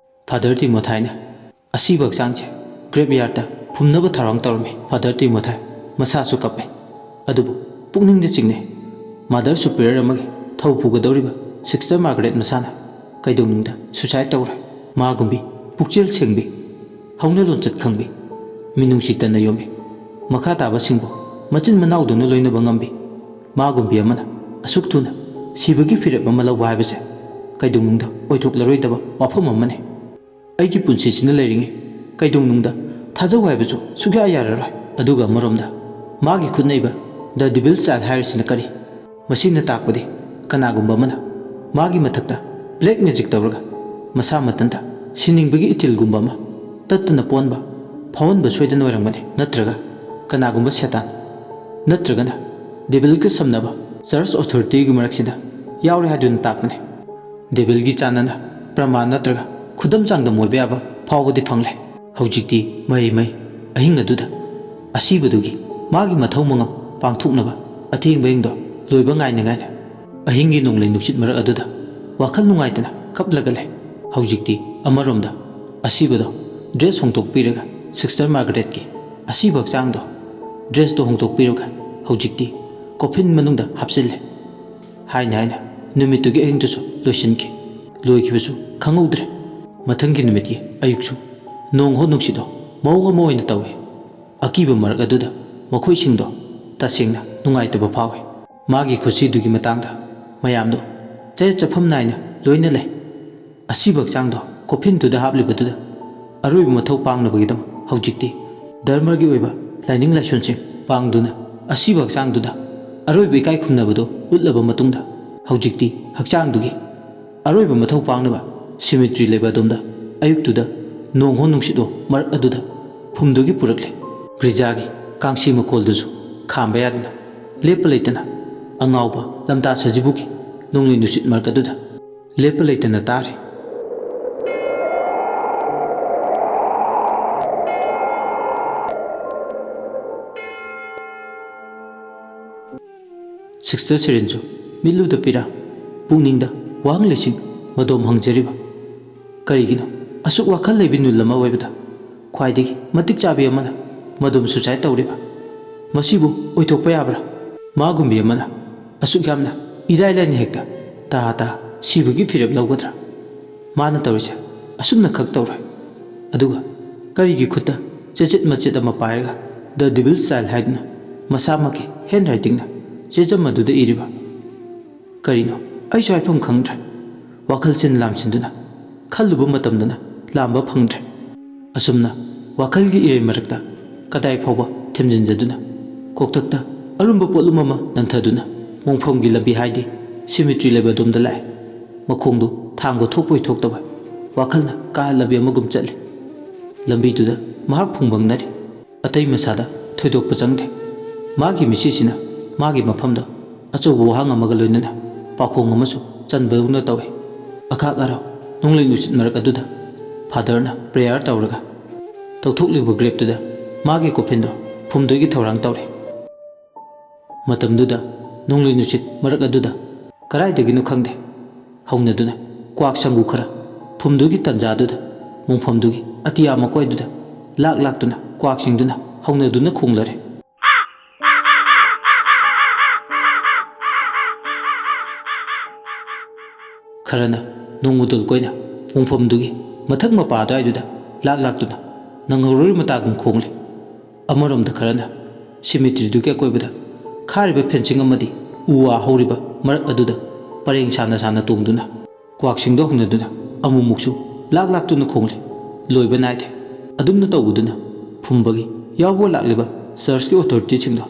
ꯐꯥꯗꯔ ꯇꯤꯃꯣꯊꯥꯏꯅ ꯑꯁꯤꯕ ꯍꯛꯆꯥꯡꯁꯦ ꯒ꯭ꯔꯦꯞꯌꯥꯔꯗꯇ ꯐꯨꯝꯅꯕ ꯊꯧꯔꯥꯡ ꯇꯧꯔꯝꯃꯤ꯫ ꯐꯥꯗꯔ ꯇꯤꯃꯣꯊꯥꯏ ꯃꯁꯥꯁꯨ ꯀꯞꯄꯦ, ꯑꯗꯨꯕꯨ ꯄꯨꯛꯅꯤꯡꯗ ꯆꯤꯡꯅꯩ꯫ ꯃꯥꯗꯔ ꯁꯨꯄꯤꯔꯤꯌꯔ ꯑꯃꯒꯤ ꯊꯧ ꯄꯨꯒꯗꯧꯔꯤꯕ ꯁꯤꯁꯇꯔ ꯃꯥꯔꯒꯔꯦꯠ ꯃꯁꯥꯅ ꯀꯩꯗꯧꯅꯨꯡꯗ ꯁꯨꯁꯥꯏꯠ ꯇꯧꯔꯣꯏ꯫ ꯃꯥꯒꯨꯝꯕꯤ ꯄꯨꯛꯆꯦꯜ ꯁꯦꯡꯕꯤ, ꯍꯧꯅ ꯂꯣꯟꯆꯠ ꯈꯪꯕꯤ, ꯃꯤꯅꯨꯡꯁꯤ ꯇꯟꯅ ꯌꯣꯝꯕꯤ, ꯃꯈꯥ ꯇꯥꯕꯁꯤꯡꯕꯨ ꯃꯆꯤꯟ ꯃꯅꯥꯎꯗꯧꯅ ꯂꯣꯏꯅꯕ ꯉꯝꯕꯤ ꯃꯥꯒꯨꯝꯕꯤ ꯑꯃꯅ ꯑꯁꯨꯛ ꯊꯨꯅ ꯁꯤꯕꯒꯤ ꯐꯤꯔꯦꯞ ꯑꯃ ꯂꯧꯕ ꯍꯥꯏꯕꯁꯦ ꯀꯩꯗꯧꯅꯨꯡꯗ ꯑꯣꯏꯊꯣꯛꯂꯔꯣꯏꯗꯕ ꯋꯥꯐꯝ ꯑꯃꯅꯤ꯫ ꯑꯩꯒꯤ ꯄꯨꯟꯁꯤꯁꯤꯅ ꯂꯩꯔꯤꯉꯩ ꯀꯩꯗꯧꯅꯨꯡꯗ ꯊꯥꯖꯧ ꯍꯥꯏꯕꯁꯨ ꯁꯨꯛꯌꯥ ꯌꯥꯔꯔꯣꯏ꯫ ꯑꯗꯨꯒ ꯑꯃꯔꯣꯝꯗ ꯃꯥꯒꯤ ꯈꯨꯠꯅꯩꯕ ꯗ ꯗꯤꯚꯤꯜ ꯆꯥꯏꯜ ꯍꯥꯏꯔꯤꯁꯤꯅ ꯀꯔꯤ? ꯃꯁꯤꯅ ꯇꯥꯛꯄꯗꯤ ꯀꯅꯥꯒꯨꯝꯕ ꯑꯃꯅ ꯃꯥꯒꯤ ꯃꯊꯛꯇ ꯕ꯭ꯂꯦꯛ ꯃꯦꯖꯤꯛ ꯇꯧꯔꯒ ꯃꯁꯥ ꯃꯊꯟꯇ ꯁꯤꯅꯤꯡꯕꯒꯤ ꯏꯊꯤꯜꯒꯨꯝꯕ ꯑꯃ ꯇꯠꯇꯅ ꯄꯣꯟꯕ ꯐꯥꯎꯍꯟꯕ ꯁꯣꯏꯗꯅ ꯑꯣꯏꯔꯝꯒꯅꯤ꯫ ꯅꯠꯇ꯭ꯔꯒ ꯀꯅꯥꯒꯨꯝꯕ ꯁꯦꯇꯥꯟ ꯅꯠꯇ꯭ꯔꯒꯅ ꯗꯦꯚꯤꯜꯒ ꯁꯝꯅꯕ ꯆꯔꯆ ꯑꯣꯊꯣꯔꯤꯇꯤꯒꯤ ꯃꯔꯛꯁꯤꯗ ꯌꯥꯎꯔꯦ ꯍꯥꯏꯗꯨꯅ ꯇꯥꯛꯄꯅꯤ꯫ ꯗꯦꯚꯤꯜꯒꯤ ꯆꯥꯟꯅꯅ ꯄ꯭ꯔꯃꯥꯟ ꯅꯠꯇ꯭ꯔꯒ ꯈꯨꯗꯝ ꯆꯥꯡꯗꯝ ꯑꯣꯏꯕ ꯌꯥꯕ ꯐꯥꯎꯕꯗꯤ ꯐꯪꯂꯦ꯫ ꯍꯧꯖꯤꯛꯇꯤ ꯃꯩ ꯑꯍꯤꯡ ꯑꯗꯨꯗ ꯑꯁꯤꯕꯗꯨꯒꯤ ꯃꯥꯒꯤ ꯃꯊꯧ ꯃꯉꯝ ꯄꯥꯡꯊꯣꯛꯅꯕ ꯑꯊꯦꯡꯕ ꯑꯍꯤꯡꯗꯣ ꯂꯣꯏꯕ ꯉꯥꯏꯅ ꯑꯍꯤꯡꯒꯤ ꯅꯣꯡꯂꯩ ꯅꯨꯡꯁꯤꯠ ꯃꯔꯛ ꯑꯗꯨꯗ ꯋꯥꯈꯜ ꯅꯨꯡꯉꯥꯏꯇꯅ ꯀꯞꯂꯒ ꯂꯩ꯫ ꯍꯧꯖꯤꯛꯇꯤ ꯑꯃꯔꯣꯝꯗ ꯑꯁꯤꯕꯗꯣ ꯗ꯭ꯔꯦꯁ ꯍꯣꯡꯗꯣꯛꯄꯤꯔꯒ ꯁꯤꯁꯇꯔ ꯃꯥꯔꯒꯔꯦꯠꯀꯤ ꯑꯁꯤꯕ ꯍꯛꯆꯥꯡꯗꯣ ꯗ꯭ꯔꯦꯁꯇꯣ ꯍꯣꯡꯗꯣꯛꯄꯤꯔꯒ ꯍꯧꯖꯤꯛꯇꯤ ꯀꯣꯐꯤꯟ ꯃꯅꯨꯡꯗ ꯍꯥꯞꯆꯤꯜꯂꯦ꯫ ꯍꯥꯏꯅ ꯅꯨꯃꯤꯠꯇꯨꯒꯤ ꯑꯍꯤꯡꯗꯨꯁꯨ ꯂꯣꯏꯁꯤꯟꯈꯤ꯫ ꯂꯣꯏꯈꯤꯕꯁꯨ ꯈꯪꯍꯧꯗ꯭ꯔꯦ꯫ ꯃꯊꯪꯒꯤ ꯅꯨꯃꯤꯠꯀꯤ ꯑꯌꯨꯛꯁꯨ ꯅꯣꯡ ꯍꯣ ꯅꯨꯡꯁꯤꯠꯇꯣ ꯃꯑꯣꯡ ꯑꯃ ꯑꯣꯏꯅ ꯇꯧꯏ꯫ ꯑꯀꯤꯕ ꯃꯔꯛ ꯑꯗꯨꯗ ꯃꯈꯣꯏꯁꯤꯡꯗꯣ ꯇꯁꯦꯡꯅ ꯅꯨꯡꯉꯥꯏꯇꯕ ꯐꯥꯎꯏ꯫ ꯃꯥꯒꯤ ꯈꯨꯠꯁꯤꯗꯨꯒꯤ ꯃꯇꯥꯡꯗ ꯃꯌꯥꯝꯗꯣ ꯆꯌꯦꯠ ꯆꯠꯐꯝ ꯅꯥꯏꯅ ꯂꯣꯏꯅ ꯂꯩ꯫ ꯑꯁꯤꯕ ꯍꯛꯆꯥꯡꯗꯣ ꯀꯣꯐꯤꯟꯗꯨꯗ ꯍꯥꯞꯂꯤꯕꯗꯨꯗ ꯑꯔꯣꯏꯕ ꯃꯊꯧ ꯄꯥꯡꯅꯕꯒꯤꯗꯃꯛ ꯍꯧꯖꯤꯛꯇꯤ ꯙꯔꯃꯒꯤ ꯑꯣꯏꯕ ꯂꯥꯏꯅꯤꯡ ꯂꯥꯏꯁꯣꯟꯁꯤꯡ ꯄꯥꯡꯗꯨꯅ ꯑꯁꯤꯕ ꯍꯛꯆꯥꯡꯗꯨꯗ ꯑꯔꯣꯏꯕ ꯏꯀꯥꯏ ꯈꯨꯝꯅꯕꯗꯣ ꯎꯠꯂꯕ ꯃꯇꯨꯡꯗ ꯍꯧꯖꯤꯛꯇꯤ ꯍꯛꯆꯥꯡꯗꯨꯒꯤ ꯑꯔꯣꯏꯕ ꯃꯊꯧ ꯄꯥꯡꯅꯕ ꯁꯤꯃꯤꯇ꯭ꯔꯤ ꯂꯩꯕ ꯑꯗꯣꯝꯗ ꯑꯌꯨꯛꯇꯨꯗ ꯅꯣꯡ ꯍꯣ ꯅꯨꯡꯁꯤꯠꯂꯣ ꯃꯔꯛ ꯑꯗꯨꯗ ꯐꯨꯝꯗꯨꯒꯤ ꯄꯨꯔꯛꯂꯦ꯫ ꯒ꯭ꯔꯤꯖꯥꯒꯤ ꯀꯥꯡꯁꯤ ꯃꯈꯣꯜꯗꯨꯁꯨ ꯈꯥꯝꯕ ꯌꯥꯗꯅ ꯂꯦꯞꯄ ꯂꯩꯇꯅ ꯑꯉꯥꯎꯕ ꯂꯝꯇꯥ ꯁꯖꯤꯕꯨꯒꯤ ꯅꯣꯡꯂꯩ ꯅꯨꯡꯁꯤꯠ ꯃꯔꯛ ꯑꯗꯨꯗ ꯂꯦꯞꯄ ꯂꯩꯇꯅ ꯇꯥꯔꯤ꯫ ꯁꯤꯁꯇꯔ ꯁꯦꯔꯤꯟꯁꯨ ꯃꯤꯠꯂꯨꯗ ꯄꯤꯔꯥ ꯄꯨꯛꯅꯤꯡꯗ ꯋꯥꯍꯪ ꯂꯤꯁꯤꯡ ꯃꯗꯣꯝ ꯍꯪꯖꯔꯤꯕ꯫ ꯀꯔꯤꯒꯤꯅꯣ ꯑꯁꯨꯛ ꯋꯥꯈꯜ ꯂꯩꯕꯤ ꯅꯨꯜ ꯑꯃ ꯑꯣꯏꯕꯗ ꯈ꯭ꯋꯥꯏꯗꯒꯤ ꯃꯇꯤꯛ ꯆꯥꯕꯤ ꯑꯃꯅ ꯃꯗꯣꯝ ꯁꯨꯁꯥꯏꯠ ꯇꯧꯔꯤꯕ? ꯃꯁꯤꯕꯨ ꯑꯣꯏꯊꯣꯛꯄ ꯌꯥꯕ꯭ꯔꯥ? ꯃꯥꯒꯨꯝꯕꯤ ꯑꯃꯅ ꯑꯁꯨꯛ ꯌꯥꯝꯅ ꯏꯔꯥꯏ ꯂꯥꯏꯅ ꯍꯦꯛꯇ ꯇꯥ ꯁꯤꯕꯒꯤ ꯐꯤꯔꯦꯞ ꯂꯧꯒꯗ꯭ꯔꯥ? ꯃꯥꯅ ꯇꯧꯔꯤꯁꯦ ꯑꯁꯨꯝꯅ ꯈꯛ ꯇꯧꯔꯣꯏ꯫ ꯑꯗꯨꯒ ꯀꯔꯤꯒꯤ ꯈꯨꯠꯇ ꯆꯦꯆꯦꯠ ꯃꯆꯦꯠ ꯑꯃ ꯄꯥꯏꯔꯒ ꯗ ꯗꯤꯚꯤꯜ ꯆꯥꯏꯜ ꯍꯥꯏꯗꯨꯅ ꯃꯁꯥꯃꯛꯀꯤ ꯍꯦꯟ ꯔꯥꯏꯇꯤꯡꯅ ꯆꯦꯖꯝ ꯑꯗꯨꯗ ꯏꯔꯤꯕ? ꯀꯔꯤꯅꯣ ꯑꯩꯁꯨ ꯍꯥꯏꯐꯝ ꯈꯪꯗ꯭ꯔꯦ꯫ ꯋꯥꯈꯜꯁꯤꯅ ꯂꯥꯝꯁꯤꯟꯗꯨꯅ ꯈꯜꯂꯨꯕ ꯃꯇꯝꯗꯅ ꯂꯥꯝꯕ ꯐꯪꯗ꯭ꯔꯦ꯫ ꯑꯁꯨꯝꯅ ꯋꯥꯈꯜꯒꯤ ꯏꯔꯩ ꯃꯔꯛꯇ ꯀꯗꯥꯏ ꯐꯥꯎꯕ ꯊꯦꯝꯖꯤꯟꯖꯗꯨꯅ ꯀꯣꯛꯊꯛꯇ ꯑꯔꯨꯝꯕ ꯄꯣꯠꯂꯨꯝ ꯑꯃ ꯅꯟꯊꯗꯨꯅ ꯃꯣꯡꯐꯝꯒꯤ ꯂꯝꯕꯤ ꯍꯥꯏꯗꯤ ꯁꯤꯃꯤꯇ꯭ꯔꯤ ꯂꯩꯕ ꯑꯗꯣꯝꯗ ꯂꯥꯛꯑꯦ꯫ ꯃꯈꯣꯡꯗꯨ ꯊꯥꯡꯕ ꯊꯣꯛꯄꯣꯏ ꯊꯣꯛꯇꯕꯣꯏ ꯋꯥꯈꯜꯅ ꯀꯥꯍꯜꯂꯕꯤ ꯑꯃꯒꯨꯝ ꯆꯠꯂꯤ꯫ ꯂꯝꯕꯤꯗꯨꯗ ꯃꯍꯥꯛ ꯐꯨꯡꯕꯪꯅꯔꯤ꯫ ꯑꯇꯩ ꯃꯁꯥꯗ ꯊꯣꯏꯗꯣꯛꯄ ꯆꯪꯗꯦ꯫ ꯃꯥꯒꯤ ꯃꯤꯠꯁꯤꯁꯤꯅ ꯃꯥꯒꯤ ꯃꯐꯝꯗ ꯑꯆꯧꯕ ꯋꯥꯍꯪ ꯑꯃꯒ ꯂꯣꯏꯅꯅ ꯄꯥꯎꯈꯣꯡ ꯑꯃꯁꯨ ꯆꯟꯕꯗꯧꯅ ꯇꯧꯏ꯫ ꯑꯈꯥꯛ ꯑꯔꯥꯎ ꯅꯣꯡꯂꯩ ꯅꯨꯡꯁꯤꯠ ꯃꯔꯛ ꯑꯗꯨꯗ ꯐꯥꯗꯔꯅ ꯄ꯭ꯔꯦꯌꯔ ꯇꯧꯔꯒ ꯇꯧꯊꯣꯛꯂꯤꯕ ꯒ꯭ꯔꯦꯞꯇꯨꯗ ꯃꯥꯒꯤ ꯀꯣꯐꯤꯟꯗꯣ ꯐꯨꯝꯗꯣꯏꯒꯤ ꯊꯧꯔꯥꯡ ꯇꯧꯔꯤ꯫ ꯃꯇꯝꯗꯨꯗ ꯅꯣꯡꯂꯩ ꯅꯨꯡꯁꯤꯠ ꯃꯔꯛ ꯑꯗꯨꯗ ꯀꯗꯥꯏꯗꯒꯤꯅꯣ ꯈꯪꯗꯦ ꯍꯧꯅꯗꯨꯅ ꯀ꯭ꯋꯥꯛ ꯁꯪꯒꯨ ꯈꯔ ꯐꯨꯝꯗꯨꯒꯤ ꯇꯟꯖꯥꯗꯨꯗ ꯃꯣꯡꯐꯝꯗꯨꯒꯤ ꯑꯇꯤꯌꯥ ꯃꯀꯣꯏꯗꯨꯗ ꯂꯥꯛꯇꯨꯅ ꯀ꯭ꯋꯥꯛꯁꯤꯡꯗꯨꯅ ꯍꯧꯅꯗꯨꯅ ꯈꯣꯡꯂꯔꯦ꯫ ꯈꯔꯅ ꯅꯣꯡꯃꯗꯣꯜ ꯀꯣꯏꯅ ꯃꯣꯡꯐꯝꯗꯨꯒꯤ ꯃꯊꯛ ꯃꯄꯥ ꯑꯗꯨꯋꯥꯏꯗꯨꯗ ꯂꯥꯛꯇꯨꯅ ꯅꯪꯍꯧꯔꯣꯏ ꯃꯇꯥꯒꯨꯝ ꯈꯣꯡꯂꯦ ꯑꯃꯔꯣꯝꯗ ꯈꯔꯅ ꯁꯤꯃꯤꯇ꯭ꯔꯤꯗꯨꯒꯤ ꯑꯀꯣꯏꯕꯗ ꯈꯥꯔꯤꯕ ꯐꯦꯟꯁꯤꯡ ꯑꯃꯗꯤ ꯎ ꯋꯥ ꯍꯧꯔꯤꯕ ꯃꯔꯛ ꯑꯗꯨꯗ ꯄꯔꯦꯡ ꯁꯥꯟꯅ ꯁꯥꯟꯅ ꯇꯣꯡꯗꯨꯅ ꯀ꯭ꯋꯥꯛꯁꯤꯡꯗꯣ ꯍꯨꯟꯅꯗꯨꯅ ꯑꯃꯨꯛꯃꯨꯛꯁꯨ ꯂꯥꯛꯇꯨꯅ ꯈꯣꯡꯂꯦ ꯂꯣꯏꯕ ꯅꯥꯏꯗꯦ ꯑꯗꯨꯝꯅ ꯇꯧꯕꯗꯨꯅ ꯐꯨꯝꯕꯒꯤ ꯌꯥꯎꯕ ꯂꯥꯛꯂꯤꯕ ꯆꯔꯆꯀꯤ ꯑꯣꯊꯣꯔꯤꯇꯤꯁꯤꯡꯗꯣ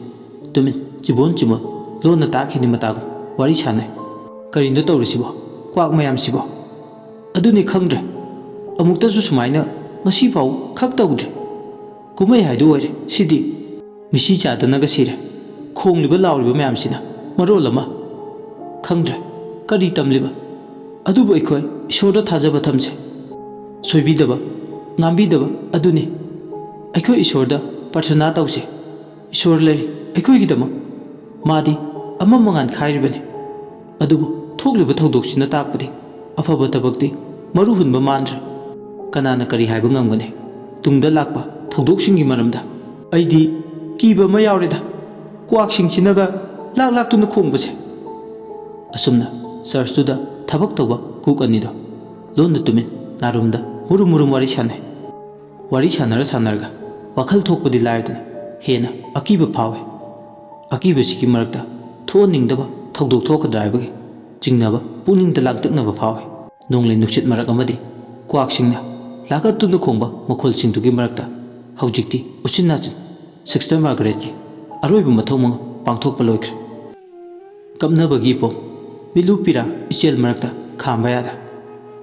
ꯇꯨꯃꯤꯟ ꯆꯤꯕꯣꯟ ꯂꯣꯟꯅ ꯇꯥꯈꯤꯅꯤ ꯃꯇꯥꯒꯨꯝ ꯋꯥꯔꯤ ꯁꯥꯟꯅꯩ ꯀꯔꯤꯅꯣ ꯇꯧꯔꯤꯁꯤꯕꯣ ꯀ꯭ꯋꯥꯛ ꯃꯌꯥꯝꯁꯤꯕꯣ ꯑꯗꯨꯅꯤ ꯈꯪꯗ꯭ꯔꯦ ꯑꯃꯨꯛꯇꯁꯨ ꯁꯨꯃꯥꯏꯅ ꯉꯁꯤ ꯐꯥꯎ ꯈꯛ ꯇꯧꯗ꯭ꯔꯤ ꯀꯨꯝꯍꯩ ꯍꯥꯏꯗꯨ ꯑꯣꯏꯔꯦ ꯁꯤꯗꯤ ꯃꯤꯁꯤ ꯆꯥꯗꯅꯒ ꯁꯤꯔꯦ ꯈꯣꯡꯂꯤꯕ ꯂꯥꯎꯔꯤꯕ ꯃꯌꯥꯝꯁꯤꯅ ꯃꯔꯣꯜ ꯑꯃ ꯈꯪꯗ꯭ꯔꯦ ꯀꯔꯤ ꯇꯝꯂꯤꯕ ꯑꯗꯨꯕꯨ ꯑꯩꯈꯣꯏ ꯏꯁꯣꯔꯗ ꯊꯥꯖꯕ ꯊꯝꯁꯦ ꯁꯣꯏꯕꯤꯗꯕ ꯉꯥꯝꯕꯤꯗꯕ ꯑꯗꯨꯅꯤ ꯑꯩꯈꯣꯏ ꯏꯁꯣꯔꯗ ꯄ꯭ꯔꯊꯅꯥ ꯇꯧꯁꯦ ꯏꯁꯣꯔ ꯂꯩꯔꯤ ꯑꯩꯈꯣꯏꯒꯤꯗꯃꯛ ꯃꯥꯗꯤ ꯑꯃ ꯃꯉꯥꯟ ꯈꯥꯏꯔꯤꯕꯅꯤ ꯑꯗꯨꯕꯨ ꯊꯣꯛꯂꯤꯕ ꯊꯧꯗꯣꯛꯁꯤꯅ ꯇꯥꯛꯄꯗꯤ ꯑꯐꯕ ꯊꯕꯛꯇꯤ ꯃꯔꯨ ꯍꯨꯟꯕ ꯃꯥꯟꯗ꯭ꯔꯦ ꯀꯅꯥꯅ ꯀꯔꯤ ꯍꯥꯏꯕ ꯉꯝꯒꯅꯤ ꯇꯨꯡꯗ ꯂꯥꯛꯄ ꯊꯧꯗꯣꯛꯁꯤꯡꯒꯤ ꯃꯔꯝꯗ ꯑꯩꯗꯤ ꯀꯤꯕ ꯑꯃ ꯌꯥꯎꯔꯦꯗ ꯀ꯭ꯋꯥꯛꯁꯤꯡꯁꯤꯅꯒ ꯂꯥꯛꯇꯨꯅ ꯈꯣꯡꯕꯁꯦ ꯑꯁꯨꯝꯅ ꯆꯔꯆꯇꯨꯗ ꯊꯕꯛ ꯇꯧꯕ ꯀꯨꯛ ꯑꯅꯤꯗꯣ ꯂꯣꯟꯅ ꯇꯨꯃꯤꯟ ꯅꯥꯔꯨꯝꯗ ꯃꯨꯔꯨꯝ ꯋꯥꯔꯤ ꯁꯥꯟꯅꯩ ꯋꯥꯔꯤ ꯁꯥꯟꯅꯔꯒ ꯋꯥꯈꯜ ꯊꯣꯛꯄꯗꯤ ꯂꯥꯏꯔꯗꯅ ꯍꯦꯟꯅ ꯑꯀꯤꯕ ꯐꯥꯎꯏ ꯑꯀꯤꯕꯁꯤꯒꯤ ꯃꯔꯛꯇ ꯊꯣꯛꯍꯟꯅꯤꯡꯗꯕ ꯊꯧꯗꯣꯛ ꯊꯣꯛꯀꯗ꯭ꯔꯥ ꯍꯥꯏꯕꯒꯤ ꯆꯤꯡꯅꯕ ꯄꯨꯛꯅꯤꯡꯗ ꯂꯥꯡꯇꯛꯅꯕ ꯐꯥꯎꯏ ꯅꯣꯡꯂꯩ ꯅꯨꯡꯁꯤꯠ ꯃꯔꯛ ꯑꯃꯗꯤ ꯀ꯭ꯋꯥꯛꯁꯤꯡꯅ ꯂꯥꯛꯇꯨꯅ ꯈꯣꯡꯕ ꯃꯈꯣꯜꯁꯤꯡꯗꯨꯒꯤ ꯃꯔꯛꯇ ꯍꯧꯖꯤꯛꯇꯤ ꯎꯆꯤꯟ ꯅꯥꯆꯤꯟ ꯁꯤꯁꯇꯔ ꯃꯥꯔꯒꯔꯦꯠꯀꯤ ꯑꯔꯣꯏꯕ ꯃꯊꯧ ꯃꯉꯝ ꯄꯥꯡꯊꯣꯛꯄ ꯂꯣꯏꯈ꯭ꯔꯦ ꯀꯞꯅꯕꯒꯤ ꯄꯣꯝ ꯃꯤꯂꯨ ꯄꯤꯔꯥ ꯏꯆꯦꯜ ꯃꯔꯛꯇ ꯈꯥꯝꯕ ꯌꯥꯗ꯭ꯔꯦ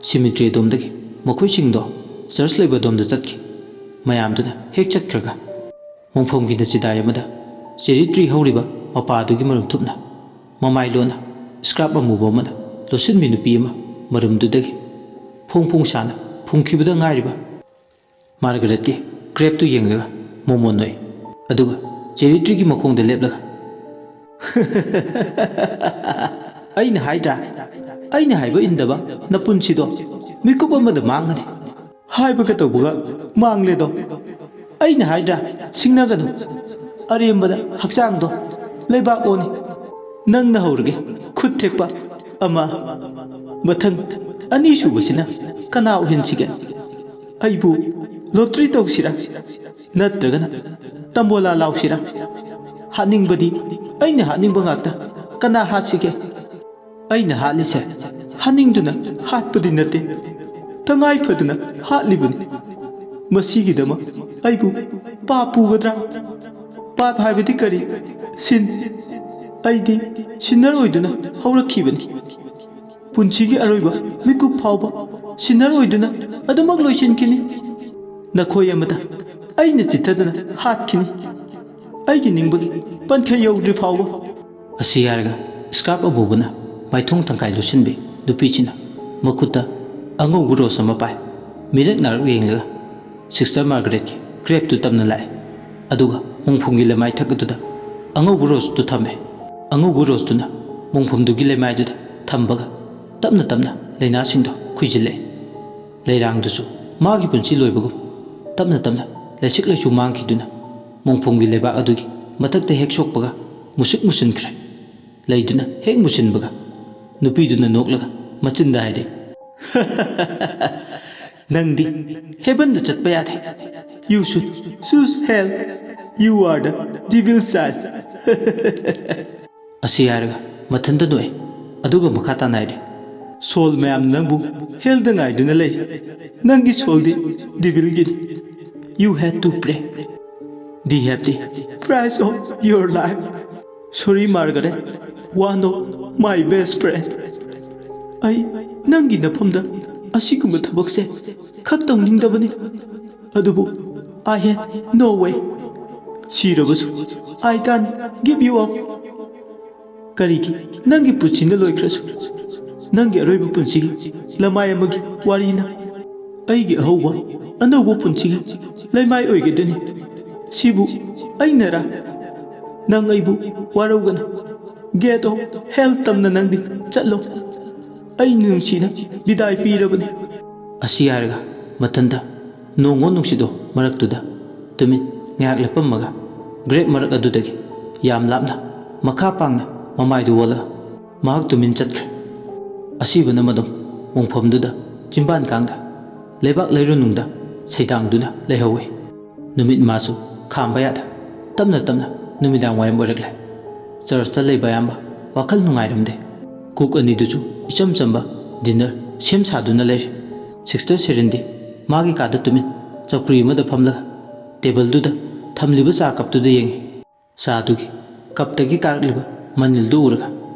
ꯁꯤꯃꯤꯇ꯭ꯔꯤ ꯑꯗꯣꯝꯗꯒꯤ ꯃꯈꯣꯏꯁꯤꯡꯗꯣ ꯆꯔꯆ ꯂꯩꯕ ꯑꯗꯣꯝꯗ ꯆꯠꯈꯤ ꯃꯌꯥꯝꯗꯨꯅ ꯍꯦꯛ ꯆꯠꯈ꯭ꯔꯒ ꯃꯣꯡꯐꯝꯒꯤ ꯅꯆꯤꯗꯥꯏ ꯑꯃꯗ ꯆꯦꯔꯤ ꯇ꯭ꯔꯤ ꯍꯧꯔꯤꯕ ꯃꯄꯥꯗꯨꯒꯤ ꯃꯔꯨꯝ ꯊꯨꯞꯅ ꯃꯃꯥꯏ ꯂꯣꯟꯅ ꯁ꯭ꯀ꯭ꯔꯥꯞ ꯑꯃꯨꯕ ꯑꯃꯅ ꯂꯣꯠꯁꯤꯟꯕꯤ ꯅꯨꯄꯤ ꯑꯃ ꯃꯔꯨꯝꯗꯨꯗꯒꯤ ꯐꯣꯡ ꯁꯥꯅ ꯐꯨꯝꯈꯤꯕꯗ ꯉꯥꯏꯔꯤꯕ ꯃꯥꯔꯒꯔꯦꯠꯀꯤ ꯀ꯭ꯔꯦꯞꯇꯨ ꯌꯦꯡꯂꯒ ꯃꯣꯃꯣꯟ ꯅꯣꯛꯏ ꯑꯗꯨꯒ ꯆꯦꯔꯤ ꯇ꯭ꯔꯤꯒꯤ ꯃꯈꯣꯡꯗ ꯂꯦꯞꯂꯒ ꯑꯩꯅ ꯍꯥꯏꯗ꯭ꯔꯥ ꯑꯩꯅ ꯍꯥꯏꯕ ꯏꯟꯗꯕ ꯅꯄꯨꯟꯁꯤꯗꯣ ꯃꯤꯀꯨꯞ ꯑꯃꯗ ꯃꯥꯡꯒꯅꯤ ꯍꯥꯏꯕꯒ ꯇꯧꯕꯒ ꯃꯥꯡꯂꯦꯗꯣ ꯑꯩꯅ ꯍꯥꯏꯗ꯭ꯔꯥ ꯁꯤꯡꯅꯒꯅꯨ ꯑꯔꯦꯝꯕꯗ ꯍꯛꯆꯥꯡꯗꯣ ꯂꯩꯕꯥꯛ ꯑꯣꯅꯤ ꯅꯪꯅ ꯍꯧꯔꯒꯦ ꯈꯨꯠ ꯊꯦꯛꯄ ꯑꯃ ꯃꯊꯪ ꯑꯅꯤꯁꯨꯕꯁꯤꯅ ꯀꯅꯥ ꯑꯣꯏꯍꯟꯁꯤꯒꯦ ꯑꯩꯕꯨ ꯂꯣꯇ꯭ꯔꯤ ꯇꯧꯁꯤꯔꯥ ꯅꯠꯇ꯭ꯔꯒꯅ ꯇꯝꯕꯣꯂꯥ ꯂꯥꯎꯁꯤꯔꯥ ꯍꯥꯠꯅꯤꯡꯕꯗꯤ ꯑꯩꯅ ꯍꯥꯠꯅꯤꯡꯕ ꯉꯥꯛꯇ ꯀꯅꯥ ꯍꯥꯠꯁꯤꯒꯦ ꯑꯩꯅ ꯍꯥꯠꯂꯤꯁꯦ ꯍꯥꯠꯅꯤꯡꯗꯨꯅ ꯍꯥꯠꯄꯗꯤ ꯅꯠꯇꯦ ꯇꯉꯥꯏ ꯐꯗꯅ ꯍꯥꯠꯂꯤꯕꯅꯤ ꯃꯁꯤꯒꯤꯗꯃꯛ ꯑꯩꯕꯨ ꯄꯥꯞ ꯄꯨꯒꯗ꯭ꯔꯥ ꯄꯥꯞ ꯍꯥꯏꯕꯗꯤ ꯀꯔꯤ ꯁꯤꯟ ꯑꯩꯗꯤ ꯁꯤꯟꯅꯔ ꯑꯣꯏꯗꯨꯅ ꯍꯧꯔꯛꯈꯤꯕꯅꯤ ꯄꯨꯟꯁꯤꯒꯤ ꯑꯔꯣꯏꯕ ꯃꯤꯀꯨꯞ ꯐꯥꯎꯕ ꯁꯤꯟꯅꯔ ꯑꯣꯏꯗꯨꯅ ꯑꯗꯨꯃꯛ ꯂꯣꯏꯁꯤꯟꯈꯤꯅꯤ ꯅꯈꯣꯏ ꯑꯃꯗ ꯑꯩꯅ ꯆꯤꯠꯊꯗꯅ ꯍꯥꯠꯈꯤꯅꯤ ꯑꯩꯒꯤ ꯅꯤꯡꯕꯒꯤ ꯄꯟꯈꯩ ꯌꯧꯗ꯭ꯔꯤ ꯐꯥꯎꯕ ꯑꯁꯤ ꯍꯥꯏꯔꯒ ꯁ꯭ꯀꯥꯔꯞ ꯑꯃꯨꯕꯅ ꯃꯥꯏꯊꯣꯡ ꯇꯪꯈꯥꯏ ꯂꯨꯁꯤꯟꯕꯤ ꯅꯨꯄꯤꯁꯤꯅ ꯃꯈꯨꯠꯇ ꯑꯉꯧꯕ ꯔꯣꯁ ꯑꯃ ꯄꯥꯏ ꯃꯤꯔꯛ ꯅꯥꯔꯛ ꯌꯦꯡꯂꯒ ꯁꯤꯁꯇꯔ ꯃꯥꯔꯒꯔꯦꯠꯀꯤ ꯀ꯭ꯔꯦꯞꯇꯨ ꯇꯞꯅ ꯂꯥꯛꯑꯦ ꯑꯗꯨꯒ ꯃꯣꯡꯐꯝꯒꯤ ꯂꯩꯃꯥꯏ ꯊꯛ ꯑꯗꯨꯗ ꯑꯉꯧꯕ ꯔꯣꯁꯇꯨ ꯊꯝꯃꯦ ꯑꯉꯧꯕ ꯔꯣꯁꯇꯨꯅ ꯃꯣꯡꯐꯝꯗꯨꯒꯤ ꯂꯩꯃꯥꯏꯗꯨꯗ ꯊꯝꯕꯒ ꯇꯞꯅ ꯂꯩꯅꯥꯁꯤꯡꯗꯣ ꯈꯨꯏꯖꯤꯜꯂꯛꯑꯦ ꯂꯩꯔꯥꯡꯗꯨꯁꯨ ꯃꯥꯒꯤ ꯄꯨꯟꯁꯤ ꯂꯣꯏꯕꯒꯨꯝ ꯇꯞꯅ ꯂꯩꯁꯤꯛ ꯂꯩꯆꯨ ꯃꯥꯡꯈꯤꯗꯨꯅ ꯃꯣꯡꯐꯝꯒꯤ ꯂꯩꯕꯥꯛ ꯑꯗꯨꯒꯤ ꯃꯊꯛꯇ ꯍꯦꯛ ꯁꯣꯛꯄꯒ ꯃꯨꯁꯤꯟꯈ꯭ꯔꯦ ꯂꯩꯗꯨꯅ ꯍꯦꯛ ꯃꯨꯁꯤꯟꯕꯒ ꯅꯨꯄꯤꯗꯨꯅ ꯅꯣꯛꯂꯒ ꯃꯆꯤꯟꯗ ꯍꯥꯏꯔꯦ ꯅꯪꯗꯤ ꯍꯦꯕꯟꯗ ꯆꯠꯄ ꯌꯥꯗꯦ ꯌꯨ ꯁꯨꯗ ꯆꯨꯁ ꯍꯦꯜ ꯌꯨ ꯑꯥꯔ ꯗ ꯗꯤꯚꯤꯜ ꯆꯥꯏꯜ ꯑꯁꯤ ꯍꯥꯏꯔꯒ ꯃꯊꯟꯇ ꯅꯣꯛꯑꯦ ꯑꯗꯨꯒ ꯃꯈꯥ ꯇꯥꯅ ꯍꯥꯏꯔꯦ ꯁꯣꯜ ꯃꯌꯥꯝꯅ ꯅꯪꯕꯨ ꯍꯦꯜꯗ ꯉꯥꯏꯗꯨꯅ ꯂꯩ ꯅꯪꯒꯤ ꯁꯣꯜꯗꯤ ꯗꯤꯚꯤꯜꯒꯤꯅꯤ you had to pay the have the price of your life sorry Margaret one of my best friend ꯑꯩ ꯅꯪꯒꯤ ꯅꯐꯝꯗ ꯑꯁꯤꯒꯨꯝꯕ ꯊꯕꯛꯁꯦ ꯈꯛ ꯇꯧꯅꯤꯡꯗꯕꯅꯤ ꯑꯗꯨꯕꯨ ꯑꯥꯏ ꯍꯦꯗ ꯅꯣ ꯋꯦ ꯁꯤꯔꯕꯁꯨ ꯑꯥꯏ ꯀꯥꯟ ꯒꯤꯚ ꯌꯨ ꯑꯞ ꯀꯔꯤꯒꯤ ꯅꯪꯒꯤ ꯄꯨꯟꯁꯤꯅ ꯂꯣꯏꯈ꯭ꯔꯁꯨ ꯅꯪꯒꯤ ꯑꯔꯣꯏꯕ ꯄꯨꯟꯁꯤꯒꯤ ꯂꯃꯥꯏ ꯑꯃꯒꯤ ꯋꯥꯔꯤꯅ ꯑꯩꯒꯤ ꯑꯍꯧꯕ ꯑꯅꯧꯕ ꯄꯨꯟꯁꯤꯒꯤ ꯂꯩꯃꯥꯏ ꯑꯣꯏꯒꯗꯣꯏꯅꯤ ꯁꯤꯕु ꯑꯩꯅꯔꯥ ꯅꯪ ꯑꯩꯕꯨ ꯋꯥꯔꯧꯒꯅꯨ ꯒꯦꯠ ꯑꯣꯐ ꯍꯦꯜ ꯇꯝꯅ ꯅꯪꯗꯤ ꯆꯠꯂꯣ ꯑꯩ ꯅꯨꯡꯁꯤꯅ ꯕꯤꯗꯥꯏ ꯄꯤꯔꯕꯅꯤ ꯑꯁꯤ ꯍꯥꯏꯔꯒ ꯃꯊꯟꯇ ꯅꯣꯡꯉꯣꯟ ꯅꯨꯡꯁꯤꯗꯣ ꯃꯔꯛꯇꯨꯗ ꯇꯨꯃꯤꯟ ꯉꯥꯏꯍꯥꯛ ꯂꯦꯞꯄꯝꯃꯒ ꯒ꯭ꯔꯦꯞ ꯃꯔꯛ ꯑꯗꯨꯗꯒꯤ ꯌꯥꯝ ꯂꯥꯞꯅ ꯃꯈꯥ ꯄꯥꯡꯅ ꯃꯃꯥꯏꯗꯨ ꯑꯣꯜꯂꯒ ꯃꯍꯥꯛ ꯇꯨꯃꯤꯟ ꯆꯠꯈ꯭ꯔꯦ ꯑꯁꯤꯕꯅ ꯃꯗꯨꯝ ꯃꯣꯡꯐꯝꯗꯨꯗ ꯆꯤꯝꯕꯥꯟ ꯀꯥꯡꯗ ꯂꯩꯕꯥꯛ ꯂꯩꯔꯣꯟꯅꯨꯡꯗ ꯁꯩꯗꯥꯡꯗꯨꯅ ꯂꯩꯍꯧꯏ ꯅꯨꯃꯤꯠ ꯃꯥꯁꯨ ꯈꯥꯝꯕ ꯌꯥꯗ ꯇꯞꯅ ꯇꯞꯅ ꯅꯨꯃꯤꯗꯥꯡ ꯋꯥꯏꯔꯝ ꯑꯣꯏꯔꯛꯂꯦ ꯆꯔꯆꯇ ꯂꯩꯕ ꯑꯌꯥꯝꯕ ꯋꯥꯈꯜ ꯅꯨꯡꯉꯥꯏꯔꯝꯗꯦ ꯀꯨꯛ ꯑꯅꯤꯗꯨꯁꯨ ꯏꯆꯝ ꯆꯝꯕ ꯗꯤꯅꯔ ꯁꯦꯝ ꯁꯥꯗꯨꯅ ꯂꯩꯔꯤ ꯁꯤꯁꯇꯔ ꯁꯦꯔꯤꯟꯗꯤ ꯃꯥꯒꯤ ꯀꯥꯗ ꯇꯨꯃꯤꯟ ꯆꯧꯀ꯭ꯔꯤ ꯑꯃꯗ ꯐꯝꯂꯒ ꯇꯦꯕꯜꯗꯨꯗ ꯊꯝꯂꯤꯕ ꯆꯥ ꯀꯞꯇꯨꯗ ꯌꯦꯡꯉꯤ ꯆꯥꯗꯨꯒꯤ ꯀꯞꯇꯒꯤ ꯀꯥꯔꯛꯂꯤꯕ ꯃꯅꯤꯜꯗꯨ ꯎꯔꯒ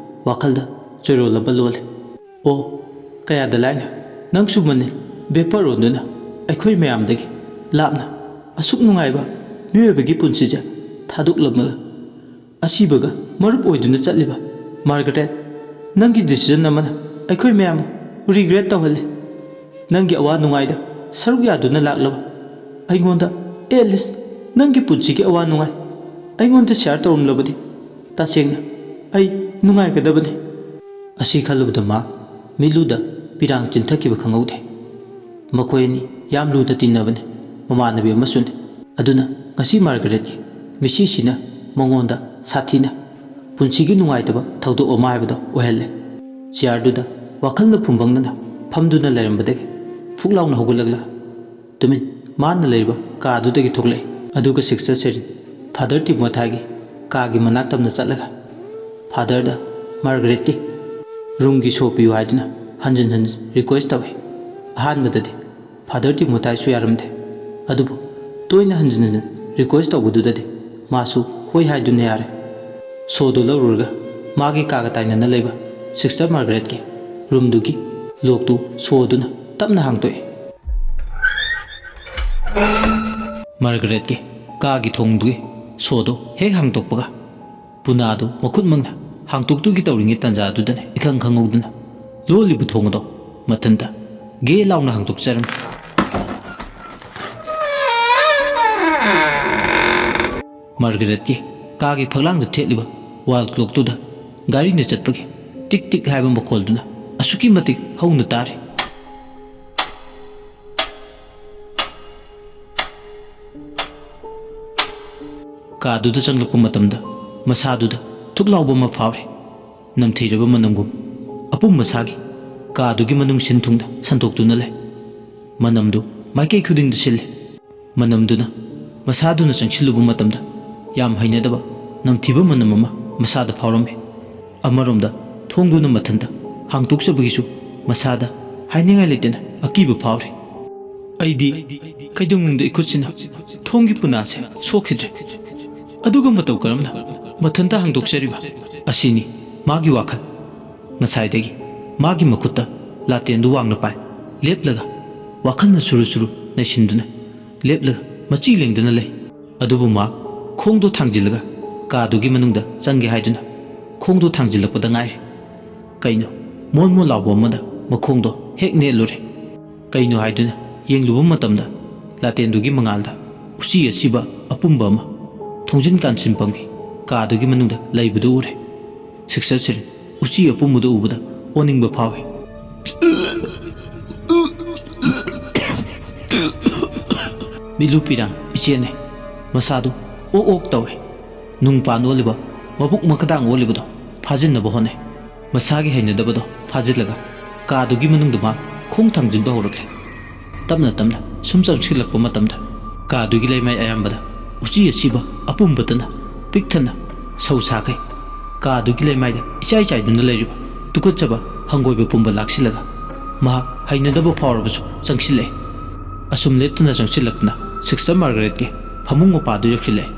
ꯋꯥꯈꯜꯗ ꯆꯣꯏꯔꯣꯜ ꯑꯃ ꯂꯣꯜꯂꯤ ꯑꯣ ꯀꯌꯥꯗ ꯂꯥꯏꯅ ꯅꯪꯁꯨ ꯃꯅꯤꯜ ꯚꯦꯄꯔ ꯑꯣꯟꯗꯨꯅ ꯑꯩꯈꯣꯏ ꯃꯌꯥꯝꯗꯒꯤ ꯂꯥꯞꯅ ꯑꯁꯨꯛ ꯅꯨꯡꯉꯥꯏꯕ ꯃꯤꯑꯣꯏꯕꯒꯤ ꯄꯨꯟꯁꯤꯁꯦ ꯊꯥꯗꯣꯛꯂꯝꯂꯒ ꯑꯁꯤꯕꯒ ꯃꯔꯨꯞ ꯑꯣꯏꯗꯨꯅ ꯆꯠꯂꯤꯕ ꯃꯥꯔꯒꯔꯦꯠ ꯅꯪꯒꯤ ꯗꯤꯁꯤꯖꯟ ꯑꯃꯅ ꯑꯩꯈꯣꯏ ꯃꯌꯥꯝꯕꯨ ꯔꯤꯒ꯭ꯔꯦꯠ ꯇꯧꯍꯜꯂꯤ ꯅꯪꯒꯤ ꯑꯋꯥ ꯅꯨꯡꯉꯥꯏꯗ ꯁꯔꯨꯛ ꯌꯥꯗꯨꯅ ꯂꯥꯛꯂꯕ ꯑꯩꯉꯣꯟꯗ ꯑꯦꯠꯂꯤꯁ ꯅꯪꯒꯤ ꯄꯨꯟꯁꯤꯒꯤ ꯑꯋꯥ ꯅꯨꯡꯉꯥꯏ ꯑꯩꯉꯣꯟꯗ ꯁꯤꯌꯥꯔ ꯇꯧꯔꯝꯂꯕꯗꯤ ꯇꯁꯦꯡꯅ ꯑꯩ ꯅꯨꯡꯉꯥꯏꯒꯗꯕꯅꯤ ꯑꯁꯤ ꯈꯜꯂꯨꯕꯗ ꯃꯥ ꯃꯤꯠꯂꯨꯗ ꯄꯤꯔꯥꯡ ꯆꯤꯟꯊꯈꯤꯕ ꯈꯪꯍꯧꯗꯦ ꯃꯈꯣꯏ ꯑꯅꯤ ꯌꯥꯝ ꯂꯨꯅ ꯇꯤꯟꯅꯕꯅꯤ ꯃꯃꯥꯟꯅꯕꯤ ꯑꯃꯁꯨꯅꯤ ꯑꯗꯨꯅ ꯉꯁꯤ ꯃꯥꯔꯒꯔꯦꯠꯀꯤ ꯃꯤꯁꯤꯁꯤꯅ ꯃꯉꯣꯟꯗ ꯁꯥꯊꯤꯅ ꯄꯨꯟꯁꯤꯒꯤ ꯅꯨꯡꯉꯥꯏꯇꯕ ꯊꯧꯗꯣꯛ ꯑꯃ ꯍꯥꯏꯕꯗꯣ ꯑꯣꯏꯍꯜꯂꯦ ꯆꯤꯌꯥꯔꯗꯨꯗ ꯋꯥꯈꯜꯅ ꯐꯨꯝꯕꯪꯅꯅ ꯐꯝꯗꯨꯅ ꯂꯩꯔꯝꯕꯗꯒꯤ ꯐꯨꯛ ꯂꯥꯎꯅ ꯍꯧꯒꯠꯂꯛꯂꯒ ꯇꯨꯃꯤꯟ ꯃꯥꯅ ꯂꯩꯔꯤꯕ ꯀꯥꯗꯨꯗꯒꯤ ꯊꯣꯛꯂꯛꯏ ꯑꯗꯨꯒ ꯁꯤꯛꯁꯇꯔ ꯁꯦꯔꯤꯟ ꯐꯥꯗꯔ ꯇꯤꯃꯣꯊꯥꯏꯒꯤ ꯀꯥꯒꯤ ꯃꯅꯥꯛ ꯇꯝꯅ ꯆꯠꯂꯒ ꯐꯥꯗꯔꯗ ꯃꯥꯔꯒꯔꯦꯠꯀꯤ ꯔꯨꯝꯒꯤ ꯁꯣ ꯄꯤꯌꯨ ꯍꯥꯏꯗꯨꯅ ꯍꯟꯖꯤꯟ ꯍꯟꯖꯤꯟ ꯔꯤꯀ꯭ꯋꯦꯁ ꯇꯧꯏ ꯑꯍꯥꯟꯕꯗꯗꯤ ꯐꯥꯗꯔ ꯇꯤꯃꯣꯊꯥꯏꯁꯨ ꯌꯥꯔꯝꯗꯦ ꯑꯗꯨꯕꯨ ꯇꯣꯏꯅ ꯍꯟꯖꯤꯟ ꯍꯟꯖꯤꯟ ꯔꯤꯀ꯭ꯋꯦꯁ ꯇꯧꯕꯗꯨꯗꯗꯤ ꯃꯥꯁꯨ ꯍꯣꯏ ꯍꯥꯏꯗꯨꯅ ꯌꯥꯔꯦ ꯁꯣꯗꯨ ꯂꯧꯔꯨꯔꯒ ꯃꯥꯒꯤ ꯀꯥꯒ ꯇꯥꯏꯅꯅ ꯂꯩꯕ ꯁꯤꯁꯇꯔ ꯃꯥꯔꯒꯔꯦꯠꯀꯤ ꯔꯨꯝꯗꯨꯒꯤ ꯂꯣꯛꯇꯨ ꯁꯣꯗꯨꯅ ꯇꯞꯅ ꯍꯥꯡꯇꯣꯛꯏ ꯃꯥꯔꯒꯔꯦꯠꯀꯤ ꯀꯥꯒꯤ ꯊꯣꯡꯗꯨꯒꯤ ꯁꯣꯗꯨ ꯍꯦꯛ ꯍꯥꯡꯇꯣꯛꯄꯒ ꯄꯨꯅꯥꯗꯨ ꯃꯈꯨꯠꯃꯛꯅ ꯍꯥꯡꯇꯣꯛꯇꯨꯒꯤ ꯇꯧꯔꯤꯉꯩ ꯇꯥꯟꯖꯥꯗꯨꯗꯅꯦ ꯏꯈꯪ ꯈꯪꯍꯧꯗꯅ ꯂꯣꯜꯂꯤꯕ ꯊꯣꯡ ꯑꯗꯣ ꯃꯊꯟꯇ ꯒꯦ ꯂꯥꯎꯅ ꯍꯥꯡꯇꯣꯛꯆꯔꯝꯃꯤ ꯃꯥꯔꯒꯔꯦꯠꯀꯤ ꯀꯥꯒꯤ ꯐꯛꯂꯥꯡꯗ ꯊꯦꯠꯂꯤꯕ ꯋꯥꯜ ꯀ꯭ꯂꯣꯛꯇꯨꯗ ꯒꯥꯔꯤꯅ ꯆꯠꯄꯒꯤ ꯇꯤꯛ ꯇꯤꯛ ꯍꯥꯏꯕ ꯃꯈꯣꯜꯗꯨꯅ ꯑꯁꯨꯛꯀꯤ ꯃꯇꯤꯛ ꯍꯧꯅ ꯇꯥꯔꯤ ꯀꯥꯗꯨꯗ ꯆꯪꯂꯛꯄ ꯃꯇꯝꯗ ꯃꯁꯥꯗꯨꯗ ꯊꯨꯛ ꯂꯥꯎꯕ ꯑꯃ ꯐꯥꯎꯔꯤ ꯅꯝꯊꯤꯔꯕ ꯃꯅꯝꯒꯨꯝ ꯑꯄꯨꯝ ꯃꯁꯥꯒꯤ ꯀꯥꯗꯨꯒꯤ ꯃꯅꯨꯡ ꯁꯤꯟ ꯊꯨꯡꯅ ꯁꯟꯗꯣꯛꯇꯨꯅ ꯂꯩ ꯃꯅꯝꯗꯨ ꯃꯥꯏꯀꯩ ꯈꯨꯗꯤꯡꯗ ꯁꯤꯜꯂꯤ ꯃꯅꯝꯗꯨꯅ ꯃꯁꯥꯗꯨꯅ ꯆꯪꯁꯤꯜꯂꯨꯕ ꯃꯇꯝꯗ ꯌꯥꯝ ꯍꯩꯅꯗꯕ ꯅꯝꯊꯤꯕ ꯃꯅꯝ ꯑꯃ ꯃꯁꯥꯗ ꯐꯥꯎꯔꯝꯃꯤ ꯑꯃꯔꯣꯝꯗ ꯊꯣꯡꯗꯨꯅ ꯃꯊꯟꯇ ꯍꯥꯡꯇꯣꯛꯆꯕꯒꯤꯁꯨ ꯃꯁꯥꯗ ꯍꯥꯏꯅꯤꯡꯉꯥꯏ ꯂꯩꯇꯅ ꯑꯀꯤꯕ ꯐꯥꯎꯔꯤ ꯑꯩꯗꯤ ꯀꯩꯗꯧꯅꯨꯡꯗ ꯏꯈꯨꯠꯁꯤꯅ ꯊꯣꯡꯒꯤ ꯄꯨꯅꯥꯁꯦ ꯁꯣꯛꯈꯤꯗ꯭ꯔꯦ ꯑꯗꯨꯒ ꯃꯇꯧ ꯀꯔꯝꯅ ꯃꯊꯟꯇ ꯍꯥꯡꯗꯣꯛꯆꯔꯤꯕ ꯑꯁꯤꯅꯤ ꯃꯥꯒꯤ ꯋꯥꯈꯜ ꯉꯁꯥꯏꯗꯒꯤ ꯃꯥꯒꯤ ꯃꯈꯨꯠꯇ ꯂꯥꯇꯦꯟꯗꯨ ꯋꯥꯡꯅ ꯄꯥꯏ ꯂꯦꯞꯂꯒ ꯋꯥꯈꯜꯅ ꯁꯨꯔꯨ ꯁꯨꯔꯨ ꯅꯩꯁꯤꯟꯗꯨꯅ ꯂꯦꯞꯂꯒ ꯃꯆꯤ ꯂꯦꯡꯗꯨꯅ ꯂꯩ ꯑꯗꯨꯕꯨ ꯃꯥ ꯈꯣꯡꯗꯣ ꯊꯥꯡꯖꯤꯜꯂꯒ ꯀꯥꯗꯨꯒꯤ ꯃꯅꯨꯡꯗ ꯆꯪꯒꯦ ꯍꯥꯏꯗꯨꯅ ꯈꯣꯡꯗꯣ ꯊꯥꯡꯖꯤꯜꯂꯛꯄꯗ ꯉꯥꯏꯔꯤ ꯀꯩꯅꯣ ꯃꯣꯟ ꯃꯣꯟ ꯂꯥꯎꯕ ꯑꯃꯗ ꯃꯈꯣꯡꯗꯣ ꯍꯦꯛ ꯅꯦꯠꯂꯨꯔꯦ ꯀꯩꯅꯣ ꯍꯥꯏꯗꯨꯅ ꯌꯦꯡꯂꯨꯕ ꯃꯇꯝꯗ ꯂꯥꯇꯦꯟꯗꯨꯒꯤ ꯃꯉꯥꯜꯗ ꯎꯆꯤ ꯑꯁꯤꯕ ꯑꯄꯨꯝꯕ ꯑꯃ ꯊꯣꯡꯖꯤꯟ ꯀꯥꯟꯁꯤꯟꯐꯝꯒꯤ ꯀꯥꯗꯨꯒꯤ ꯃꯅꯨꯡꯗ ꯂꯩꯕꯗꯨ ꯎꯔꯦ ꯁꯤꯛꯁꯇꯔ ꯁꯦꯔꯤꯟ ꯎꯆꯤ ꯑꯄꯨꯝꯕꯗꯨ ꯎꯕꯗ ꯑꯣꯅꯤꯡꯕ ꯐꯥꯎꯏ ꯃꯤꯠꯂꯨ ꯄꯤꯔꯥꯡ ꯏꯆꯦꯅꯦ ꯃꯁꯥꯗꯨ ꯑꯣꯛ ꯑꯣꯛ ꯇꯧꯏ ꯅꯨꯡ ꯄꯥꯟ ꯑꯣꯜꯂꯤꯕ ꯃꯕꯨꯛ ꯃꯈꯗꯥꯡ ꯑꯣꯜꯂꯤꯕꯗꯣ ꯐꯥꯖꯤꯟꯅꯕ ꯍꯣꯠꯅꯩ ꯃꯁꯥꯒꯤ ꯍꯩꯅꯗꯕꯗꯣ ꯐꯥꯖꯤꯜꯂꯒ ꯀꯥꯗꯨꯒꯤ ꯃꯅꯨꯡꯗ ꯃꯥ ꯈꯣꯡ ꯊꯥꯡꯖꯤꯟꯕ ꯍꯧꯔꯛꯂꯦ ꯇꯞꯅ ꯇꯞꯅ ꯁꯨꯝ ꯆꯪꯁꯤꯜꯂꯛꯄ ꯃꯇꯝꯗ ꯀꯥꯗꯨꯒꯤ ꯂꯩꯃꯥꯏ ꯑꯌꯥꯝꯕꯗ ꯎꯆꯤ ꯑꯁꯤꯕ ꯑꯄꯨꯝꯕꯇꯅ ꯄꯤꯛꯊꯟꯅ ꯁꯧ ꯁꯥꯈꯩ ꯀꯥꯗꯨꯒꯤ ꯂꯩꯃꯥꯏꯗ ꯏꯆꯥꯏ ꯆꯥꯏꯗꯨꯅ ꯂꯩꯔꯤꯕ ꯇꯨꯀꯠꯆꯕ ꯍꯪꯒꯣꯏꯕ ꯄꯨꯝꯕ ꯂꯥꯛꯁꯤꯜꯂꯒ ꯃꯍꯥꯛ ꯍꯩꯅꯗꯕ ꯐꯥꯎꯔꯕꯁꯨ ꯆꯪꯁꯤꯜꯂꯛꯏ ꯑꯁꯨꯝ ꯂꯦꯞꯇꯅ ꯆꯪꯁꯤꯜꯂꯛꯇꯨꯅ ꯁꯤꯁꯇꯔ ꯃꯥꯔꯒꯔꯦꯠꯀꯤ ꯐꯃꯨꯡ ꯃꯄꯥꯗꯨ ꯌꯧꯁꯤꯜꯂꯛꯏ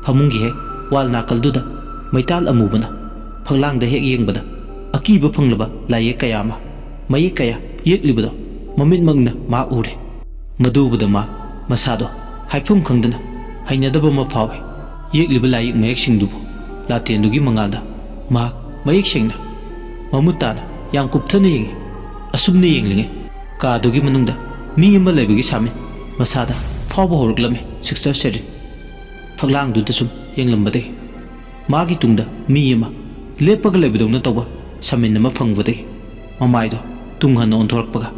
ꯐꯃꯨꯡꯒꯤ ꯍꯦꯛ ꯋꯥꯜ ꯅꯥꯀꯜꯗꯨꯗ ꯃꯩꯇꯥꯜ ꯑꯃꯨꯕꯅ ꯐꯛꯂꯥꯡꯗ ꯍꯦꯛ ꯌꯦꯡꯕꯗ ꯑꯀꯤꯕ ꯐꯪꯂꯕ ꯂꯥꯏꯌꯦꯛ ꯀꯌꯥ ꯑꯃ ꯃꯌꯦꯛ ꯀꯌꯥ ꯌꯦꯛꯂꯤꯕꯗꯣ ꯃꯃꯤꯠꯃꯛꯅ ꯃꯥ ꯎꯔꯦ ꯃꯗꯨꯕꯨꯗ ꯃꯥ ꯃꯁꯥꯗꯣ ꯍꯥꯏꯐꯝ ꯈꯪꯗꯅ ꯍꯩꯅꯗꯕ ꯑꯃ ꯐꯥꯎꯏ ꯌꯦꯛꯂꯤꯕ ꯂꯥꯏꯌꯦꯛ ꯃꯌꯦꯛꯁꯤꯡꯗꯨꯕꯨ ꯂꯥꯇꯦꯟꯗꯨꯒꯤ ꯃꯉꯥꯜꯗ ꯃꯍꯥꯛ ꯃꯌꯦꯛ ꯁꯦꯡꯅ ꯃꯃꯨꯠ ꯇꯥꯅ ꯌꯥꯝ ꯀꯨꯞꯊꯅ ꯌꯦꯡꯉꯤ ꯑꯁꯨꯝꯅ ꯌꯦꯡꯂꯤꯉꯩ ꯀꯥꯗꯨꯒꯤ ꯃꯅꯨꯡꯗ ꯃꯤ ꯑꯃ ꯂꯩꯕꯒꯤ ꯁꯥꯃꯤꯟ ꯃꯁꯥꯗ ꯐꯥꯎꯕ ꯍꯧꯔꯛꯂꯝꯃꯤ ꯁꯤꯁꯇꯔ ꯁꯦꯔꯤꯟ ꯐꯛꯂꯥꯡꯗꯨꯗ ꯁꯨꯝ ꯌꯦꯡꯂꯝꯕꯗꯒꯤ ꯃꯥꯒꯤ ꯇꯨꯡꯗ ꯃꯤ ꯑꯃ ꯂꯦꯞꯄꯒ ꯂꯩꯕꯗꯧꯅ ꯇꯧꯕ ꯁꯥꯃꯤꯟ ꯑꯃ ꯐꯪꯕꯗꯒꯤ ꯃꯃꯥꯏꯗꯣ ꯇꯨꯡ ꯍꯟꯅ ꯑꯣꯟꯊꯣꯔꯛꯄꯒ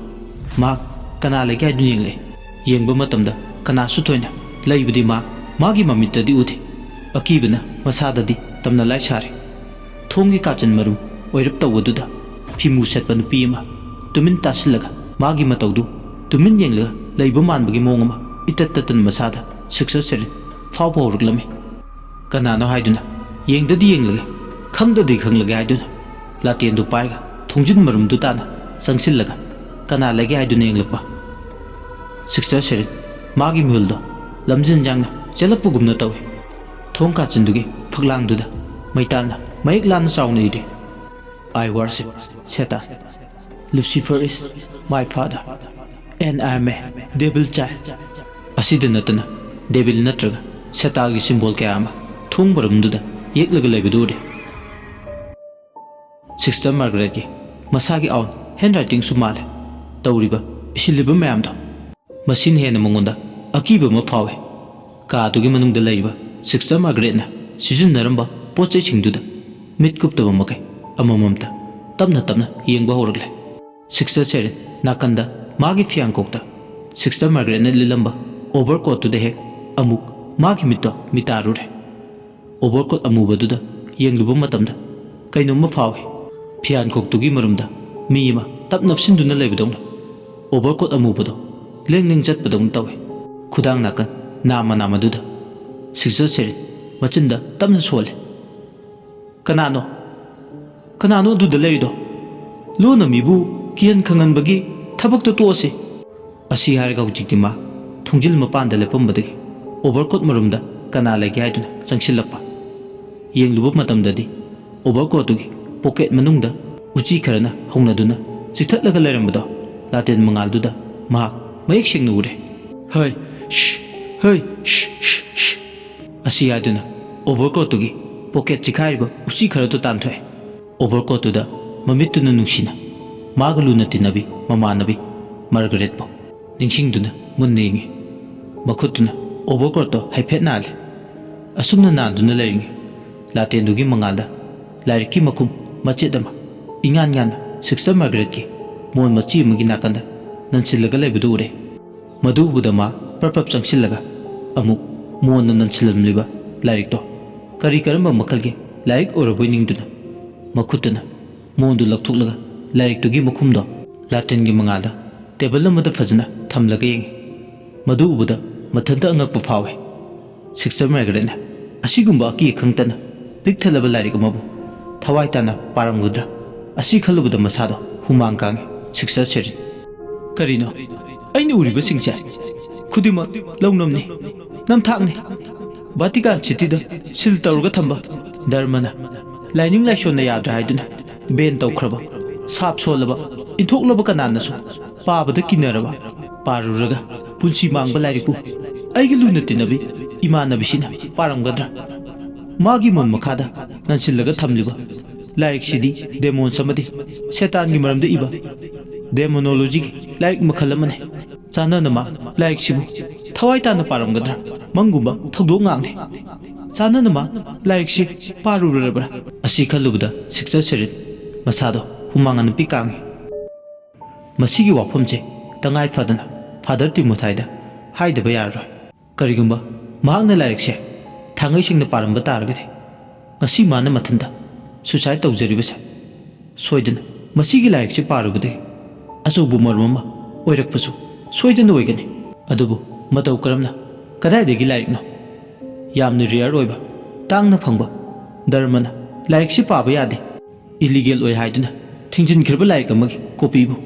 ꯃꯍꯥꯛ ꯀꯅꯥ ꯂꯩꯒꯦ ꯍꯥꯏꯗꯨꯅ ꯌꯦꯡꯂꯛꯏ ꯌꯦꯡꯕ ꯃꯇꯝꯗ ꯀꯅꯥꯁꯨ ꯊꯣꯏꯅ ꯂꯩꯕꯗꯤ ꯃꯥꯒꯤ ꯃꯃꯤꯠꯇꯗꯤ ꯎꯗꯦ ꯑꯀꯤꯕꯅ ꯃꯁꯥꯗꯗꯤ ꯇꯝꯅ ꯂꯥꯏ ꯁꯥꯔꯤ ꯊꯣꯡꯒꯤ ꯀꯥꯆꯤꯟ ꯃꯔꯨꯝ ꯑꯣꯏꯔꯞ ꯇꯧꯕꯗꯨꯗ ꯐꯤꯃꯨ ꯁꯦꯠꯄ ꯅꯨꯄꯤ ꯑꯃ ꯇꯨꯃꯤꯟ ꯇꯥꯁꯤꯜꯂꯒ ꯃꯥꯒꯤ ꯃꯇꯧꯗꯨ ꯇꯨꯃꯤꯟ ꯌꯦꯡꯂꯒ ꯂꯩꯕ ꯃꯥꯟꯕꯒꯤ ꯃꯑꯣꯡ ꯑꯃ ꯏꯇꯠ ꯇꯠꯇꯅ ꯃꯁꯥꯗ ꯁꯤꯛꯁꯔ ꯁꯦꯔꯤꯟ ꯐꯥꯎꯕ ꯍꯧꯔꯛꯂꯝꯃꯤ ꯀꯅꯥꯅꯣ ꯍꯥꯏꯗꯨꯅ ꯌꯦꯡꯗꯗꯤ ꯌꯦꯡꯂꯒꯦ ꯈꯪꯗꯗꯤ ꯈꯪꯂꯒꯦ ꯍꯥꯏꯗꯨꯅ ꯂꯥꯇꯦꯟꯗꯨ ꯄꯥꯏꯔꯒ ꯊꯣꯡꯖꯤꯟ ꯃꯔꯨꯝꯗꯨ ꯇꯥꯅ ꯆꯪꯁꯤꯜꯂꯒ ꯀꯅꯥ ꯂꯩꯒꯦ ꯍꯥꯏꯗꯨꯅ ꯌꯦꯡꯂꯛꯄ ꯁꯤꯛꯁꯔ ꯁꯦꯔꯤꯟ ꯃꯥꯒꯤ ꯃꯤꯍꯨꯜꯗꯣ ꯂꯝꯖꯤꯟ ꯌꯥꯡꯅ ꯆꯦꯜꯂꯛꯄꯒꯨꯝꯅ ꯇꯧꯏ ꯊꯣꯡ ꯀꯥꯆꯤꯟꯗꯨꯒꯤ ꯐꯛꯂꯥꯡꯗꯨꯗ ꯃꯩꯇꯥꯟꯅ ꯃꯌꯦꯛ ꯂꯥꯟꯅ ꯆꯥꯎꯅ ꯏꯔꯤ I worship Satan. Lucifer is my father and I am a devil child. ꯑꯁꯤꯗ ꯅꯠꯇꯅ ꯗꯦꯕꯤꯜ ꯅꯠꯇ꯭ꯔꯒ ꯁꯦꯇꯥꯒꯤ ꯁꯤꯝꯕꯣꯜ ꯀꯌꯥ ꯑꯃ ꯊꯣꯡ ꯃꯔꯨꯝꯗꯨꯗ ꯌꯦꯛꯂꯒ ꯂꯩꯕꯗꯨ ꯎꯔꯦ ꯁꯤꯁꯇꯔ ꯃꯥꯔꯒꯔꯦꯠꯀꯤ ꯃꯁꯥꯒꯤ ꯑꯥꯎꯟ ꯍꯦꯟꯔꯥꯏꯇꯤꯡꯁꯨ ꯃꯥꯜꯂꯦ ꯇꯧꯔꯤꯕ ꯏꯁꯤꯜꯂꯤꯕ ꯃꯌꯥꯝꯗꯣ ꯃꯁꯤꯅ ꯍꯦꯟꯅ ꯃꯉꯣꯟꯗ ꯑꯀꯤꯕ ꯑꯃ ꯐꯥꯎꯏ ꯀꯥꯗꯨꯒꯤ ꯃꯅꯨꯡꯗ ꯂꯩꯔꯤꯕ ꯁꯤꯁꯇꯔ ꯃꯥꯔꯒꯔꯦꯠꯅ ꯁꯤꯖꯤꯟꯅꯔꯝꯕ ꯄꯣꯠꯆꯩꯁꯤꯡꯗꯨꯗ ꯃꯤꯠ ꯀꯨꯞꯇꯕ ꯃꯈꯩ ꯑꯃꯃꯝꯇ ꯇꯞꯅ ꯇꯞꯅ ꯌꯦꯡꯕ ꯍꯧꯔꯛꯂꯦ ꯁꯤꯛꯁꯇꯔ ꯁꯦꯔꯤꯟ ꯅꯥꯀꯟꯗ ꯃꯥꯒꯤ ꯐꯤꯌꯥꯡꯀꯣꯛꯇ ꯁꯤꯛꯁꯇꯔ ꯃꯥꯔꯒꯔꯦꯠꯅ ꯂꯤꯠꯂꯝꯕ ꯑꯣꯚꯔꯀꯣꯠꯇꯨꯗ ꯍꯦꯛ ꯑꯃꯨꯛ ꯃꯥꯒꯤ ꯃꯤꯠꯇꯣ ꯃꯤꯇꯥꯔꯨꯔꯦ ꯑꯣꯚꯔꯀꯣꯠ ꯑꯃꯨꯕꯗꯨꯗ ꯌꯦꯡꯂꯨꯕ ꯃꯇꯝꯗ ꯀꯩꯅꯣꯝꯃ ꯐꯥꯎꯏ ꯐꯤꯌꯥꯟꯀꯣꯛꯇꯨꯒꯤ ꯃꯔꯨꯝꯗ ꯃꯤ ꯑꯃ ꯇꯞ ꯅꯞꯁꯤꯟꯗꯨꯅ ꯂꯩꯕꯗꯧꯅ ꯑꯣꯚꯔꯀꯣꯠ ꯑꯃꯨꯕꯗꯣ ꯂꯦꯡ ꯂꯦꯡ ꯆꯠꯄꯗꯧꯅ ꯇꯧꯏ ꯈꯨꯗꯥꯡ ꯅꯥꯀꯟ ꯅꯥꯝꯃꯗꯨꯗ ꯁꯤꯛꯁꯇꯔ ꯁꯦꯔꯤꯟ ꯃꯆꯤꯟꯗ ꯇꯞꯅ ꯁꯣꯜꯂꯦ ꯀꯅꯥꯅꯣ ꯑꯗꯨꯗ ꯂꯩꯔꯤꯗꯣ ꯂꯣꯟꯅ ꯃꯤꯕꯨ ꯀꯤꯍꯟ ꯈꯪꯍꯟꯕꯒꯤ ꯊꯕꯛꯇꯣ ꯇꯣꯛꯑꯁꯤ ꯑꯁꯤ ꯍꯥꯏꯔꯒ ꯍꯧꯖꯤꯛꯇꯤ ꯃꯥ ꯊꯣꯡꯖꯤꯜ ꯃꯄꯥꯟꯗ ꯂꯦꯞꯄꯝꯕꯗꯒꯤ ꯑꯣꯚꯔꯀꯣꯠ ꯃꯔꯨꯝꯗ ꯀꯅꯥ ꯂꯩꯒꯦ ꯍꯥꯏꯗꯨꯅ ꯆꯪꯁꯤꯜꯂꯛꯄ ꯌꯦꯡꯂꯨꯕ ꯃꯇꯝꯗꯗꯤ ꯑꯣꯚꯔꯀꯣꯠꯇꯨꯒꯤ ꯄꯣꯀꯦꯠ ꯃꯅꯨꯡꯗ ꯎꯆꯤ ꯈꯔꯅ ꯍꯧꯅꯗꯨꯅ ꯆꯤꯊꯠꯂꯒ ꯂꯩꯔꯝꯕꯗꯣ ꯂꯥꯇꯦꯟ ꯃꯉꯥꯜꯗꯨꯗ ꯃꯍꯥꯛ ꯃꯌꯦꯛ ꯁꯦꯡꯅ ꯎꯔꯦ ꯍꯩ ꯑꯁꯤ ꯍꯥꯏꯗꯨꯅ ꯑꯣꯚꯔꯀꯣꯠꯇꯨꯒꯤ ꯄꯣꯀꯦꯠ ꯆꯤꯈꯥꯏꯔꯤꯕ ꯎꯆꯤ ꯈꯔꯗꯨ ꯇꯥꯟꯊꯣꯛꯑꯦ ꯑꯣꯚꯔꯀꯣꯠꯇꯨꯗ ꯃꯃꯤꯠꯇꯨꯅ ꯅꯨꯡꯁꯤꯅ ꯃꯥꯒ ꯂꯨꯅ ꯇꯤꯟꯅꯕꯤ ꯃꯃꯥꯟꯅꯕꯤ ꯃꯥꯔꯒꯔꯦꯠꯄꯨ ꯅꯤꯡꯁꯤꯡꯗꯨꯅ ꯃꯨꯟꯅ ꯌꯦꯡꯉꯤ ꯃꯈꯨꯠꯇꯨꯅ ꯑꯣꯚꯔꯀꯣꯠꯇꯣ ꯍꯥꯏꯐꯦꯠ ꯅꯥꯜꯂꯦ ꯑꯁꯨꯝꯅ ꯅꯥꯟꯗꯨꯅ ꯂꯩꯔꯤꯉꯩ ꯂꯥꯇꯦꯟꯗꯨꯒꯤ ꯃꯉꯥꯜꯗ ꯂꯥꯏꯔꯤꯛꯀꯤ ꯃꯈꯨꯝ ꯃꯆꯦꯠ ꯑꯃ ꯏꯉꯥꯟ ꯉꯥꯟꯅ ꯁꯤꯛꯁꯇꯔ ꯃꯥꯔꯒꯔꯦꯠꯀꯤ ꯃꯣꯟ ꯃꯆꯤ ꯑꯃꯒꯤ ꯅꯥꯀꯟꯗ ꯅꯟꯁꯤꯜꯂꯒ ꯂꯩꯕꯗꯨ ꯎꯔꯦ ꯃꯗꯨ ꯎꯕꯗ ꯃꯥ ꯄ꯭ꯔꯞ ꯆꯪꯁꯤꯜꯂꯒ ꯑꯃꯨꯛ ꯃꯣꯟꯅ ꯅꯟꯁꯤꯜꯂꯝꯂꯤꯕ ꯂꯥꯏꯔꯤꯛꯇꯣ ꯀꯔꯝꯕ ꯃꯈꯜꯒꯤ ꯂꯥꯏꯔꯤꯛ ꯑꯣꯏꯔꯕꯣꯏ ꯅꯤꯡꯗꯨꯅ ꯃꯈꯨꯠꯇꯨꯅ ꯃꯣꯟꯗꯨ ꯂꯧꯊꯣꯛꯂꯒ ꯂꯥꯏꯔꯤꯛꯇꯨꯒꯤ ꯃꯈꯨꯝꯗꯣ ꯂꯥꯇꯦꯟꯒꯤ ꯃꯉꯥꯜꯗ ꯇꯦꯕꯜ ꯑꯃꯗ ꯐꯖꯅ ꯊꯝꯂꯒ ꯌꯦꯡꯉꯤ ꯃꯗꯨ ꯎꯕꯗ ꯃꯊꯟꯇ ꯑꯉꯛꯄ ꯐꯥꯎꯏ ꯁꯤꯛꯁꯇꯔ ꯃꯥꯔꯒꯔꯦꯠꯅ ꯑꯁꯤꯒꯨꯝꯕ ꯑꯀꯤ ꯑꯈꯪꯇꯅ ꯄꯤꯛ ꯊꯜꯂꯕ ꯂꯥꯏꯔꯤꯛ ꯑꯃꯕꯨ ꯊꯋꯥꯏ ꯇꯥꯅ ꯄꯥꯔꯝꯒꯗ꯭ꯔꯥ ꯑꯁꯤ ꯈꯜꯂꯨꯕꯗ ꯃꯁꯥꯗꯣ ꯍꯨꯃꯥꯡ ꯀꯥꯡꯉꯤ ꯁꯤꯛꯁꯇꯔ ꯁꯦꯔꯤꯟ ꯀꯔꯤꯅꯣ ꯑꯩꯅ ꯎꯔꯤꯕꯁꯤꯡꯁꯦ ꯈꯨꯗꯤꯡꯃꯛ ꯂꯧꯅꯝꯅꯤ ꯅꯝꯊꯥꯛꯅꯤ ꯚꯥꯇꯤꯀꯥꯟ ꯁꯤꯇꯤꯗ ꯁꯤꯜ ꯇꯧꯔꯒ ꯊꯝꯕ ꯙꯔꯃꯅ ꯂꯥꯏꯅꯤꯡ ꯂꯥꯏꯁꯣꯟꯅ ꯌꯥꯗ꯭ꯔꯥ ꯍꯥꯏꯗꯨꯅ ꯕꯦꯟ ꯇꯧꯈ꯭ꯔꯕ ꯁꯥꯞ ꯁꯣꯜꯂꯕ ꯏꯟꯊꯣꯛꯂꯕ ꯀꯅꯥꯅꯁꯨ ꯄꯥꯕꯗ ꯀꯤꯅꯔꯕ ꯄꯥꯔꯨꯔꯒ ꯄꯨꯟꯁꯤ ꯃꯥꯡꯕ ꯂꯥꯏꯔꯤꯛꯄꯨ ꯑꯩꯒꯤ ꯂꯨꯅ ꯇꯤꯟꯅꯕꯤ ꯏꯃꯥꯟꯅꯕꯤꯁꯤꯅ ꯄꯥꯔꯝꯒꯗ꯭ꯔꯥ ꯃꯥꯒꯤ ꯃꯣꯟ ꯃꯈꯥꯗ ꯅꯟꯁꯤꯜꯂꯒ ꯊꯝꯂꯤꯕ ꯂꯥꯏꯔꯤꯛꯁꯤꯗꯤ ꯗꯦꯃꯣꯟꯁ ꯑꯃꯗꯤ ꯁꯦꯇꯥꯟꯒꯤ ꯃꯔꯝꯗ ꯏꯕ ꯗꯦꯃꯣꯅꯣꯂꯣꯖꯤꯒꯤ ꯂꯥꯏꯔꯤꯛ ꯃꯈꯜ ꯑꯃꯅꯤ ꯆꯥꯟꯅꯅ ꯃꯥ ꯂꯥꯏꯔꯤꯛꯁꯤꯕꯨ ꯊꯋꯥꯏ ꯇꯥꯅ ꯄꯥꯔꯝꯒꯗ꯭ꯔꯥ ꯃꯪꯒꯨꯝꯕ ꯊꯧꯗꯣꯛ ꯉꯥꯛꯅꯤ ꯆꯥꯟꯅꯅ ꯃꯥ ꯂꯥꯏꯔꯤꯛꯁꯤ ꯄꯥꯔꯨꯔꯕ꯭ꯔꯥ ꯑꯁꯤ ꯈꯜꯂꯨꯕꯗ ꯁꯤꯛꯁꯇꯔ ꯁꯦꯔꯤꯟ ꯃꯁꯥꯗꯣ ꯍꯨꯃꯥꯡ ꯑꯅꯞꯄꯤ ꯀꯥꯡꯉꯤ ꯃꯁꯤꯒꯤ ꯋꯥꯐꯝꯁꯦ ꯇꯉꯥꯏ ꯐꯗꯅ ꯐꯥꯗꯔ ꯇꯤꯃꯣꯊꯥꯏꯗ ꯍꯥꯏꯗꯕ ꯌꯥꯔꯔꯣꯏ ꯀꯔꯤꯒꯨꯝꯕ ꯃꯍꯥꯛꯅ ꯂꯥꯏꯔꯤꯛꯁꯦ ꯊꯥꯡꯉꯩ ꯁꯦꯡꯅ ꯄꯥꯔꯝꯕ ꯇꯥꯔꯒꯗꯤ ꯉꯁꯤ ꯃꯥꯅ ꯃꯊꯟꯇ ꯁꯨꯁꯥꯏꯠ ꯇꯧꯖꯔꯤꯕꯁꯦ ꯁꯣꯏꯗꯅ ꯃꯁꯤꯒꯤ ꯂꯥꯏꯔꯤꯛꯁꯦ ꯄꯥꯔꯨꯕꯗꯒꯤ ꯑꯆꯧꯕ ꯃꯔꯝ ꯑꯃ ꯑꯣꯏꯔꯛꯄꯁꯨ ꯁꯣꯏꯗꯅ ꯑꯣꯏꯒꯅꯤ ꯑꯗꯨꯕꯨ ꯃꯇꯧ ꯀꯔꯝꯅ ꯀꯗꯥꯏꯗꯒꯤ ꯂꯥꯏꯔꯤꯛꯅꯣ ꯌꯥꯝꯅ ꯔꯤꯌꯔ ꯑꯣꯏꯕ ꯇꯥꯡꯅ ꯐꯪꯕ ꯙꯔꯃꯅ ꯂꯥꯏꯔꯤꯛꯁꯤ ꯄꯥꯕ ꯌꯥꯗꯦ ꯏꯂꯤꯒꯦꯜ ꯑꯣꯏ ꯍꯥꯏꯗꯨꯅ ꯊꯤꯡꯖꯤꯟꯈ꯭ꯔꯕ ꯂꯥꯏꯔꯤꯛ ꯑꯃꯒꯤ ꯀꯣꯄꯤꯕꯨ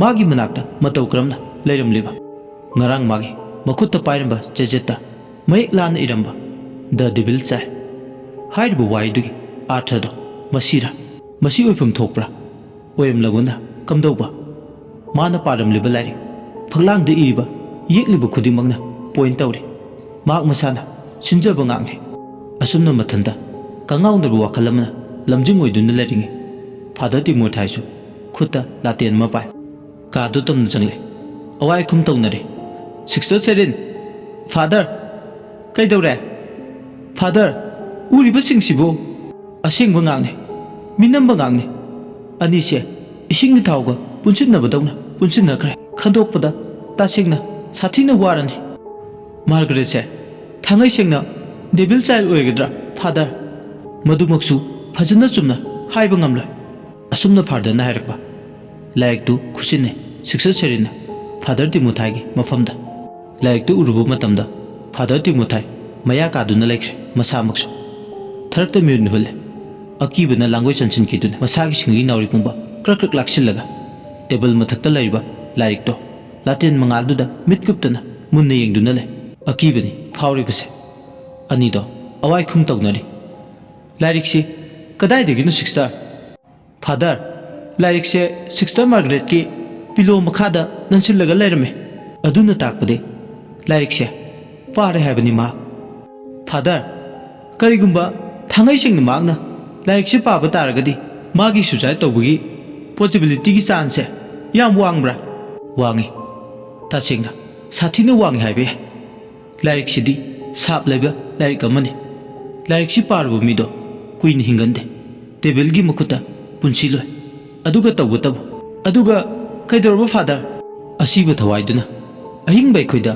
ꯃꯥꯒꯤ ꯃꯅꯥꯛꯇ ꯃꯇꯧ ꯀꯔꯝꯅ ꯂꯩꯔꯝꯂꯤꯕ ꯉꯔꯥꯡ ꯃꯥꯒꯤ ꯃꯈꯨꯠꯇ ꯄꯥꯏꯔꯝꯕ ꯆꯦꯖꯦꯠꯇ ꯃꯌꯦꯛ ꯂꯥꯟꯅ ꯏꯔꯝꯕ ꯗ ꯗꯦꯚꯤꯜ ꯆꯥꯏꯜ ꯍꯥꯏꯔꯤꯕ ꯋꯥꯍꯩꯗꯨꯒꯤ ꯑꯥꯔꯊꯗꯣ ꯃꯁꯤꯔ ꯃꯁꯤ ꯑꯣꯏꯐꯝ ꯊꯣꯛꯄ꯭ꯔꯥ ꯑꯣꯏꯔꯝꯂꯒꯅ ꯀꯝꯗꯧꯕ ꯃꯥꯅ ꯄꯥꯔꯝꯂꯤꯕ ꯂꯥꯏꯔꯤꯛ ꯐꯛꯂꯥꯡꯗ ꯏꯔꯤꯕ ꯌꯦꯛꯂꯤꯕ ꯈꯨꯗꯤꯡꯃꯛꯅ ꯄꯣꯏꯟ ꯇꯧꯔꯤ ꯃꯍꯥꯛ ꯃꯁꯥꯅ ꯁꯤꯟꯖꯕ ꯉꯥꯛꯅꯤ ꯑꯁꯨꯝꯅ ꯃꯊꯟꯇ ꯀꯪꯉꯥꯎꯅꯕ ꯋꯥꯈꯜ ꯑꯃꯅ ꯂꯝꯖꯤꯡ ꯑꯣꯏꯗꯨꯅ ꯂꯩꯔꯤꯉꯩ ꯐꯥꯗꯔ ꯇꯤꯃꯣꯊꯥꯏꯁꯨ ꯈꯨꯠꯇ ꯂꯥꯇꯦꯟ ꯑꯃ ꯄꯥꯏ ꯀꯥꯗꯨ ꯇꯝꯅ ꯆꯪꯂꯦ ꯑꯋꯥꯏ ꯑꯈꯨꯝ ꯇꯧꯅꯔꯦ ꯁꯤꯛꯁꯇꯔ ꯁꯦꯔꯤꯟ ꯐꯥꯗꯔ ꯀꯩꯗꯧꯔꯦ ꯐꯥꯗꯔ ꯎꯔꯤꯕꯁꯤꯡꯁꯤꯕꯨ ꯑꯁꯦꯡꯕ ꯉꯥꯛꯅꯤ ꯃꯤꯅꯝꯕ ꯉꯥꯛꯅꯤ ꯑꯅꯤꯁꯦ ꯏꯁꯤꯡꯒꯤ ꯊꯥꯎꯒ ꯄꯨꯟꯁꯤꯟꯅꯕꯗꯧꯅ ꯄꯨꯟꯁꯤꯟꯅꯈ꯭ꯔꯦ ꯈꯟꯗꯣꯛꯄꯗ ꯇꯁꯦꯡꯅ ꯁꯥꯊꯤꯅ ꯋꯥꯔꯅꯤ ꯃꯥꯔꯒꯔꯦꯠꯁꯦ ꯊꯥꯡꯉꯩ ꯁꯦꯡꯅ ꯗꯦꯚꯤꯜ ꯆꯥꯏꯜ ꯑꯣꯏꯒꯗ꯭ꯔꯥ ꯐꯥꯗꯔ ꯃꯗꯨꯃꯛꯁꯨ ꯐꯖꯅ ꯆꯨꯝꯅ ꯍꯥꯏꯕ ꯉꯝꯂꯣꯏ ꯑꯁꯨꯝꯅ ꯐꯥꯗꯔꯅ ꯍꯥꯏꯔꯛꯄ ꯂꯥꯏꯔꯤꯛꯇꯨ ꯈꯨꯠꯁꯤꯟꯅꯩ ꯁꯤꯛꯁꯇꯔ ꯁꯦꯔꯤꯟꯅ ꯐꯥꯗꯔ ꯇꯤꯃꯣꯊꯥꯏꯒꯤ ꯃꯐꯝꯗ ꯂꯥꯏꯔꯤꯛꯇꯨ ꯎꯔꯨꯕ ꯃꯇꯝꯗ ꯐꯥꯗꯔ ꯇꯤꯃꯣꯊꯥꯏ ꯃꯌꯥ ꯀꯥꯗꯨꯅ ꯂꯩꯈ꯭ꯔꯦ ꯃꯁꯥꯃꯛꯁꯨ ꯊꯔꯛꯇ ꯃꯤꯑꯣꯏ ꯍꯨꯜꯂꯦ ꯑꯀꯤꯕꯅ ꯂꯥꯡꯒꯣꯏ ꯆꯟꯁꯤꯟꯈꯤꯗꯨꯅ ꯃꯁꯥꯒꯤ ꯁꯤꯡꯂꯤ ꯅꯥꯎꯔꯤ ꯄꯨꯝꯕ ꯀ꯭ꯔꯛ ꯀ꯭ꯔꯛ ꯂꯥꯛꯁꯤꯜꯂꯒ ꯇꯦꯕꯜ ꯃꯊꯛꯇ ꯂꯩꯔꯤꯕ ꯂꯥꯏꯔꯤꯛꯇꯣ ꯂꯥꯇꯦꯟ ꯃꯉꯥꯜꯗꯨꯗ ꯃꯤꯠ ꯀꯨꯞꯇꯅ ꯃꯨꯟꯅ ꯌꯦꯡꯗꯨꯅ ꯂꯩ ꯑꯀꯤꯕꯅꯤ ꯐꯥꯎꯔꯤꯕꯁꯦ ꯑꯅꯤꯗꯣ ꯑꯋꯥꯏꯈꯨꯝ ꯇꯧꯅꯔꯤ ꯂꯥꯏꯔꯤꯛꯁꯤ ꯀꯗꯥꯏꯗꯒꯤꯅꯣ ꯁꯤꯛꯁꯇꯔ ꯐꯥꯗꯔ ꯂꯥꯏꯔꯤꯛꯁꯦ ꯁꯤꯛꯁꯇꯔ ꯃꯥꯔꯒꯔꯦꯠꯀꯤ ꯄꯤꯂꯣ ꯃꯈꯥꯗ ꯅꯟꯁꯤꯜꯂꯒ ꯂꯩꯔꯝꯃꯦ ꯑꯗꯨꯅ ꯇꯥꯛꯄꯗꯤ ꯂꯥꯏꯔꯤꯛꯁꯦ ꯄꯥꯔꯦ ꯍꯥꯏꯕꯅꯤ ꯃꯥ ꯐꯥꯗꯔ ꯀꯔꯤꯒꯨꯝꯕ ꯊꯥꯡꯉꯩ ꯁꯦꯡꯅ ꯃꯍꯥꯛꯅ ꯂꯥꯏꯔꯤꯛꯁꯦ ꯄꯥꯕ ꯇꯥꯔꯒꯗꯤ ꯃꯥꯒꯤ ꯁꯨꯁꯥꯏꯠ ꯇꯧꯕꯒꯤ ꯄꯣꯁꯤꯕꯤꯂꯤꯇꯤꯒꯤ ꯆꯥꯟꯁꯁꯦ ꯌꯥꯝ ꯋꯥꯡꯕ꯭ꯔꯥ ꯋꯥꯡꯉꯤ ꯇꯁꯦꯡꯅ ꯁꯥꯊꯤꯅ ꯋꯥꯡꯉꯤ ꯍꯥꯏꯕ ꯌꯥꯏ ꯂꯥꯏꯔꯤꯛꯁꯤꯗꯤ ꯁꯥꯞ ꯂꯩꯕ ꯂꯥꯏꯔꯤꯛ ꯑꯃꯅꯤ ꯂꯥꯏꯔꯤꯛꯁꯤ ꯄꯥꯔꯨꯕ ꯃꯤꯗꯣ ꯀꯨꯏꯅ ꯍꯤꯡꯒꯟꯗꯦ ꯇꯦꯕꯜꯒꯤ ꯃꯈꯨꯠꯇ ꯄꯨꯟꯁꯤ ꯂꯣꯏ ꯑꯗꯨꯒ ꯇꯧꯕꯇꯕꯨ ꯑꯗꯨꯒ ꯀꯩꯗꯧꯔꯕ ꯐꯥꯗꯔ ꯑꯁꯤꯕ ꯊꯋꯥꯏꯗꯨꯅ ꯑꯍꯤꯡꯕ ꯑꯩꯈꯣꯏꯗ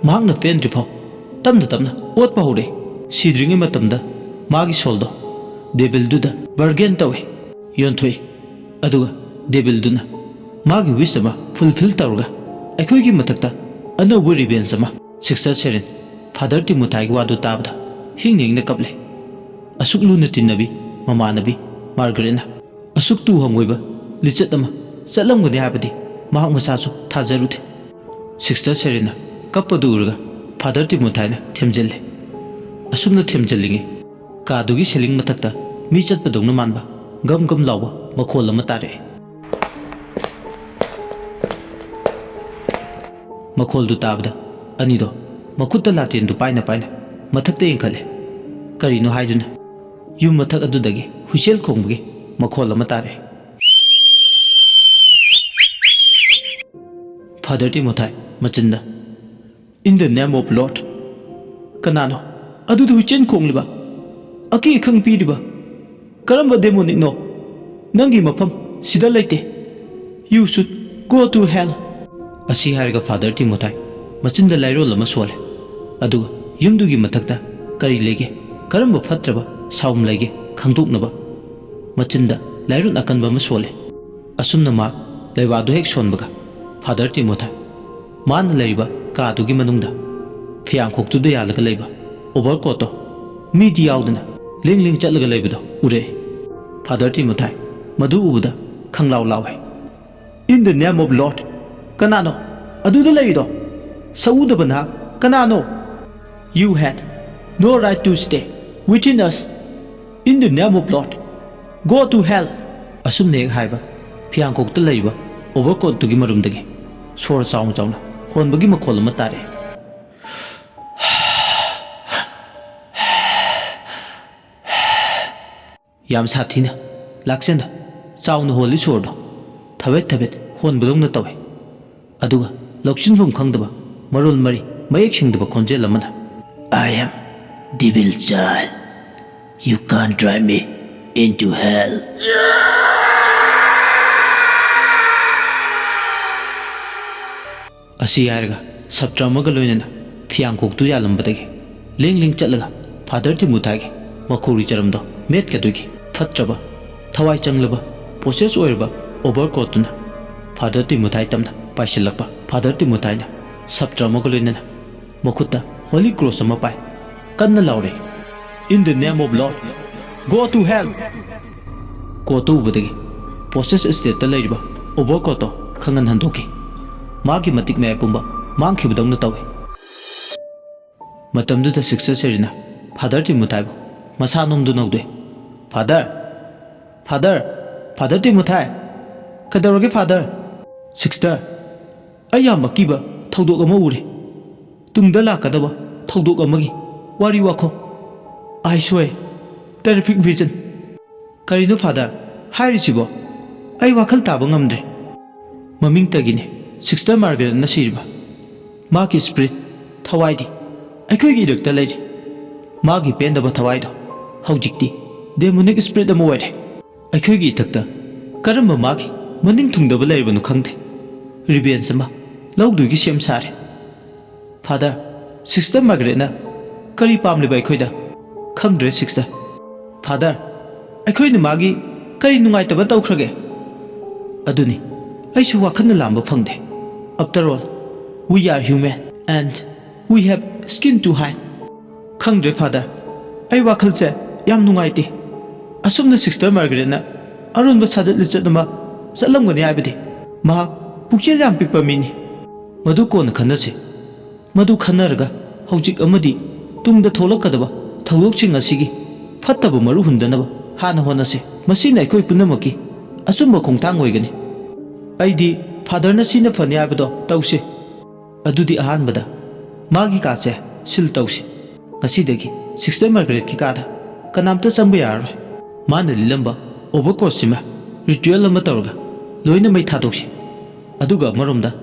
ꯃꯍꯥꯛꯅ ꯄꯦꯟꯗ꯭ꯔꯤ ꯐꯥꯎ ꯇꯞꯅ ꯇꯞꯅ ꯑꯣꯠꯄ ꯍꯧꯔꯛꯏ ꯁꯤꯗ꯭ꯔꯤꯉꯩ ꯃꯇꯝꯗ ꯃꯥꯒꯤ ꯁꯣꯜꯗꯣ ꯗꯦꯕꯤꯜꯗꯨꯗ ꯕꯔꯒꯦꯟ ꯇꯧꯏ ꯌꯣꯟꯊꯣꯛꯏ ꯑꯗꯨꯒ ꯗꯦꯕꯤꯜꯗꯨꯅ ꯃꯥꯒꯤ ꯋꯤꯁ ꯑꯃ ꯐꯨꯜꯐꯤꯜ ꯇꯧꯔꯒ ꯑꯩꯈꯣꯏꯒꯤ ꯃꯊꯛꯇ ꯑꯅꯧꯕ ꯔꯤꯚꯦꯟꯁ ꯑꯃ ꯁꯤꯛꯁꯇꯔ ꯁꯦꯔꯤꯟ ꯐꯥꯗꯔ ꯇꯤꯃꯣꯊꯥꯏꯒꯤ ꯋꯥꯗꯨ ꯇꯥꯕꯗ ꯍꯤꯡꯅ ꯍꯤꯡꯅ ꯀꯞꯂꯦ ꯑꯁꯨꯛ ꯂꯨꯅ ꯇꯤꯟꯅꯕꯤ ꯃꯃꯥꯟꯅꯕꯤ ꯃꯥꯔꯒꯔꯦꯠꯅ ꯑꯁꯨꯛ ꯇꯨ ꯍꯪꯒꯣꯏꯕ ꯂꯤꯆꯠ ꯑꯃ ꯆꯠꯂꯝꯒꯅꯤ ꯍꯥꯏꯕꯗꯤ ꯃꯍꯥꯛ ꯃꯁꯥꯁꯨ ꯊꯥꯖꯔꯨꯗꯦ ꯁꯤꯛꯁꯇꯔ ꯁꯦꯔꯤꯟꯅ ꯀꯞꯄꯗꯨ ꯎꯔꯒ ꯐꯥꯗꯔ ꯇꯤꯃꯣꯊꯥꯏꯅ ꯊꯦꯝꯖꯤꯜꯂꯦ ꯑꯁꯨꯝꯅ ꯊꯦꯝꯖꯤꯜꯂꯤꯉꯩ ꯀꯥꯗꯨꯒꯤ ꯁꯤꯂꯤꯡ ꯃꯊꯛꯇ ꯃꯤ ꯆꯠꯄꯗꯧꯅ ꯃꯥꯟꯕ ꯒꯝ ꯒꯝ ꯂꯥꯎꯕ ꯃꯈꯣꯜ ꯑꯃ ꯇꯥꯔꯛꯑꯦ ꯃꯈꯣꯜꯗꯨ ꯇꯥꯕꯗ ꯑꯅꯤꯗꯣ ꯃꯈꯨꯠꯇ ꯂꯥꯇꯦꯟꯗꯨ ꯄꯥꯏꯅ ꯄꯥꯏꯅ ꯃꯊꯛꯇ ꯌꯦꯡꯈꯠꯂꯦ ꯀꯔꯤꯅꯣ ꯍꯥꯏꯗꯨꯅ ꯌꯨꯝ ꯃꯊꯛ ꯑꯗꯨꯗꯒꯤ ꯍꯨꯏꯁꯦꯜ ꯈꯣꯡꯕꯒꯤ ꯃꯈꯣꯜ ꯑꯃ ꯇꯥꯔꯛꯑꯦ ꯐꯥꯗꯔ ꯇꯤꯃꯣꯊꯥꯏ ꯃꯆꯤꯟꯗ in the name of Lord ꯀꯅꯥꯅꯣ ꯑꯗꯨꯗ ꯍꯨꯏꯆꯦꯟ ꯈꯣꯡꯂꯤꯕ ꯑꯀꯤ ꯑꯈꯪ ꯄꯤꯔꯤꯕ ꯀꯔꯝꯕ ꯗꯦꯃꯣꯅꯤꯛꯅꯣ ꯅꯪꯒꯤ ꯃꯐꯝ ꯁꯤꯗ ꯂꯩꯇꯦ ꯌꯨ ꯁꯨꯗ ꯒꯣ ꯇꯨ ꯍꯦꯜ ꯑꯁꯤ ꯍꯥꯏꯔꯒ ꯐꯥꯗꯔ ꯇꯤꯃꯣꯊꯥꯏ ꯃꯆꯤꯟꯗ ꯂꯥꯏꯔꯣꯜ ꯑꯃ ꯁꯣꯜꯂꯦ ꯑꯗꯨꯒ ꯌꯨꯝꯗꯨꯒꯤ ꯃꯊꯛꯇ ꯀꯔꯤ ꯂꯩꯒꯦ ꯀꯔꯝꯕ ꯐꯠꯇ꯭ꯔꯕ ꯁꯥꯎꯝ ꯂꯩꯒꯦ ꯈꯪꯗꯣꯛꯅꯕ ꯃꯆꯤꯟꯗ ꯂꯥꯏꯔꯨꯠ ꯑꯀꯟꯕ ꯑꯃ ꯁꯣꯜꯂꯦ ꯑꯁꯨꯝꯅ ꯃꯥ ꯂꯩꯕꯥꯗꯨ ꯍꯦꯛ ꯁꯣꯟꯕꯒ ꯐꯥꯗꯔ ꯇꯤꯃꯣꯊꯥꯏ ꯃꯥꯅ ꯂꯩꯔꯤꯕ ꯀꯥꯗꯨꯒꯤ ꯃꯅꯨꯡꯗ ꯐꯤꯌꯥꯡꯈꯣꯛꯇꯨꯗ ꯌꯥꯜꯂꯒ ꯂꯩꯕ ꯑꯣꯚꯔꯀꯣꯠꯇꯣ ꯃꯤꯗꯤ ꯌꯥꯎꯗꯅ ꯂꯦꯡ ꯂꯦꯡ ꯆꯠꯂꯒ ꯂꯩꯕꯗꯣ ꯎꯔꯛꯑꯦ ꯐꯥꯗꯔ ꯇꯤꯃꯣꯊꯥꯏ ꯃꯗꯨ ꯎꯕꯗ ꯈꯪꯂꯥꯎ ꯂꯥꯎꯋꯦ ꯏꯟ ꯗ ꯅꯦꯝ ꯑꯣꯐ ꯂꯣꯔꯗ ꯀꯅꯥꯅꯣ ꯑꯗꯨꯗ ꯂꯩꯔꯤꯗꯣ ꯁꯎꯗꯕ ꯅꯍꯥꯛ ꯀꯅꯥꯅꯣ ꯌꯨ ꯍꯦꯗ ꯅꯣ ꯔꯥꯏꯠ ꯇꯨ ꯁ꯭ꯇꯦ ꯋꯤꯊꯤꯟ ꯑꯁ ꯏꯟ the name of Lord go to ꯍꯦꯜ ꯑꯁꯨꯝꯅ ꯍꯦꯛ ꯍꯥꯏꯕ ꯐꯤꯌꯥꯡꯈꯣꯛꯇ ꯂꯩꯔꯤꯕ ꯑꯣꯚꯔꯀꯣꯠꯇꯨꯒꯤ ꯃꯔꯨꯝꯗꯒꯤ ꯁꯣꯔ ꯆꯥꯎꯅ ꯆꯥꯎꯅ ꯍꯣꯟꯕꯒꯤ ꯃꯈꯣꯜ ꯑꯃ ꯇꯥꯔꯛꯑꯦ ꯌꯥꯝ ꯁꯥꯊꯤꯅ ꯂꯥꯛꯆꯦꯟꯅ ꯆꯥꯎꯅ ꯍꯣꯜꯂꯤ ꯁꯣꯔꯗꯣ ꯊꯕꯦꯠ ꯊꯕꯦꯠ ꯍꯣꯟꯕꯗꯧꯅ ꯇꯧꯋꯦ ꯑꯗꯨꯒ ꯂꯧꯁꯤꯟꯐꯝ ꯈꯪꯗꯕ ꯃꯔꯣꯜ ꯃꯔꯤ ꯃꯌꯦꯛ ꯁꯦꯡꯗꯕ ꯈꯣꯟꯖꯦꯜ ꯑꯃꯅ I am devil child. You can't drive me into hell. ꯑꯁꯤ ꯍꯥꯏꯔꯒ ꯁꯞꯇ꯭ꯔ ꯑꯃꯒ ꯂꯣꯏꯅꯅ ꯐꯤꯌꯥꯡꯈꯣꯛꯇꯨ ꯌꯥꯜꯂꯝꯕꯗꯒꯤ ꯂꯦꯡ ꯂꯦꯡ ꯆꯠꯂꯒ ꯐꯥꯗꯔ ꯇꯤꯃꯣꯊꯥꯏꯒꯤ ꯃꯈꯧꯔꯤ ꯆꯔꯝꯗꯣ ꯃꯦꯠꯀꯗꯣꯏꯒꯤ ꯐꯠꯇ꯭ꯔꯕ ꯊꯋꯥꯏ ꯆꯪꯂꯕ ꯄꯣꯁꯦꯁ ꯑꯣꯏꯔꯕ ꯑꯣꯚꯔꯀꯣꯠꯇꯨꯅ ꯐꯥꯗꯔ ꯇꯤꯃꯣꯊꯥꯏ ꯇꯝꯅ ꯄꯥꯏꯁꯤꯜꯂꯛꯄ ꯐꯥꯗꯔ ꯇꯤꯃꯣꯊꯥꯏꯅ ꯁꯞꯇ꯭ꯔ ꯑꯃꯒ ꯂꯣꯏꯅꯅ ꯃꯈꯨꯠꯇ ꯍꯣꯂꯤ ꯀ꯭ꯔꯣꯁ ꯑꯃ ꯄꯥꯏ ꯀꯟꯅ ꯂꯥꯎꯔꯦ in the name of Lord go to hell ꯀꯣꯠꯇꯨ ꯎꯕꯗꯒꯤ ꯄꯣꯁꯦꯁ ꯁ꯭ꯇꯦꯠꯇ ꯂꯩꯔꯤꯕ ꯑꯣꯚꯔꯀꯣꯠꯇꯣ ꯈꯪꯍꯟ ꯍꯟꯗꯣꯛꯈꯤ ꯃꯥꯒꯤ ꯃꯇꯤꯛ ꯃꯌꯥꯏ ꯄꯨꯝꯕ ꯃꯥꯡꯈꯤꯕꯗꯧꯅ ꯇꯧꯏ ꯃꯇꯝꯗꯨꯗ ꯁꯤꯛꯁꯇꯔ ꯁꯦꯔꯤꯅ ꯐꯥꯗꯔ ꯇꯤꯃꯣꯊꯥꯏꯕꯨ ꯃꯁꯥ ꯅꯣꯝꯗꯨ ꯅꯧꯗꯣꯏ ꯐꯥꯗꯔ ꯇꯤꯃꯣꯊꯥꯏ ꯀꯩꯗꯧꯔꯒꯦ ꯐꯥꯗꯔ ꯁꯤꯛꯁꯇꯔ ꯑꯩ ꯌꯥꯝ ꯑꯀꯤꯕ ꯊꯧꯗꯣꯛ ꯑꯃ ꯎꯔꯦ ꯇꯨꯡꯗ ꯂꯥꯛꯀꯗꯕ ꯊꯧꯗꯣꯛ ꯑꯃꯒꯤ ꯋꯥꯔꯤ ꯋꯥꯈꯣ ꯑꯥꯏ ꯁ꯭ꯋꯦ ꯇꯦꯔꯤꯐꯤꯛ ꯚꯤꯖꯟ ꯀꯔꯤꯅꯣ ꯐꯥꯗꯔ ꯍꯥꯏꯔꯤꯁꯤꯕꯣ ꯑꯩ ꯋꯥꯈꯜ ꯇꯥꯕ ꯉꯝꯗ꯭ꯔꯦ ꯃꯃꯤꯡꯇꯒꯤꯅꯦ ꯁꯤꯛꯁꯇꯔ ꯃꯥꯔꯒꯔꯦꯠꯅ ꯁꯤꯔꯤꯕ ꯃꯥꯒꯤ ꯁ꯭ꯄꯤꯔꯤꯠ ꯊꯋꯥꯏꯗꯤ ꯑꯩꯈꯣꯏꯒꯤ ꯏꯔꯛꯇ ꯂꯩꯔꯤ ꯃꯥꯒꯤ ꯄꯦꯟꯗꯕ ꯊꯋꯥꯏꯗꯣ ꯍꯧꯖꯤꯛꯇꯤ ꯗꯦꯃꯣꯅꯤꯛ ꯁ꯭ꯄꯤꯔꯤꯠ ꯑꯃ ꯑꯣꯏꯔꯦ ꯑꯩꯈꯣꯏꯒꯤ ꯏꯊꯛꯇ ꯀꯔꯝꯕ ꯃꯥꯒꯤ ꯃꯅꯤꯡ ꯊꯨꯡꯗꯕ ꯂꯩꯔꯤꯕꯅꯣ ꯈꯪꯗꯦ ꯔꯤꯚꯦꯟꯁ ꯑꯃ ꯂꯧꯗꯣꯏꯒꯤ ꯁꯦꯝ ꯁꯥꯔꯦ ꯐꯥꯗꯔ ꯁꯤꯛꯁꯇꯔ ꯃꯥꯔꯒꯔꯦꯠꯅ ꯀꯔꯤ ꯄꯥꯝꯂꯤꯕ ꯑꯩꯈꯣꯏꯗ ꯈꯪꯗ꯭ꯔꯦ ꯁꯤꯛꯁꯇꯔ ꯐꯥꯗꯔ ꯑꯩꯈꯣꯏꯅ ꯃꯥꯒꯤ ꯀꯔꯤ ꯅꯨꯡꯉꯥꯏꯇꯕ ꯇꯧꯈ꯭ꯔꯒꯦ ꯑꯗꯨꯅꯤ ꯑꯩꯁꯨ ꯋꯥꯈꯜꯅ ꯂꯥꯝꯕ ꯐꯪꯗꯦ after all we are human and we have skin to hide. Khangdre father. Ai wakhalche yam nungaite. Asumna sister Margaret na arun ba sajat lichat ma salam gani abidi. Ma pukche yam pikpa mini. Madu kon khanase. Madu khanarga hojik amadi tungda tholakadaba thawlokching asigi fattaba maru hundanaba hana honase. Masina aikoi punamaki asumba khongthang oigani. Aidi father na sina fani abado tawse. Adudi ahanbada magi kaase sil tawse. Ngasidagi Sister Margaret ki kada kanamta chamba yaroi. Mana lilamba overcoat sima ritual ama tawrga loina mai thadoksi. Aduga maromda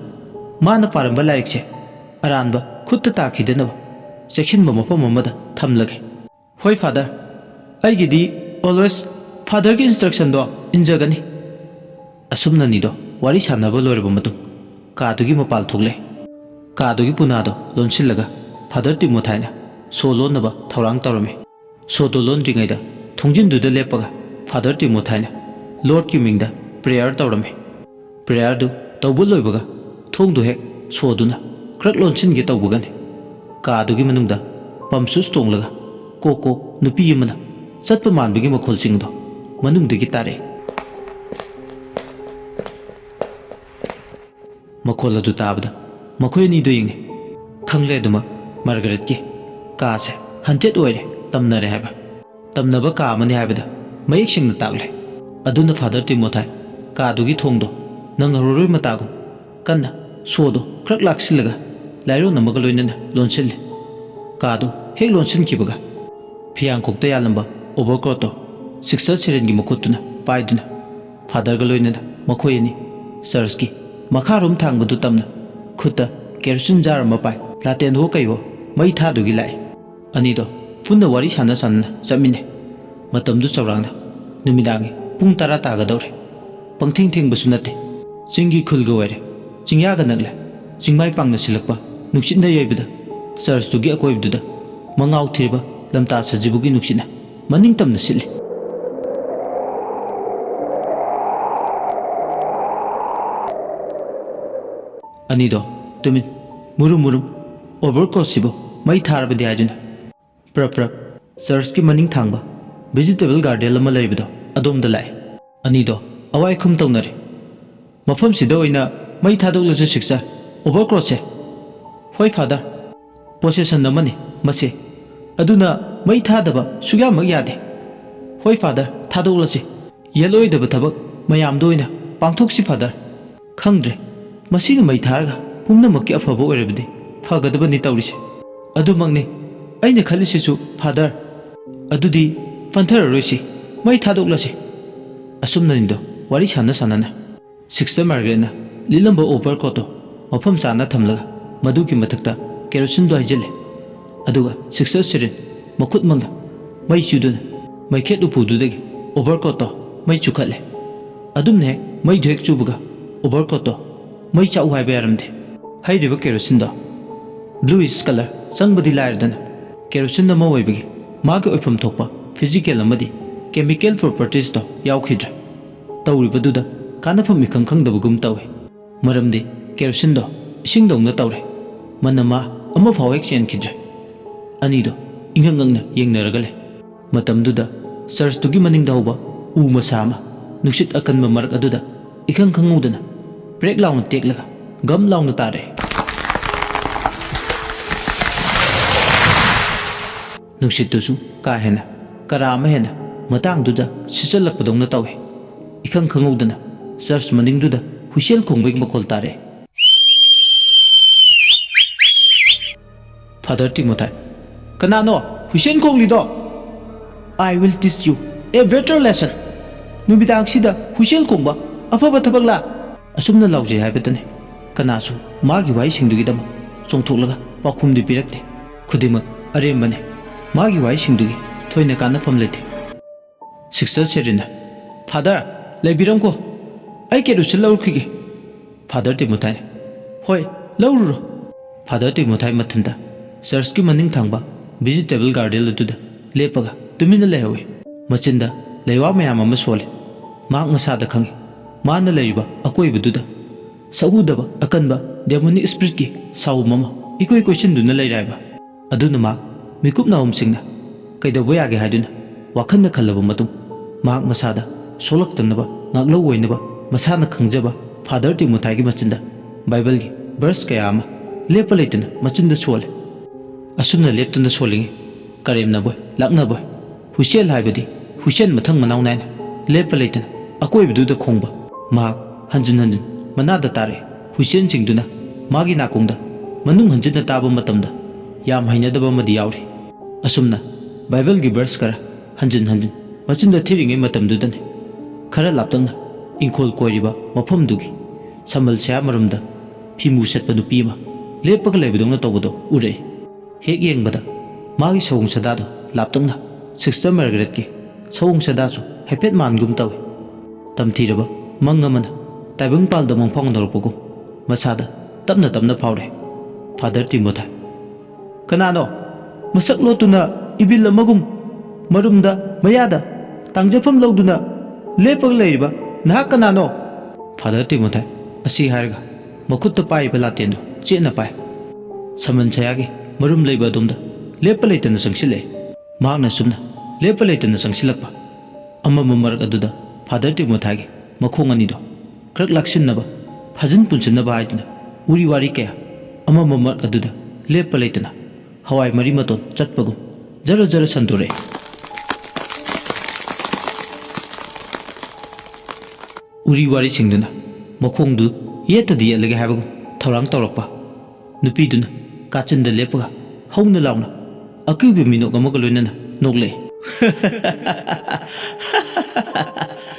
mana paramba laikse aranba khutta takhidanaba sectionba mafam amada thamlage. Hoi father aigidi always father ki instruction do injagani. Asumna nido wari sanaba loirba matung kadugi mapal thugle. Kadugi punado lonsillaga father Timothyna so lonaba thaurang tawrami. So do londringaida thongjinduda lepaga father Timothyna Lord ki mingda prayer tawrami. Prayer du tawbu loibaga thongdu hek so duna krak lonsin ge tawbugani. Kadugi manungda pamsus tonglaga koko nupi yamana chatpa manbigi makholsingdo manungdagi tare. Makhola du tabda makhoi ni do yingi khangle duma Margaret ki kaase hantet oire tamnare haba tamnaba ka amani habada mayik singna tagle. Aduna father Timothy kadugi thongdo nang haroroi matagum kanna sodo krak laksilaga lairo namaga loinana lonsil. Kadu hek lonsin kibaga phiang kokta yalamba overcoat sister sirengi makutuna paiduna father ga loinana makhoi ani churchki makharum thangbadu tamna khuta kerosene jar ma pai laten ho kaibo mai thadugi lai. Anido punna wari sana sanna chamine matamdu chawrangna numidangi pung 10 tagadore pangthing thing basu nate chingi khulga ware chingya ga nagle chingmai pangna silakpa nuksitna yaibida church tugi akoibduda mangau thirba lamta sajibugi nuksina maning tamna sili. Anido tumin murum murum overcoat sibo mai tharabadi ajuna prapra church ki maning thangba vegetable garden lama laibido adomda lai. Anido awai khum tawnare mafam sida oina mai thadokla siksa overcoat se. Hoi father possession namani mase aduna mai thadaba sugya mag yade. Hoi father thadokla se yeloi daba thabak mayam doina pangthoksi father khangdre masina mai tharga pumna makki afabo orebde fagadaba ni tawrise. Adumakne aina khalisisu father adudi fanthar roisi mai thadoklase. Asumna nindo wari sana sanana Sister Margaret na lilamba overcoat mafam chana thamlaga maduki mathakta kerosene do hajele. Aduga Sister Siren makut mangna mai chuduna mai khet upududagi overcoat mai chukhatle. Adumne mai dhek chubuga overcoat mai chau haiba yaramde. Hairiba kerosene do bluish color changbadi lairdana kerosene ma oibagi magi oifam thokpa physical amadi chemical properties to yaukhidra. Tawribaduda kanafam mikhang khangdabagum tawe maramdi kerosene do ising dongna tawre manama ama faw action khidra. Anido inghangangna yengnaragale matamduda church tugi maningda hoba u masama nuksit akanba marak aduda ikhang khangudana break launa teklaga gam launa tare. Nuksitusu ka hena karama hena matangduda sisalakpadongna tawe ikhang khangudana church maningduda hushel khongbek makhol tare. Father Timothy kanano hushel khonglido I will teach you a better lesson. Nubidang sida hushel khongba afaba thabakla asumna lauje haibetane kanasu magi wai singdugidam chongthoklaga pakhumdi pirakte khudimak arembane magi wai singdugi thoina kana famlete. Sister Serena father leibiram ko ai ke rusil laurkhige. Father Timothy hoi laururo. Father Timothy mathanda church ki maning thangba vegetable garden lutuda lepaga tumina lehawe machinda leiwa mayam ama sole mak masada khangi mana leiba akoibududa sahudaba akanba demonic spirit ki saw mama ikoi question duna leiraiba ꯑꯗꯨꯅ ꯃꯍꯥꯛ ꯃꯤꯀꯨꯞ ꯅꯥꯍꯨꯝꯁꯤꯡꯅ ꯀꯩꯗꯧꯕ ꯌꯥꯒꯦ ꯍꯥꯏꯗꯨꯅ ꯋꯥꯈꯟꯅ ꯈꯜꯂꯕ ꯃꯇꯨꯡ ꯃꯍꯥꯛ ꯃꯁꯥꯗ ꯁꯣꯛꯂꯛꯇꯅꯕ ꯉꯥꯛꯂꯧ ꯑꯣꯏꯅꯕ ꯃꯁꯥꯅ ꯈꯪꯖꯕ ꯐꯥꯗꯔ ꯇꯤꯃꯣꯊꯥꯏꯒꯤ ꯃꯆꯤꯟꯗ ꯕꯥꯏꯕꯜꯒꯤ ꯚꯔꯁ ꯀꯌꯥ ꯑꯃ ꯂꯦꯞꯄ ꯂꯩꯇꯅ ꯃꯆꯤꯟꯗ ꯁꯣꯜꯂꯦ꯫ ꯑꯁꯨꯝꯅ ꯂꯦꯞꯇꯨꯅ ꯁꯣꯜꯂꯤꯉꯩ ꯀꯔꯦꯝꯅꯕꯣꯏ ꯂꯥꯛꯅꯕꯣꯏ ꯍꯨꯏꯁꯦꯜ ꯍꯥꯏꯕꯗꯤ ꯍꯨꯏꯁꯦꯜ ꯃꯊꯪ ꯃꯅꯥꯎ ꯅꯥꯏꯅ ꯂꯦꯞꯄ ꯂꯩꯇꯅ ꯑꯀꯣꯏꯕꯗꯨꯗ ꯈꯣꯡꯕ ꯃꯍꯥꯛ ꯍꯟꯖꯤꯟ ꯍꯟꯖꯤꯟ ꯃꯅꯥꯗ ꯇꯥꯔꯛꯑꯦ꯫ ꯍꯨꯏꯁꯦꯜꯁꯤꯡꯗꯨꯅ ꯃꯥꯒꯤ ꯅꯥꯀꯣꯡꯗ ꯃꯅꯨꯡ ꯍꯟꯖꯤꯟꯅ ꯇꯥꯕ ꯃꯇꯝꯗ ꯌꯥꯝ ꯍꯩꯅꯗꯕ ꯑꯃꯗꯤ ꯌꯥꯎꯔꯤ꯫ ꯑꯁꯨꯝꯅ ꯕꯥꯏꯕꯜꯒꯤ ꯚꯔꯁ ꯈꯔ ꯍꯟꯖꯤꯟ ꯍꯟꯖꯤꯟ ꯃꯆꯤꯟꯗ ꯊꯤꯔꯤꯉꯩ ꯃꯇꯝꯗꯨꯗꯅꯤ ꯈꯔ ꯂꯥꯞꯇꯛꯅ ꯏꯪꯈꯣꯜ ꯀꯣꯏꯔꯤꯕ ꯃꯐꯝꯗꯨꯒꯤ ꯁꯝꯕꯜ ꯁꯌꯥ ꯃꯔꯨꯝꯗ ꯐꯤꯃꯨ ꯁꯦꯠꯄ ꯅꯨꯄꯤ ꯑꯃ ꯂꯦꯞꯄꯒ ꯂꯩꯕꯗꯧꯅ ꯇꯧꯕꯗꯣ ꯎꯔꯛꯏ꯫ ꯍꯦꯛ ꯌꯦꯡꯕꯗ ꯃꯥꯒꯤ ꯁꯑꯣꯡ ꯁꯥꯗꯥꯗꯣ ꯂꯥꯞꯇꯛꯅ ꯁꯤꯁꯇꯔ ꯃꯥꯔꯒꯔꯦꯠꯀꯤ ꯁꯑꯣꯡ ꯁꯥꯗꯥꯁꯨ ꯍꯥꯏꯐꯦꯠ ꯃꯥꯟꯒꯨꯝ ꯇꯧꯏ꯫ ꯇꯝꯊꯤꯔꯕ ꯃꯪ ꯑꯃꯅ ꯇꯥꯏꯕꯪꯄꯥꯜꯗ ꯃꯪꯐꯥꯎꯅꯔꯛꯄꯒꯨꯝ ꯃꯁꯥꯗ ꯇꯞꯅ ꯇꯞꯅ ꯐꯥꯎꯔꯛꯑꯦ꯫ ꯐꯥꯗꯔ ꯇꯤꯃꯣꯊꯥꯏ, ꯀꯅꯥꯅꯣ ꯃꯁꯛ ꯂꯣꯠꯇꯨꯅ ꯏꯕꯤꯜ ꯑꯃꯒꯨꯝ ꯃꯔꯨꯝꯗ ꯃꯌꯥꯗ ꯇꯥꯡꯖꯐꯝ ꯂꯧꯗꯨꯅ ꯂꯦꯞꯄꯒ ꯂꯩꯔꯤꯕ ꯅꯍꯥꯛ ꯀꯅꯥꯅꯣ? ꯐꯥꯗꯔ ꯇꯤꯃꯣꯊꯥꯏ ꯑꯁꯤ ꯍꯥꯏꯔꯒ ꯃꯈꯨꯠꯇ ꯄꯥꯏꯔꯤꯕ ꯂꯥꯇꯦꯟꯗꯨ ꯆꯦꯠꯅ ꯄꯥꯏ ꯁꯝꯕꯜ ꯁꯌꯥꯒꯤ ꯃꯔꯨꯝ ꯂꯩꯕ ꯑꯗꯣꯝꯗ ꯂꯦꯞꯄ ꯂꯩꯇꯅ ꯆꯪꯁꯤꯜꯂꯛꯑꯦ꯫ ꯃꯍꯥꯛꯅ ꯁꯨꯝꯅ ꯂꯦꯞꯄ ꯂꯩꯇꯅ ꯆꯪꯁꯤꯜꯂꯛꯄ ꯑꯃꯝꯕ ꯃꯔꯛ ꯑꯗꯨꯗ ꯐꯥꯗꯔ ꯇꯤꯃꯣꯊꯥꯏꯒꯤ ꯃꯈꯣꯡ ꯑꯅꯤꯗꯣ ꯈꯔ ꯂꯥꯛꯁꯤꯟꯅꯕ ꯐꯥꯖꯤꯟ ꯄꯨꯟꯁꯤꯟꯅꯕ ꯍꯥꯏꯗꯨꯅ ꯎꯔꯤ ꯋꯥꯔꯤ ꯀꯌꯥ ꯑꯃꯝꯕ ꯃꯔꯛ ꯑꯗꯨꯗ ꯂꯦꯞꯄ ꯂꯩꯇꯅ ꯍꯋꯥꯏ ꯃꯔꯤ ꯃꯇꯣꯟ ꯆꯠꯄꯒꯨꯝ ꯖꯔ ꯖꯔ ꯁꯟꯗꯣꯔꯛꯑꯦ꯫ ꯎꯔꯤ ꯋꯥꯔꯤꯁꯤꯡꯗꯨꯅ ꯃꯈꯣꯡꯗꯨ ꯌꯦꯠꯇꯗꯤ ꯌꯦꯠꯂꯒꯦ ꯍꯥꯏꯕꯒꯨꯝ ꯊꯧꯔꯥꯡ ꯇꯧꯔꯛꯄ ꯅꯨꯄꯤꯗꯨꯅ ꯀꯥꯆꯤꯟꯗ ꯂꯦꯞꯄꯒ ꯍꯧꯅ ꯂꯥꯎꯅ ꯑꯀꯤꯕ ꯃꯤꯅꯣꯛ ꯑꯃꯒ ꯂꯣꯏꯅꯅ ꯅꯣꯛꯂꯛꯑꯦ꯫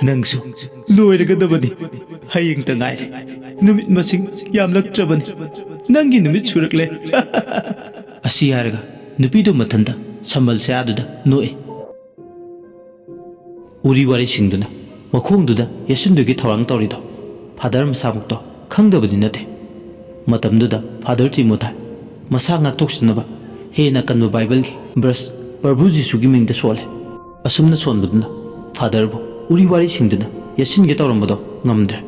ꯅꯪꯁꯨ ꯂꯣꯏꯔꯒꯗꯕꯅꯤ, ꯍꯌꯦꯡꯇ ꯉꯥꯏꯔꯦ, ꯅꯨꯃꯤꯠ ꯃꯁꯤꯡ ꯌꯥꯝꯂꯛꯇ꯭ꯔꯕꯅꯤ, ꯅꯪꯒꯤ ꯅꯨꯃꯤꯠ ꯁꯨꯔꯛꯂꯦ꯫ ꯑꯁꯤ ꯍꯥꯏꯔꯒ ꯅꯨꯄꯤꯗꯨ ꯃꯊꯟꯇ ꯁꯝꯕꯜ ꯁꯌꯥꯗꯨꯗ ꯅꯣꯛꯑꯦ꯫ ꯎꯔꯤ ꯋꯥꯔꯤꯁꯤꯡꯗꯨꯅ ꯃꯈꯣꯡꯗꯨꯗ ꯌꯦꯠꯁꯤꯟꯗꯨꯒꯤ ꯊꯧꯔꯥꯡ ꯇꯧꯔꯤꯗꯣ ꯐꯥꯗꯔ ꯃꯁꯥꯃꯛꯇꯣ ꯈꯪꯗꯕꯗꯤ ꯅꯠꯇꯦ꯫ ꯃꯇꯝꯗꯨꯗ ꯐꯥꯗꯔ ꯇꯤꯃꯣꯊꯥꯏ ꯃꯁꯥ ꯉꯥꯛꯊꯣꯛꯆꯅꯕ ꯍꯦꯟꯅ ꯀꯟꯕ ꯕꯥꯏꯕꯜꯒꯤ ꯚꯔꯁ ꯄ꯭ꯔꯚꯨ ꯖꯤꯁꯨꯒꯤ ꯃꯤꯡꯗ ꯁꯣꯜꯂꯦ꯫ ꯑꯁꯨꯝꯅ ꯁꯣꯟꯕꯗꯨꯅ ꯐꯥꯗꯔꯕꯨ ꯎꯔꯤ ꯋꯥꯔꯤꯁꯤꯡꯗꯨꯅ ꯌꯦꯠꯁꯤꯟꯒꯦ ꯇꯧꯔꯝꯕꯗꯣ ꯉꯝꯗ꯭ꯔꯦ꯫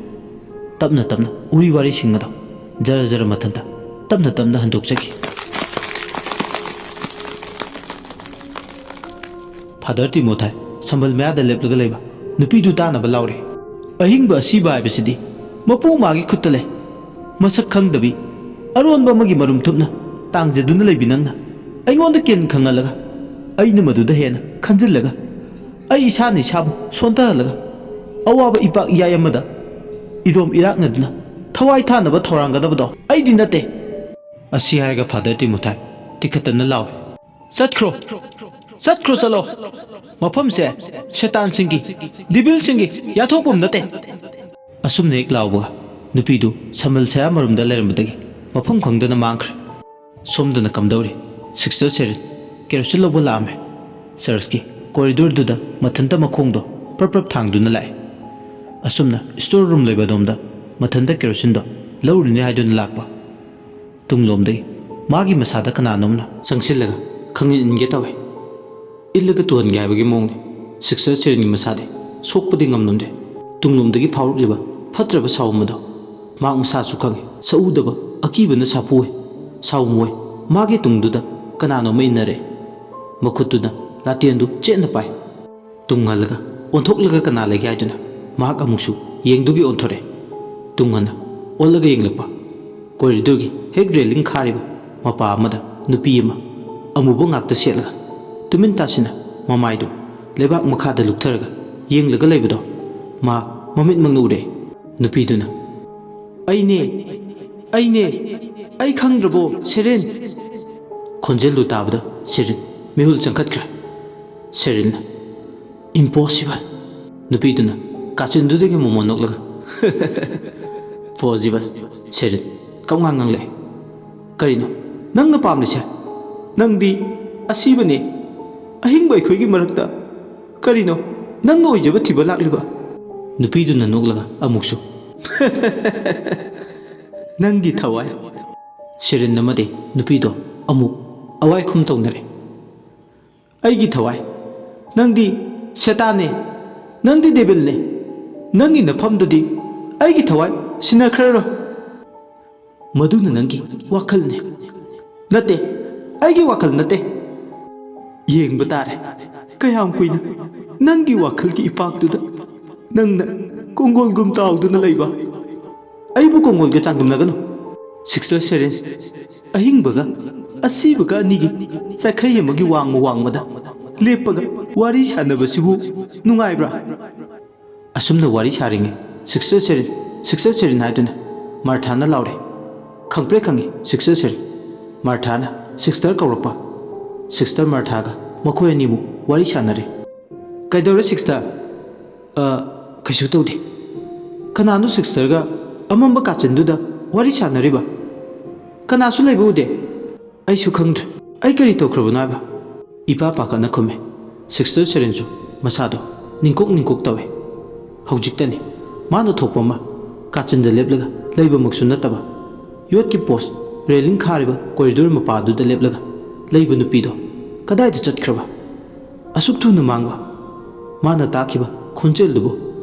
ꯇꯞꯅ ꯇꯞꯅ ꯎꯔꯤ ꯋꯥꯔꯤꯁꯤꯡ ꯑꯗꯣ ꯖꯔ ꯖꯔ ꯃꯊꯟꯇ ꯇꯞꯅ ꯇꯞꯅ ꯍꯟꯗꯣꯛꯆꯈꯤ꯫ ꯐꯥꯗꯔ ꯇꯤꯃꯣꯊꯥꯏ ꯁꯝꯕꯜ ꯃꯌꯥꯗ ꯂꯦꯞꯂꯒ ꯂꯩꯕ ꯅꯨꯄꯤꯗꯨ ꯇꯥꯅꯕ ꯂꯥꯎꯔꯦ꯫ ꯑꯍꯤꯡꯕ ꯑꯁꯤꯕ ꯍꯥꯏꯕꯁꯤꯗꯤ ꯃꯄꯨ ꯃꯥꯒꯤ ꯈꯨꯠꯇ ꯂꯩ꯫ ꯃꯁꯛ ꯈꯪꯗꯕꯤ ꯑꯔꯣꯟꯕ ꯑꯃꯒꯤ ꯃꯔꯨꯝ ꯊꯨꯞꯅ ꯇꯥꯡꯖꯗꯨꯅ ꯂꯩꯕꯤ ꯅꯪꯅ ꯑꯩꯉꯣꯟꯗ ꯀꯦꯟ ꯈꯪꯍꯜꯂꯒ ꯑꯩꯅ ꯃꯗꯨꯗ ꯍꯦꯟꯅ ꯈꯟꯖꯤꯜꯂꯒ ꯑꯩ ꯏꯁꯥꯅ ꯏꯁꯥꯕꯨ ꯁꯣꯟꯊꯍꯜꯂꯒ ꯑꯋꯥꯕ ꯏꯄꯥꯛ ꯏꯌꯥꯏ ꯑꯃꯗ ꯏꯔꯣꯝ ꯏꯔꯥꯛꯅꯗꯨꯅ ꯊꯋꯥꯏ ꯊꯥꯅꯕ ꯊꯧꯔꯥꯡꯒꯗꯕꯗꯣ ꯑꯩꯗꯤ ꯅꯠꯇꯦ꯫ ꯑꯁꯤ ꯍꯥꯏꯔꯒ ꯐꯥꯗꯔ ꯇꯤꯃꯣꯊꯥꯏ ꯇꯤꯈꯠꯇꯅ ꯂꯥꯎꯏ, ꯆꯠꯈ꯭ꯔꯣ, ꯆꯠꯈ꯭ꯔꯣ, ꯆꯠꯂꯣ, ꯃꯐꯝꯁꯦ ꯁꯩꯇꯥꯟꯁꯤꯡꯒꯤ ꯗꯤꯕꯤꯜꯁꯤꯡꯒꯤ ꯌꯥꯊꯣꯛꯐꯝ ꯅꯠꯇꯦ꯫ ꯑꯁꯨꯝꯅ ꯍꯦꯛ ꯂꯥꯎꯕꯒ ꯅꯨꯄꯤꯗꯨ ꯁꯝꯕꯜ ꯁꯌꯥ ꯃꯔꯨꯝꯗ ꯂꯩꯔꯝꯕꯗꯒꯤ ꯃꯐꯝ ꯈꯪꯗꯅ ꯃꯥꯡꯈ꯭ꯔꯦ꯫ ꯁꯣꯝꯗꯅ ꯀꯝꯗꯧꯔꯤ? ꯁꯤꯁꯇꯔ ꯁꯦꯔꯤꯟ ꯀꯦꯔꯣꯁꯤꯟ ꯂꯧꯕ ꯂꯥꯛꯑꯝꯃꯦ꯫ ꯆꯔꯆꯀꯤ ꯀꯣꯔꯤꯗꯣꯔꯗꯨꯗ ꯃꯊꯟꯇ ꯃꯈꯣꯡꯗꯣ ꯄ꯭ꯔꯞ ꯄ꯭ꯔꯞ ꯊꯥꯡꯗꯨꯅ ꯂꯥꯛꯑꯦ꯫ ꯑꯁꯨꯝꯅ ꯁ꯭ꯇꯣꯔ ꯔꯨꯝ ꯂꯩꯕ ꯑꯗꯣꯝꯗ ꯃꯊꯟꯇ ꯀꯦꯔꯣꯁꯤꯟꯗꯣ ꯂꯧꯔꯨꯅꯤ ꯍꯥꯏꯗꯨꯅ ꯂꯥꯛꯄ ꯇꯨꯡꯂꯣꯝꯗꯒꯤ ꯃꯥꯒꯤ ꯃꯁꯥꯗ ꯀꯅꯥꯅꯣꯝꯅ ꯆꯪꯁꯤꯜꯂꯒ ꯈꯪꯏꯟ ꯏꯟꯒꯦ ꯇꯧꯋꯦ꯫ ꯏꯜꯂꯒ ꯇꯨꯍꯟꯒꯦ ꯍꯥꯏꯕꯒꯤ ꯃꯑꯣꯡꯅꯤ꯫ ꯁꯤꯁꯇꯔ ꯁꯦꯔꯤꯟꯒꯤ ꯃꯁꯥꯗꯤ ꯁꯣꯛꯄꯗꯤ ꯉꯝꯂꯝꯗꯦ꯫ ꯇꯨꯡꯂꯣꯝꯗꯒꯤ ꯐꯥꯎꯔꯛꯂꯤꯕ ꯐꯠꯇ꯭ꯔꯕ ꯁꯥꯎꯝ ꯑꯗꯣ ꯃꯍꯥꯛ ꯃꯁꯥꯁꯨ ꯈꯪꯉꯤ꯫ ꯁꯛꯎꯗꯕ ꯑꯀꯤꯕꯅ ꯁꯥꯐꯨ ꯑꯣꯏ ꯁꯥꯎꯝ ꯑꯣꯏ ꯃꯥꯒꯤ ꯇꯨꯡꯗꯨꯗ ꯀꯅꯥꯅꯣꯝꯃ ꯏꯟꯅꯔꯛꯑꯦ꯫ ꯃꯈꯨꯠꯇꯨꯅ ꯂꯥꯇꯦꯟꯗꯨ ꯆꯦꯠꯅ ꯄꯥꯏ꯫ ꯇꯨꯡ ꯍꯜꯂꯒ ꯑꯣꯟꯊꯣꯛꯂꯒ ꯀꯅꯥ ꯂꯩꯒꯦ ꯍꯥꯏꯗꯨꯅ ꯃꯍꯥꯛ ꯑꯃꯨꯛꯁꯨ ꯌꯦꯡꯗꯨꯒꯤ ꯑꯣꯟꯊꯣꯔꯛꯑꯦ꯫ ꯇꯨꯡ ꯍꯟꯅ ꯑꯣꯜꯂꯒ ꯌꯦꯡꯂꯛꯄ ꯀꯣꯔꯤꯗꯣꯔꯒꯤ ꯍꯦꯛ ꯔꯦꯂꯤꯡ ꯈꯥꯔꯤꯕ ꯃꯄꯥ ꯑꯃꯗ ꯅꯨꯄꯤ ꯑꯃ ꯑꯃꯨꯕ ꯉꯥꯛꯇ ꯁꯦꯠꯂꯒ ꯇꯨꯃꯤꯟ ꯇꯥꯁꯤꯟꯅ ꯃꯃꯥꯏꯗꯨ ꯂꯩꯕꯥꯛ ꯃꯈꯥꯗ ꯂꯨꯞꯊꯔꯒ ꯌꯦꯡꯂꯒ ꯂꯩꯕꯗꯣ ꯃꯍꯥꯛ ꯃꯃꯤꯠꯃꯛꯅ ꯎꯔꯦ꯫ ꯅꯨꯄꯤꯗꯨꯅ, ꯑꯩꯅꯦ, ꯑꯩꯅꯦ, ꯑꯩ ꯈꯪꯗ꯭ꯔꯕꯣ ꯁꯦꯔꯤꯟ? ꯈꯣꯟꯖꯦꯜꯗꯨ ꯇꯥꯕꯗ ꯁꯦꯔꯤꯟ ꯃꯤꯍꯨꯜ ꯆꯪꯈꯠꯈ꯭ꯔꯦ꯫ ꯁꯦꯔꯤꯟꯅ, ꯏꯝꯄꯣꯁꯤꯕꯜ꯫ ꯅꯨꯄꯤꯗꯨꯅ ꯀꯥꯆꯤꯟꯗꯨꯗꯒꯤ ꯃꯣꯃꯣꯟ ꯅꯣꯛꯂꯒ ꯄꯣꯖꯤꯕꯜ꯫ ꯁꯦꯔꯤꯟ ꯀꯝꯉꯥꯡ ꯉꯥꯡꯂꯛꯑꯦ, ꯀꯔꯤꯅꯣ ꯅꯪꯅ ꯄꯥꯝꯂꯤꯁꯦ? ꯅꯪꯗꯤ ꯑꯁꯤꯕꯅꯦ, ꯑꯍꯤꯡꯕ ꯑꯩꯈꯣꯏꯒꯤ ꯃꯔꯛꯇ ꯀꯔꯤꯅꯣ ꯅꯪꯅ ꯑꯣꯏꯖꯕ ꯊꯤꯕ ꯂꯥꯛꯂꯤꯕ? ꯅꯨꯄꯤꯗꯨꯅ ꯅꯣꯛꯂꯒ ꯑꯃꯨꯛꯁꯨ ꯅꯪꯒꯤ ꯊꯋꯥꯏ꯫ ꯁꯦꯔꯤꯟ ꯑꯃꯗꯤ ꯅꯨꯄꯤꯗꯣ ꯑꯃꯨꯛ ꯑꯋꯥꯏꯈꯨꯝ ꯇꯧꯅꯔꯦ꯫ ꯑꯩꯒꯤ ꯊꯋꯥꯏ, ꯅꯪꯗꯤ ꯁꯦꯇꯥꯟꯅꯦ, ꯅꯪꯗꯤ ꯗꯦꯕꯤꯜꯅꯦ, ꯅꯪꯒꯤ ꯅꯐꯝꯗꯨꯗꯤ ꯑꯩꯒꯤ ꯊꯋꯥꯏ ꯁꯤꯟꯅꯈ꯭ꯔꯔꯣꯏ꯫ ꯃꯗꯨꯅ ꯅꯪꯒꯤ ꯋꯥꯈꯜꯅꯦ, ꯅꯠꯇꯦ, ꯑꯩꯒꯤ ꯋꯥꯈꯜ ꯅꯠꯇꯦ ꯌꯦꯡꯕ ꯇꯥꯔꯦ ꯀꯌꯥꯝ ꯀꯨꯏꯅ ꯅꯪꯒꯤ ꯋꯥꯈꯜꯒꯤ ꯏꯄꯥꯛꯇꯨꯗ ꯅꯪꯅ ꯀꯣꯡꯒꯣꯜꯒꯨꯝ ꯇꯥꯎꯗꯨꯅ ꯂꯩꯕ ꯑꯩꯕꯨ ꯀꯣꯡꯒꯣꯜꯒ ꯆꯥꯡꯗꯝꯅꯒꯅꯨ ꯁꯤꯛꯁꯇꯔ ꯁꯦꯔꯤꯟ ꯑꯍꯤꯡꯕꯒ ꯑꯁꯤꯕꯒ ꯑꯅꯤꯒꯤ ꯆꯩꯈꯩ ꯑꯃꯒꯤ ꯋꯥꯡꯃꯗ ꯂꯦꯞꯄꯒ ꯋꯥꯔꯤ ꯁꯥꯟꯅꯕꯁꯤꯕꯨ ꯅꯨꯡꯉꯥꯏꯕ꯭ꯔꯥ ꯑꯁꯨꯝꯅ ꯋꯥꯔꯤ ꯁꯥꯔꯤꯉꯩ ꯁꯤꯛꯁꯇꯔ ꯁꯦꯔꯤꯟ ꯍꯥꯏꯗꯨꯅ ꯃꯥꯔꯊꯥꯅ ꯂꯥꯎꯔꯦ ꯈꯪꯄ꯭ꯔꯦ ꯈꯪꯉꯤ ꯁꯤꯛꯁꯇꯔ ꯁꯦꯔꯤꯟ ꯃꯥꯔꯊꯥꯅ ꯁꯤꯛꯁꯇꯔ ꯀꯧꯔꯛꯄ ꯁꯤꯛꯁꯇꯔ ꯃꯥꯔꯊꯥꯒ ꯃꯈꯣꯏ ꯑꯅꯤꯃꯨꯛ ꯋꯥꯔꯤ ꯁꯥꯟꯅꯔꯦ ꯀꯩꯗꯧꯔꯦ ꯁꯤꯛꯁꯇꯔ ꯀꯩꯁꯨ ꯇꯧꯗꯦ ꯀꯅꯥꯅꯣ ꯁꯤꯛꯁꯇꯔꯒ ꯑꯃꯝꯕ ꯀꯥꯆꯤꯟꯗꯨꯗ ꯋꯥꯔꯤ ꯁꯥꯟꯅꯔꯤꯕ ꯀꯅꯥꯁꯨ ꯂꯩꯕ ꯎꯗꯦ ꯑꯩꯁꯨ ꯈꯪꯗ꯭ꯔꯦ ꯑꯩ ꯀꯔꯤ ꯇꯧꯈ꯭ꯔꯕꯅꯣ ꯍꯥꯏꯕ ꯏꯄꯥ ꯄꯥꯈꯠꯅ ꯈꯨꯝꯃꯦ ꯁꯤꯛꯁꯇꯔ ꯁꯦꯔꯤꯟꯁꯨ ꯃꯁꯥꯗꯣ ꯅꯤꯡꯀꯣꯛ ꯇꯧꯋꯦ ꯍꯧꯖꯤꯛꯇꯅꯤ ꯃꯥꯅ ꯊꯣꯛꯄ ꯑꯃ ꯀꯥꯆꯤꯟꯗ ꯂꯦꯞꯂꯒ ꯂꯩꯕꯃꯛꯁꯨ ꯅꯠꯇꯕ ꯌꯣꯠꯀꯤ ꯄꯣꯁ ꯔꯦꯂꯤꯡ ꯈꯥꯔꯤꯕ ꯀꯣꯔꯤꯗꯣꯔ ꯃꯄꯥꯗꯨꯗ ꯂꯦꯞꯂꯒ ꯂꯩꯕ ꯅꯨꯄꯤꯗꯣ ꯀꯗꯥꯏꯗ ꯆꯠꯈ꯭ꯔꯕ ꯑꯁꯨꯛ ꯊꯨꯅ ꯃꯥꯡꯕ ꯃꯥꯅ ꯇꯥꯈꯤꯕ ꯈꯣꯟꯖꯦꯜꯗꯨꯕꯨ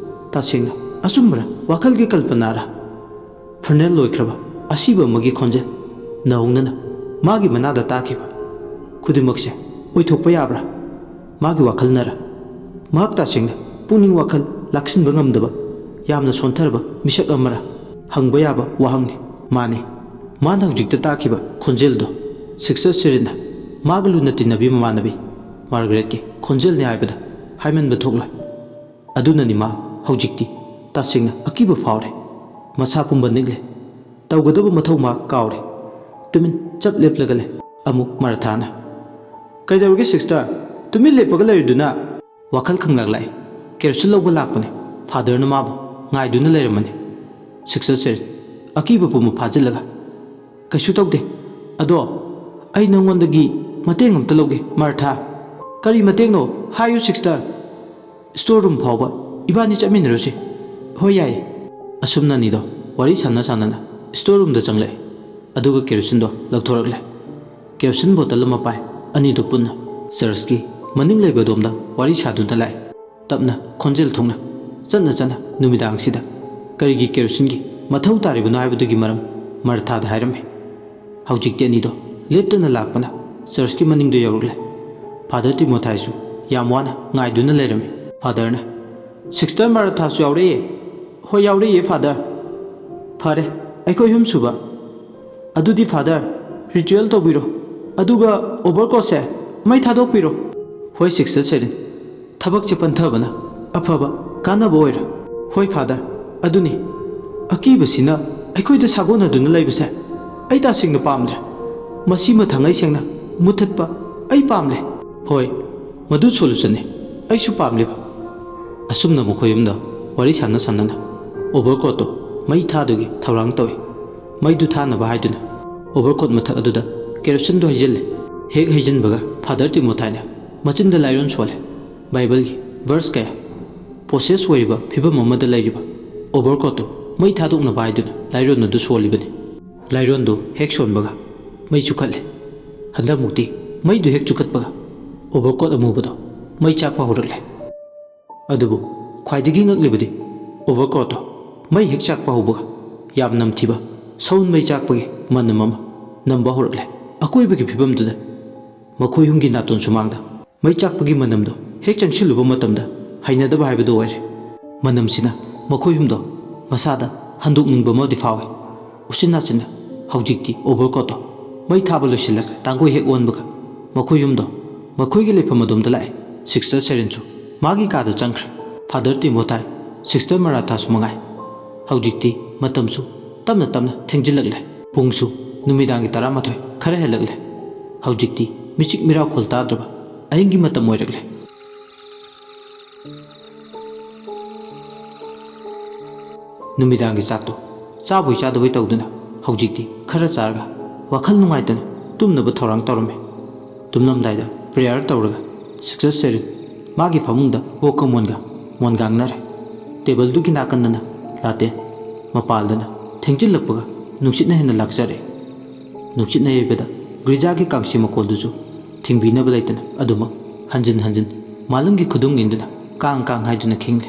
ꯇꯁꯦꯡꯅ ꯑꯆꯨꯝꯕꯔ ꯋꯥꯈꯜꯒꯤ ꯀꯜꯄꯅꯥꯔ ꯐꯔꯅꯦꯜ ꯂꯣꯏꯈ꯭ꯔꯕ ꯑꯁꯤꯕ ꯑꯃꯒꯤ ꯈꯣꯟꯖꯦꯜ ꯅꯧꯅꯅ ꯃꯥꯒꯤ ꯃꯅꯥꯗ ꯇꯥꯈꯤꯕ ꯈꯨꯗꯤꯡꯃꯛꯁꯦ ꯑꯣꯏꯊꯣꯛꯄ ꯌꯥꯕ꯭ꯔꯥ ꯃꯥꯒꯤ ꯋꯥꯈꯜꯅꯔ ꯃꯍꯥꯛ ꯇꯁꯦꯡꯅ ꯄꯨꯛꯅꯤꯡ ꯋꯥꯈꯜ ꯂꯥꯛꯁꯤꯟꯕ ꯉꯝꯗꯕ ꯌꯥꯝꯅ ꯁꯣꯟꯊꯔꯕ ꯃꯤꯁꯛ ꯑꯃꯔ ꯍꯪꯕ ꯌꯥꯕ ꯋꯥꯍꯪꯅꯤ ꯃꯥꯅꯤ ꯃꯥꯅ ꯍꯧꯖꯤꯛꯇ ꯇꯥꯈꯤꯕ ꯈꯣꯟꯖꯦꯜꯗꯣ ꯁꯤꯛꯁꯇꯔ ꯁꯦꯔꯤꯟꯅ ꯃꯥꯒ ꯂꯨꯅ ꯇꯤꯟꯅꯕꯤ ꯃꯃꯥꯟꯅꯕꯤ ꯃꯥꯔꯒꯔꯦꯠꯀꯤ ꯈꯣꯟꯖꯦꯜꯅꯤ ꯍꯥꯏꯕꯗ ꯍꯥꯏꯃꯟꯕ ꯊꯣꯛꯂꯣꯏ ꯑꯗꯨꯅꯅꯤ ꯃꯥ ꯍꯧꯖꯤꯛꯇꯤ ꯇꯁꯦꯡꯅ ꯑꯀꯤꯕ ꯐꯥꯎꯔꯦ ꯃꯁꯥ ꯄꯨꯝꯕ ꯅꯤꯛꯂꯦ ꯇꯧꯒꯗꯕ ꯃꯊꯧ ꯃꯥ ꯀꯥꯎꯔꯦ ꯇꯨꯃꯤꯟ ꯆꯞ ꯂꯦꯞꯂꯒ ꯂꯩ ꯑꯃꯨꯛ ꯃꯥꯔꯊꯥꯅ ꯀꯩꯗꯧꯔꯒꯦ ꯁꯤꯛꯁꯇꯔ ꯇꯨꯃꯤꯟ ꯂꯦꯞꯄꯒ ꯂꯩꯔꯤꯗꯨꯅ ꯋꯥꯈꯜ ꯈꯪꯂꯛ ꯂꯥꯛꯏ ꯀꯦꯔꯣꯁꯤꯟ ꯂꯧꯕ ꯂꯥꯛꯄꯅꯤ ꯐꯥꯗꯔꯅ ꯃꯥꯕꯨ ꯉꯥꯏꯗꯨꯅ ꯂꯩꯔꯝꯃꯅꯤ ꯁꯤꯛꯁꯇꯔ ꯁꯦꯔꯤꯟ ꯑꯀꯤꯕ ꯄꯨꯝꯕ ꯐꯥꯖꯤꯜꯂꯒ ꯀꯩꯁꯨ ꯇꯧꯗꯦ ꯑꯗꯣ ꯑꯩ ꯅꯉꯣꯟꯗꯒꯤ ꯃꯇꯦꯡ ꯑꯝꯇ ꯂꯧꯒꯦ ꯃꯥꯔꯊꯥ ꯀꯔꯤ ꯃꯇꯦꯡꯅꯣ ꯍꯥꯏꯌꯨ ꯁꯤꯛꯁꯇꯔ ꯁ꯭ꯇꯣꯔ ꯔꯨꯝ ꯐꯥꯎꯕ ꯏꯕꯥꯅꯤ ꯆꯠꯃꯤꯟꯅꯔꯨꯁꯤ ꯍꯣꯏ ꯌꯥꯏꯌꯦ ꯑꯁꯨꯝꯅꯅꯤꯗꯣ ꯋꯥꯔꯤ ꯁꯥꯟꯅꯅ ꯁ꯭ꯇꯣꯔ ꯔꯨꯝꯗ ꯆꯪꯂꯛꯏ ꯑꯗꯨꯒ ꯀꯦꯔꯣꯁꯤꯟꯗꯣ ꯂꯧꯊꯣꯔꯛꯂꯦ ꯀꯦꯔꯣꯁꯤꯟ ꯕꯣꯇꯜ ꯑꯃ ꯄꯥꯏ ꯑꯅꯤꯗꯨ ꯄꯨꯟꯅ ꯆꯔꯆꯀꯤ ꯃꯅꯤꯡ ꯂꯩꯕ ꯑꯗꯣꯝꯗ ꯋꯥꯔꯤ ꯁꯥꯗꯨꯅ ꯂꯥꯛꯏ ꯇꯞꯅ ꯈꯣꯟꯖꯦꯜ ꯊꯣꯛꯅ ꯆꯠꯅ ꯅꯨꯃꯤꯗꯥꯡꯁꯤꯗ ꯀꯔꯤꯒꯤ ꯀꯦꯔꯣꯁꯤꯟꯒꯤ ꯃꯊꯧ ꯇꯥꯔꯤꯕꯅꯣ ꯍꯥꯏꯕꯗꯨꯒꯤ ꯃꯔꯝ ꯃꯥꯔꯊꯥꯗ ꯍꯥꯏꯔꯝꯃꯤ ꯍꯧꯖꯤꯛꯇꯤ ꯑꯅꯤꯗꯣ ꯂꯦꯞꯇꯅ ꯂꯥꯛꯄꯅ ꯆꯔꯆꯀꯤ ꯃꯅꯤꯡꯗ ꯌꯧꯔꯛꯂꯦ ꯐꯥꯗꯔ ꯇꯤꯃꯣꯊꯥꯏꯁꯨ ꯌꯥꯝ ꯋꯥꯅ ꯉꯥꯏꯗꯨꯅ ꯂꯩꯔꯝꯃꯤ ꯐꯥꯗꯔꯅ ꯁꯤꯛꯁꯇꯔ ꯃꯥꯔꯊꯥꯁꯨ ꯌꯥꯎꯔꯛꯏ ꯍꯣꯏ ꯌꯥꯎꯔꯛꯏꯌꯦ ꯐꯥꯗꯔ ꯐꯔꯦ ꯑꯩꯈꯣꯏ ꯑꯍꯨꯝ ꯁꯨꯕ ꯑꯗꯨꯗꯤ ꯐꯥꯗꯔ ꯔꯤꯆꯨꯋꯦꯜ ꯇꯧꯕꯤꯔꯣ ꯑꯗꯨꯒ ꯑꯣꯚꯔꯀꯣꯠꯁꯦ ꯃꯩ ꯊꯥꯗꯣꯛꯄꯤꯔꯣ ꯍꯣꯏ ꯁꯤꯛꯁꯇꯔ ꯁꯦꯔꯤꯟ ꯊꯕꯛꯁꯦ ꯄꯟꯊꯕꯅ ꯑꯐꯕ ꯀꯥꯟꯅꯕ ꯑꯣꯏꯔꯦ ꯍꯣꯏ ꯐꯥꯗꯔ ꯑꯗꯨꯅꯤ ꯑꯀꯤꯕꯁꯤꯅ ꯑꯩꯈꯣꯏꯗ ꯁꯥꯒꯣꯟꯅꯗꯨꯅ ꯂꯩꯕꯁꯦ ꯑꯩ ꯇꯁꯦꯡꯅ ꯄꯥꯝꯗ꯭ꯔꯦ ꯃꯁꯤꯃ ꯊꯥꯡꯉꯩ ꯁꯦꯡꯅ ꯃꯨꯊꯠꯄ ꯑꯩ ꯄꯥꯝꯂꯦ ꯍꯣꯏ ꯃꯗꯨ ꯁꯣꯂꯨꯁꯟꯅꯤ ꯑꯩꯁꯨ ꯄꯥꯝꯂꯤꯕ ꯑꯁꯨꯝꯅ ꯃꯈꯣꯏ ꯑꯍꯨꯝꯗ ꯋꯥꯔꯤ ꯁꯥꯟꯅꯅ ꯑꯣꯚꯔꯀꯣꯠꯇꯣ ꯃꯩ ꯊꯥꯗꯨꯒꯤ ꯊꯧꯔꯥꯡ ꯇꯧꯏ ꯃꯩꯗꯨ ꯊꯥꯅꯕ ꯍꯥꯏꯗꯨꯅ ꯑꯣꯚꯔꯀꯣꯠ ꯃꯊꯛ ꯑꯗꯨꯗ ꯀꯦꯔꯣꯁꯤꯟꯗꯣ ꯍꯩꯖꯤꯜꯂꯤ ꯍꯦꯛ ꯍꯩꯖꯤꯟꯕꯒ ꯐꯥꯗꯔ ꯇꯤꯃꯣꯊꯥꯏꯅ ꯃꯆꯤꯟꯗ ꯂꯥꯏꯔꯣꯟ ꯁꯣꯜꯂꯦ ꯕꯥꯏꯕꯜꯒꯤ ꯚꯔꯁ ꯀꯌꯥ ꯄꯣꯁꯦꯁ ꯑꯣꯏꯔꯤꯕ ꯐꯤꯕꯝ ꯑꯃꯗ ꯂꯩꯔꯤꯕ ꯑꯣꯚꯔꯀꯣꯠꯇꯨ ꯃꯩ ꯊꯥꯗꯣꯛꯅꯕ ꯍꯥꯏꯗꯨꯅ ꯂꯥꯏꯔꯣꯟ ꯑꯗꯨ ꯁꯣꯜꯂꯤꯕꯅꯤ ꯂꯥꯏꯔꯣꯟꯗꯨ ꯍꯦꯛ ꯁꯣꯟꯕꯒ ꯃꯩ ꯆꯨꯈꯠꯂꯦ ꯍꯟꯗꯛꯃꯨꯛꯇꯤ ꯃꯩꯗꯨ ꯍꯦꯛ ꯆꯨꯈꯠꯄꯒ ꯑꯣꯚꯔꯀꯣꯠ ꯑꯃꯨꯕꯗꯣ ꯃꯩ ꯆꯥꯛꯄ ꯍꯧꯔꯛꯂꯦ ꯑꯗꯨꯕꯨ ꯈ꯭ꯋꯥꯏꯗꯒꯤ ꯉꯛꯂꯤꯕꯗꯤ ꯑꯣꯚꯔꯀꯣꯠꯇꯣ ꯃꯩ ꯍꯦꯛ ꯆꯥꯛꯄ ꯍꯧꯕꯒ ꯌꯥꯝ ꯅꯝꯊꯤꯕ ꯁꯎꯟ ꯃꯩ ꯆꯥꯛꯄꯒꯤ ꯃꯅꯝ ꯑꯃ ꯅꯝꯕ ꯍꯧꯔꯛꯂꯦ ꯑꯀꯣꯏꯕꯒꯤ ꯐꯤꯕꯝꯗꯨꯗ ꯃꯈꯣꯏ ꯑꯍꯨꯝꯒꯤ ꯅꯥꯇꯣꯟ ꯁꯨꯃꯥꯡꯗ ꯃꯩ ꯆꯥꯛꯄꯒꯤ ꯃꯅꯝꯗꯣ ꯍꯦꯛ ꯆꯪꯁꯤꯜꯂꯨꯕ ꯃꯇꯝꯗ ꯍꯩꯅꯗꯕ ꯍꯥꯏꯕꯗꯨ ꯑꯣꯏꯔꯦ ꯃꯅꯝꯁꯤꯅ ꯃꯈꯣꯏ ꯑꯍꯨꯝꯗꯣ ꯃꯁꯥꯗ ꯍꯟꯗꯣꯛꯅꯤꯡꯕ ꯑꯃꯗꯤ ꯐꯥꯎꯏ ꯎꯆꯤꯟ ꯅꯥꯆꯤꯟꯅ ꯍꯧꯖꯤꯛꯇꯤ ꯑꯣꯚꯔꯀꯣꯠꯇꯣ ꯃꯩ ꯊꯥꯕ ꯂꯣꯏꯁꯤꯜꯂꯒ ꯇꯥꯡꯒꯣꯏ ꯍꯦꯛ ꯑꯣꯟꯕꯒ ꯃꯈꯣꯏ ꯑꯍꯨꯝꯗꯣ ꯃꯈꯣꯏꯒꯤ ꯂꯩꯐꯝ ꯑꯗꯣꯝꯗ ꯂꯥꯛꯑꯦ ꯁꯤꯛꯁꯇꯔ ꯁꯦꯔꯤꯟꯁꯨ ꯃꯥꯒꯤ ꯀꯥꯗ ꯆꯪꯈ꯭ꯔꯦ ꯐꯥꯗꯔ ꯇꯤꯃꯣꯊꯥꯏ ꯁꯤꯛꯁꯇꯔ ꯃꯥꯔꯊꯥꯁꯨ ꯃꯉꯥꯏ ꯍꯧꯖꯤꯛꯇꯤ ꯃꯇꯝꯁꯨ ꯇꯞꯅ ꯊꯦꯡꯖꯤꯜꯂꯛꯂꯦ ꯄꯨꯡꯁꯨ ꯅꯨꯃꯤꯗꯥꯡꯒꯤ 11 ꯈꯔ ꯍꯦꯜꯂꯛꯂꯦ ꯍꯧꯖꯤꯛꯇꯤ ꯃꯤꯆꯤꯛ ꯃꯤꯔꯥꯎꯈꯣꯜ ꯇꯥꯗ꯭ꯔꯕ ꯑꯍꯤꯡꯒꯤ ꯃꯇꯝ ꯑꯣꯏꯔꯛꯂꯦ ꯅꯨꯃꯤꯗꯥꯡꯒꯤ ꯆꯥꯛꯇꯣ ꯆꯥꯕꯣꯏ ꯆꯥꯗꯕꯣꯏ ꯇꯧꯗꯨꯅ ꯍꯧꯖꯤꯛꯇꯤ ꯈꯔ ꯆꯥꯔꯒ ꯋꯥꯈꯜ ꯅꯨꯡꯉꯥꯏꯇꯅ ꯇꯨꯝꯅꯕ ꯊꯧꯔꯥꯡ ꯇꯧꯔꯝꯃꯤ ꯇꯨꯝꯂꯝꯗꯥꯏꯗ ꯄ꯭ꯔꯦꯌꯔ ꯇꯧꯔꯒ ꯁꯤꯛꯁꯇꯔ ꯁꯦꯔꯤꯟ ꯃꯥꯒꯤ ꯐꯃꯨꯡꯗ ꯀꯣꯛꯀ ꯃꯣꯟꯒꯥꯡꯅꯔꯦ ꯇꯦꯕꯜꯗꯨꯒꯤ ꯅꯥꯀꯟꯗꯅ ꯂꯥꯇꯦꯟ ꯃꯄꯥꯜꯗꯅ ꯊꯦꯡꯖꯤꯜꯂꯛꯄꯒ ꯅꯨꯡꯁꯤꯠꯅ ꯍꯦꯟꯅ ꯂꯥꯛꯆꯔꯦ ꯅꯨꯡꯁꯤꯠꯅ ꯌꯩꯕꯗ ꯒ꯭ꯔꯤꯖꯥꯒꯤ ꯀꯥꯡꯁꯤ ꯃꯀꯣꯜꯗꯨꯁꯨ ꯊꯤꯡꯕꯤꯅꯕ ꯂꯩꯇꯅ ꯑꯗꯨꯃꯛ ꯍꯟꯖꯤꯟ ꯃꯥꯂꯪꯒꯤ ꯈꯨꯗꯨꯝ ꯏꯟꯗꯨꯅ ꯀꯥꯡ ꯍꯥꯏꯗꯨꯅ ꯈꯤꯡꯂꯦ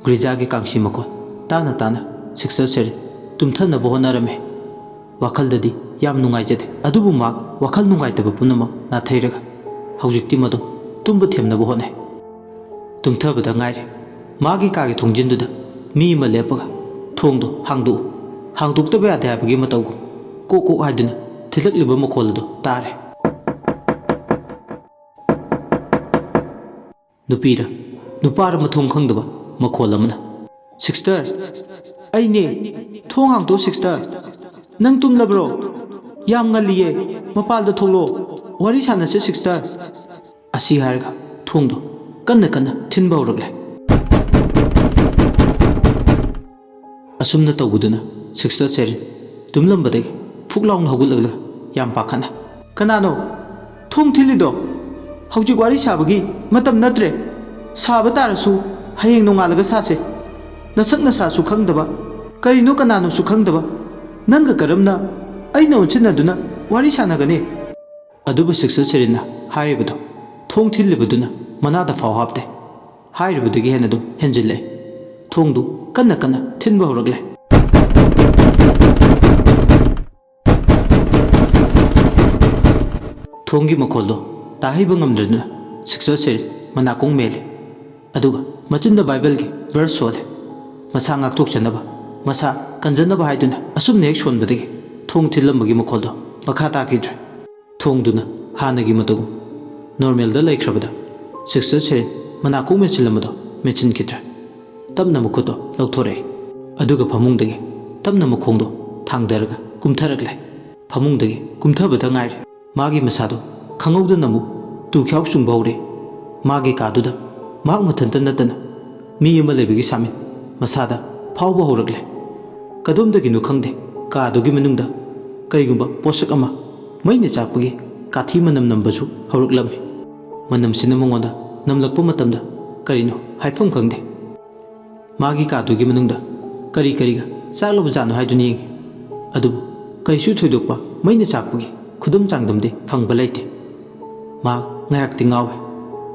ꯒ꯭ꯔꯤꯖꯥꯒꯤ ꯀꯥꯡꯁꯤ ꯃꯈꯣꯜ ꯇꯥꯅ ꯁꯤꯛꯁꯇꯔ Sherin tumthanaba hotnarame wakhaldadi yam nungaijade adubu mak wakhal nungaitaba punamak nathayraga haujikti madu tumba themnaba hotnai tumthabada ngaire magi kagi thongjinduda mi ma lepaga thongdo hangdoktaba yade habagi mataugu kok haiduna thilakliba makhol tare nupira nupara mathong khangdaba makhol amana sister aine thong hangdo sister nang tumlabro yam ngaliye mapalda tholo wari sanase sister asi harga thongdo kanna thinba horogle asumna tawuduna sister seri tumlambadagi fuklaung hogulagla yam pakhana kanano thong thilido hauji wari sabagi matam natre saba tarasu hayeng nongalaga sase nasakna sasu khangdaba karino kanano su khangdaba nanga karamna aina unchinaduna wari sanagane aduba sister serina hairibado thong thilibaduna manada faw hapte hairibadagi henadu henjille thongdu kanna thinba horogle thonggi makoldo tahiba ngamdrna sister seri manakong mele aduga machinda bible gi verse sole masa ngaktok chanaba masa kanjanaba haiduna asumne ek sonbadagi thong thilambagi makoldo makha takidre thongduna hanagi matagu normal da laikhrabada sister seri manakong mechilamado mechin kidra tamna mukodo lauthore aduga phamungdagi tamna mukhongdo thangdaraga kumtharagle phamungdagi kumthabada ngaire magi masado khangauda namu tu khyau sungbawre magi kaduda mag mathanta natana mi ama lebigi samin masada phawba horagle kadumdagi nu khangde kadugi manungda kaigumba posak ama maina chakpagi kathi manam nambasu horoklami manam sina mongoda namlakpa matamda karino haifam khangde magi kadugi manungda kariga chakloba janu haiduni yengi adubu kaisu thoidokpa maina chakpagi khudum changdamde phangba laite ma ngayakti ngawe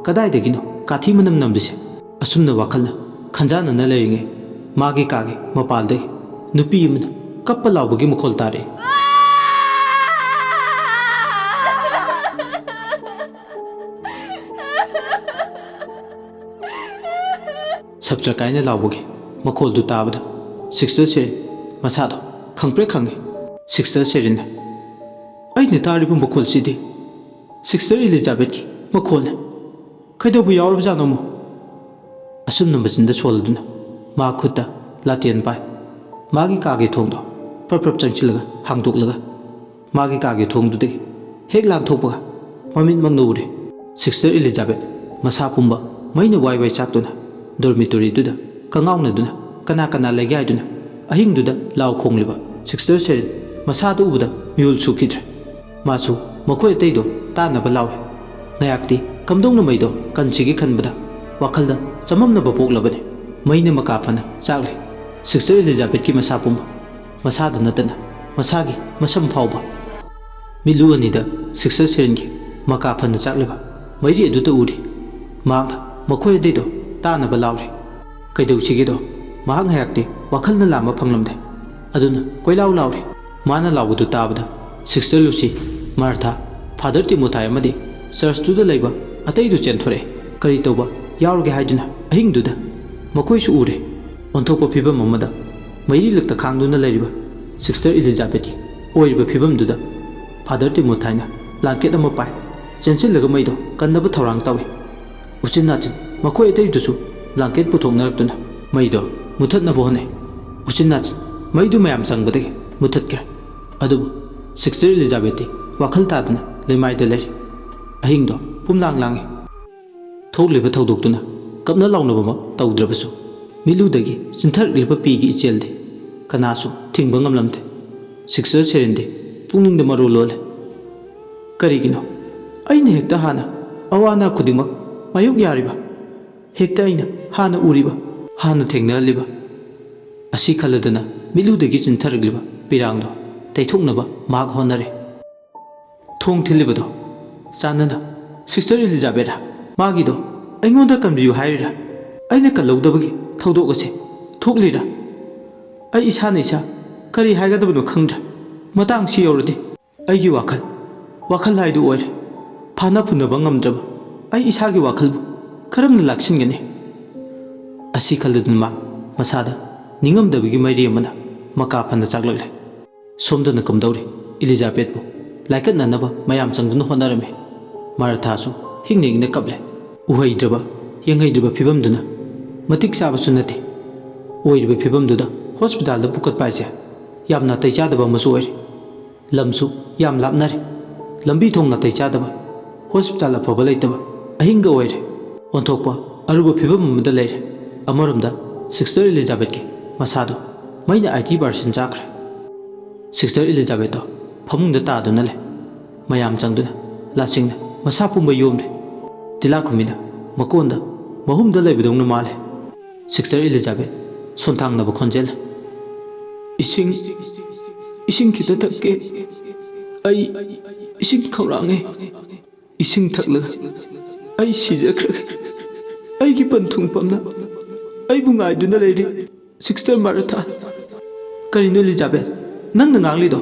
kadaidagino kathi manam namdise asumna wakhalna khanjana na leringe magi kage mapalde nupi amna kappa lawbagi makhol tare sabtra kaina lawbagi makhol du tabada sister serin masado khangpre khange sister serin aine taribu makhol sidi sister Elizabeth ki makhol kaidobu yawrab janomo asumna machinda solduna ma khutta latien pai magi kage thongdo prap changchilaga hangdoklaga magi kage thongdu de hek lang thokpaga mamin mangnure sister Elizabeth masa pumba maina wai chaktuna dormitory duda kangaungna duna kana legi haiduna ahing duda law khongliba sister serin masa du ubuda miul sukidre masu makhoi teido tanaba lawe ngayakti kamdongna maido kanchigi khanbada wakhalda chamamna bapoklabane maina makafana chakle sister Elizabeth ki masa pumba masada natana masagi masam phawba milu anida sister serin ki makafana chakleba mairi aduta uri magna makhoi teido tanaba lawre kaidau chigido mahak ngayakti wakhalna lama phanglamde aduna koilaw lawre mana lawbudu tabada sister Lucy Martha Father Timothy amadi church tu da leiba atei du chenthore kari toba yawrge haiduna ahing duda makoi su ure onthokpa phibam amada mairi lakta khangduna leiriba sister Elizabeth oiriba phibam duda Father Timothy na blanket ama pai chensillaga maido kannaba thorang tawi uchinachin makoi atei dusu blanket puthoknaratuna maido muthatna bohne uchinachin maidu mayam changbadagi muthatkra adubu sister Elizabeth wakhal tadna leimaida leri ahingdo pumlang langi thokliba thodokduna kapna lawnaba tawdrabasu miludagi chinthar pigi ichelde kanasu thingba ngamlamde sister serinde puningda maru lole karigino aina hekta hana awana khudingmak mayuk yariba hekta aina hana uriba hana thengnaliba asi khaladana miludagi chinthar pirangdo taithoknaba mag honare thong thilibado chanana sister Elizabeth magido aingonda kambiyu hairira aina kalawdabagi thodok ase thoklira ai isana isa ꯀꯔꯤ ꯍꯥꯏꯒꯗꯕꯅꯣ ꯈꯪꯗ꯭ꯔꯦ ꯃꯇꯥꯡꯁꯤ ꯌꯧꯔꯗꯤ ꯑꯩꯒꯤ ꯋꯥꯈꯜ ꯍꯥꯏꯗꯨ ꯑꯣꯏꯔꯦ ꯐꯥꯅ ꯐꯨꯅꯕ ꯉꯝꯗ꯭ꯔꯕ ꯑꯩ ꯏꯁꯥꯒꯤ ꯋꯥꯈꯜꯕꯨ ꯀꯔꯝꯅ ꯂꯥꯛꯁꯤꯟꯒꯅꯤ ꯑꯁꯤ ꯈꯜꯂꯗꯨꯅ ꯃꯥ ꯃꯁꯥꯗ ꯅꯤꯡꯉꯝꯗꯕꯒꯤ ꯃꯩꯔꯤ ꯑꯃꯅ ꯃꯀꯥ ꯐꯅ ꯆꯥꯛꯂꯛꯂꯦ ꯁꯣꯝꯗꯅ ꯀꯝꯗꯧꯔꯤ ꯏꯂꯤꯖꯥꯕꯦꯠꯄꯨ ꯂꯥꯏꯀꯠꯅꯅꯕ ꯃꯌꯥꯝ ꯆꯪꯗꯨꯅ ꯍꯣꯠꯅꯔꯝꯃꯤ ꯃꯥꯔꯊꯥꯁꯨ ꯍꯤꯡꯅ ꯍꯤꯡꯅ ꯀꯞꯂꯦ ꯎꯍꯩꯗ꯭ꯔꯕ ꯌꯦꯡꯍꯩꯗ꯭ꯔꯕ ꯐꯤꯕꯝꯗꯨꯅ ꯃꯇꯤꯛ ꯆꯥꯕꯁꯨ ꯅꯠꯇꯦ ꯑꯣꯏꯔꯤꯕ ꯐꯤꯕꯝꯗꯨꯗ ꯍꯣꯁꯄꯤꯇꯥꯜꯗ ꯄꯨꯈꯠꯄ ꯍꯥꯏꯁꯦ ꯌꯥꯝ ꯅꯥꯇꯩ ꯆꯥꯗꯕ ꯑꯃꯁꯨ ꯑꯣꯏꯔꯦ ꯂꯝꯁꯨ ꯌꯥꯝ ꯂꯥꯞꯅꯔꯦ ꯂꯝꯕꯤ ꯊꯣꯡ ꯅꯥꯇꯩ ꯆꯥꯗꯕ ꯍꯣꯁꯄꯤꯇꯥꯜ ꯑꯐꯕ ꯂꯩꯇꯕ ꯑꯍꯤꯡꯒ ꯑꯣꯏꯔꯦ ꯑꯣꯟꯊꯣꯛꯄ ꯑꯔꯨꯕ ꯐꯤꯕꯝ ꯑꯃꯗ ꯂꯩꯔꯦ ꯑꯃꯔꯣꯝꯗ ꯁꯤꯁꯇꯔ ꯏꯂꯤꯖꯥꯕꯦꯠꯀꯤ ꯃꯁꯥꯗꯣ ꯃꯩꯅ 80% ꯆꯥꯈ꯭ꯔꯦ ꯁꯤꯁꯇꯔ ꯏꯂꯤꯖꯥꯕꯦꯠꯇꯣ ꯐꯃꯨꯡꯗ ꯇꯥꯗꯨꯅ ꯂꯩ ꯃꯌꯥꯝ ꯆꯪꯗꯨꯅ ꯂꯥꯁꯤꯡꯅ ꯃꯁꯥ ꯄꯨꯝꯕ ꯌꯣꯝꯂꯦ ꯇꯤꯂꯥꯈꯨꯝꯕꯤꯅ ꯃꯀꯣꯟꯗ ꯃꯍꯨꯝꯗ ꯂꯩꯕꯗꯧꯅ ꯃꯥꯜꯂꯦ ꯁꯤꯁꯇꯔ ꯏꯂꯤꯖꯥꯕꯦꯠ ꯁꯣꯟꯊꯥꯡꯅꯕ ꯈꯣꯟꯖꯦꯜ ꯏꯁꯤꯡ ꯈꯤꯇ ꯊꯛꯀꯦ ꯑꯩ ꯏꯁꯤꯡ ꯈꯧꯔꯥꯡꯉꯦ ꯏꯁꯤꯡ ꯊꯛꯂꯒ ꯑꯩ ꯁꯤꯖꯈ꯭ꯔꯒꯦ ꯑꯩꯒꯤ ꯄꯟꯊꯨꯡꯐꯝꯅ ꯑꯩꯕꯨ ꯉꯥꯏꯗꯨꯅ ꯂꯩꯔꯤ ꯁꯤꯁꯇꯔ ꯃꯥꯔꯊꯥ ꯀꯔꯤꯅꯣ ꯏꯂꯤꯖꯥꯕꯦꯠ ꯅꯪꯅ ꯉꯥꯡꯂꯤꯗꯣ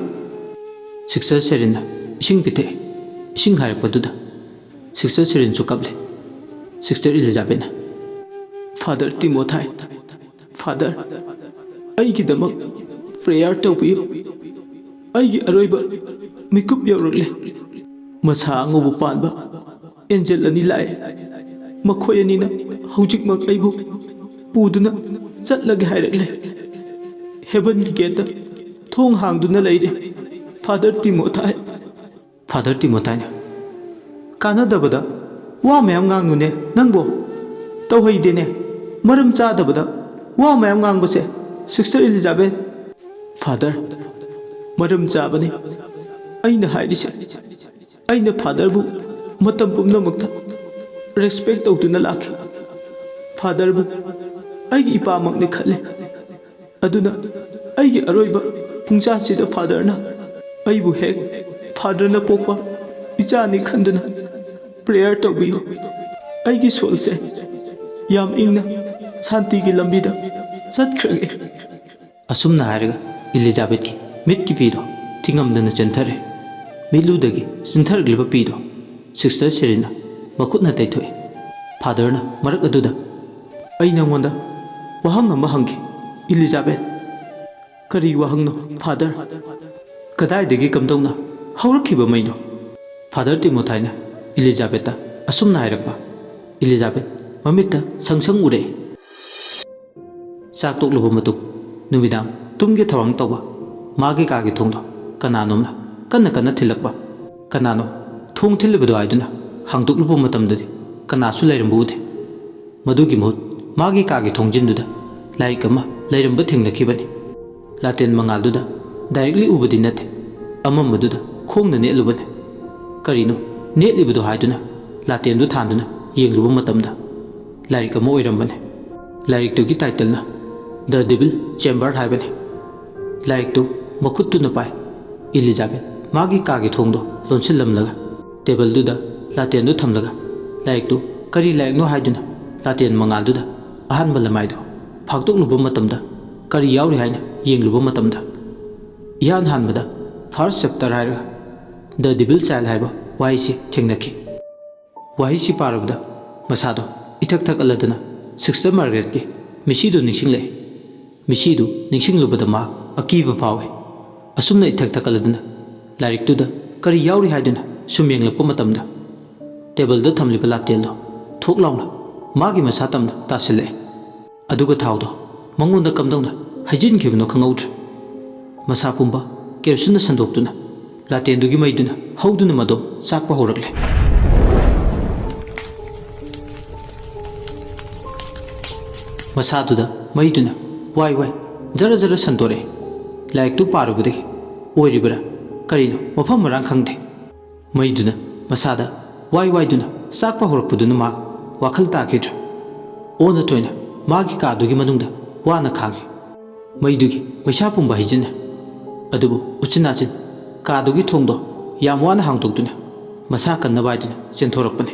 ꯁꯤꯁꯇꯔ ꯁꯦꯔꯤꯟꯅ ꯏꯁꯤꯡ ꯄꯤꯊꯛꯑꯦ ꯏꯁꯤꯡ ꯍꯥꯏꯔꯛꯄꯗꯨꯗ ꯁꯤꯁꯇꯔ ꯁꯦꯔꯤꯟꯁꯨ ꯀꯞꯂꯦ ꯁꯤꯁꯇꯔ ꯏꯂꯤꯖꯥꯕꯦꯠꯅ ꯐꯥꯗꯔ ꯇꯤꯃꯣꯊꯥꯏ ꯐꯥꯗꯔ ꯑꯩꯒꯤꯗꯃꯛ ꯄ꯭ꯔꯦꯌꯔ ꯇꯧꯕꯤꯌꯨ ꯑꯩꯒꯤ ꯑꯔꯣꯏꯕ ꯃꯤꯀꯨꯞ ꯌꯧꯔꯛꯂꯦ ꯃꯁꯥ ꯑꯉꯧꯕ ꯄꯥꯟꯕ ꯑꯦꯟꯖꯦꯜ ꯑꯅꯤ ꯂꯥꯛꯑꯦ ꯃꯈꯣꯏ ꯑꯅꯤꯅ ꯍꯧꯖꯤꯛꯃꯛ ꯑꯩꯕꯨ ꯄꯨꯗꯨꯅ ꯆꯠꯂꯒꯦ ꯍꯥꯏꯔꯛꯂꯦ ꯍꯦꯚꯟꯒꯤ ꯒꯦꯠꯇ ꯊꯣꯡ ꯍꯥꯡꯗꯨꯅ ꯂꯩꯔꯦ ꯐꯥꯗꯔ ꯇꯤꯃꯣꯊꯥꯏ ꯐꯥꯗꯔ ꯇꯤꯃꯣꯊꯥꯏꯅ ꯀꯥꯟꯅꯗꯕꯗ ꯋꯥ ꯃꯌꯥꯝ ꯉꯥꯡꯅꯨꯅꯦ ꯅꯪꯕꯣ ꯇꯧꯍꯩꯗꯦꯅꯦ ꯃꯔꯝ ꯆꯥꯗꯕꯗ ꯋꯥ ꯃꯌꯥꯝ ꯉꯥꯡꯕꯁꯦ ꯁꯤꯁꯇꯔ ꯏꯂꯤꯖꯥꯕꯦꯠ ꯐꯥꯗꯔ ꯃꯔꯝ ꯆꯥꯕꯅꯤ ꯑꯩꯅ ꯍꯥꯏꯔꯤꯁꯦ ꯑꯩꯅ ꯐꯥꯗꯔꯕꯨ ꯃꯇꯝ ꯄꯨꯝꯅꯃꯛꯇ ꯔꯦꯁꯄꯦꯛ ꯇꯧꯗꯨꯅ ꯂꯥꯛꯈꯤ ꯐꯥꯗꯔꯕꯨ ꯑꯩꯒꯤ ꯏꯄꯥꯃꯛꯅꯤ ꯈꯜꯂꯤ ꯑꯗꯨꯅ ꯑꯩꯒꯤ ꯑꯔꯣꯏꯕ ꯄꯨꯡꯆꯥꯁꯤꯗ ꯐꯥꯗꯔꯅ ꯑꯩꯕꯨ ꯍꯦꯛ ꯐꯥꯗꯔꯅ ꯄꯣꯛꯄ ꯏꯆꯥꯅꯤ ꯈꯟꯗꯨꯅ ꯄ꯭ꯔꯦꯌꯔ ꯇꯧꯕꯤꯌꯨ ꯑꯩꯒꯤ ꯁꯣꯜꯁꯦ ꯌꯥꯝ ꯏꯪꯅ ꯁꯥꯟꯇꯤꯒꯤ ꯂꯝꯕꯤꯗ ꯆꯠꯈ꯭ꯔꯒꯦ ꯑꯁꯨꯝꯅ ꯍꯥꯏꯔꯒ ꯏꯂꯤꯖꯥꯕꯦꯠꯀꯤ ꯃꯤꯠꯀꯤ ꯄꯤꯗꯣ ꯊꯤꯉꯝꯗꯅ ꯆꯦꯟꯊꯔꯦ ꯃꯤꯠꯂꯨꯗꯒꯤ ꯆꯤꯟꯊꯔꯛꯂꯤꯕ ꯄꯤꯗꯣ ꯁꯤꯁꯇꯔ ꯁꯦꯔꯤꯟꯅ ꯃꯈꯨꯠꯅ ꯇꯩꯊꯣꯛꯑꯦ ꯐꯥꯗꯔꯅ ꯃꯔꯛ ꯑꯗꯨꯗ ꯑꯩ ꯅꯉꯣꯟꯗ ꯋꯥꯍꯪ ꯑꯃ ꯍꯪꯒꯦ इलिजाबेथ करी वाहंगनो फादर कदाइदगी कमदौना हौरखिबा मैनो फादर तिमोथाइना इलिजाबेथा असुमना हायरकपा इलिजाबेथ ममित्ता संसंग उरे चाक तोकलबा मतुं नुमिदां तुमगे थवंग तौबा मागे कागे थोंगदो कनानोमना कन्ना कन्ना थिलकपा कनानो थोंग थिलबदो आइदुना हांदोकलुबा मतमददि कनासु लैरंबु उदे मदुगी मुहुत मागे कागे थोंजिनदुदा लाइक अमा लैरंबा थेंनखिबनी लाटेन मंगालदुदा डायरेक्टली उबदी नते अममदुदा खोंगना नेलुबने करिनो नेलिबदो हाइदुना लाटेनदु थांदुना येंगलुबा मतमदा लाइक अमा ओइरंबने लाइक तुगी टाइटलना द डेविल चेंबर हाइबने लाइक तु मखुत्तुना पाइ इलिजाबेथ मागी कागे थोंगदो लोनसिलमलगा टेबलदुदा लाटेनदु थमलगा लाइक तु करी लाइकनो हाइदुना लाटेन मंगालदुदा अहानबा लमाइदो फाक्तोकलुबा मतमदा करी यावरि हाइना येंगलुबा मतमदा इहान हानबदा फर्स्ट चैप्टर हाइरगा द डेविल चाइल्ड हाइबा वाइसि थेंनखि वाइसि पारबदा मसादो इथक थकलदना सिस्टर मार्गरेट के मिसीदो निंगसिंगले मिसीदो निंगसिंगलुबदा मा अकीबा फावे असुमना इथक थकलदना लाइरिकतुदा करी यावरि हाइदुना सुम येंगलपा मतमदा टेबलदा थमलिबा लाटेलदो थोकलाउना मागी मसा तमना तासिले अदुगा थावदो मंगोंदा कमदौना हाइजिनखिबनो खंगौद्रे मसा पुंबा केरोसिन संदोक्तुना लाटेनदुगी मैदुना हौदुना मदो चाकपा हौरकले मसादुदा मैदुना वाई वाई जरा जरा संदोरे लाइकतु पारुबदे ओइरिबरा करिनो मफम मरांग खंगदे मैदुना मसादा वाई वाईदुना चाकपा हौरकपुदुना मा वाखल ताखिद्रे ओना तोइना मागी कादुगी मनुंगदा वाना खागी मैदुगी मैसा पुंबा हिजिन्ने अदुबु उचिनाचिन कादुगी थोंगदो याम वाना हांगदोक्तुना मसा कन्ना बाइदुना चेंथोरकपने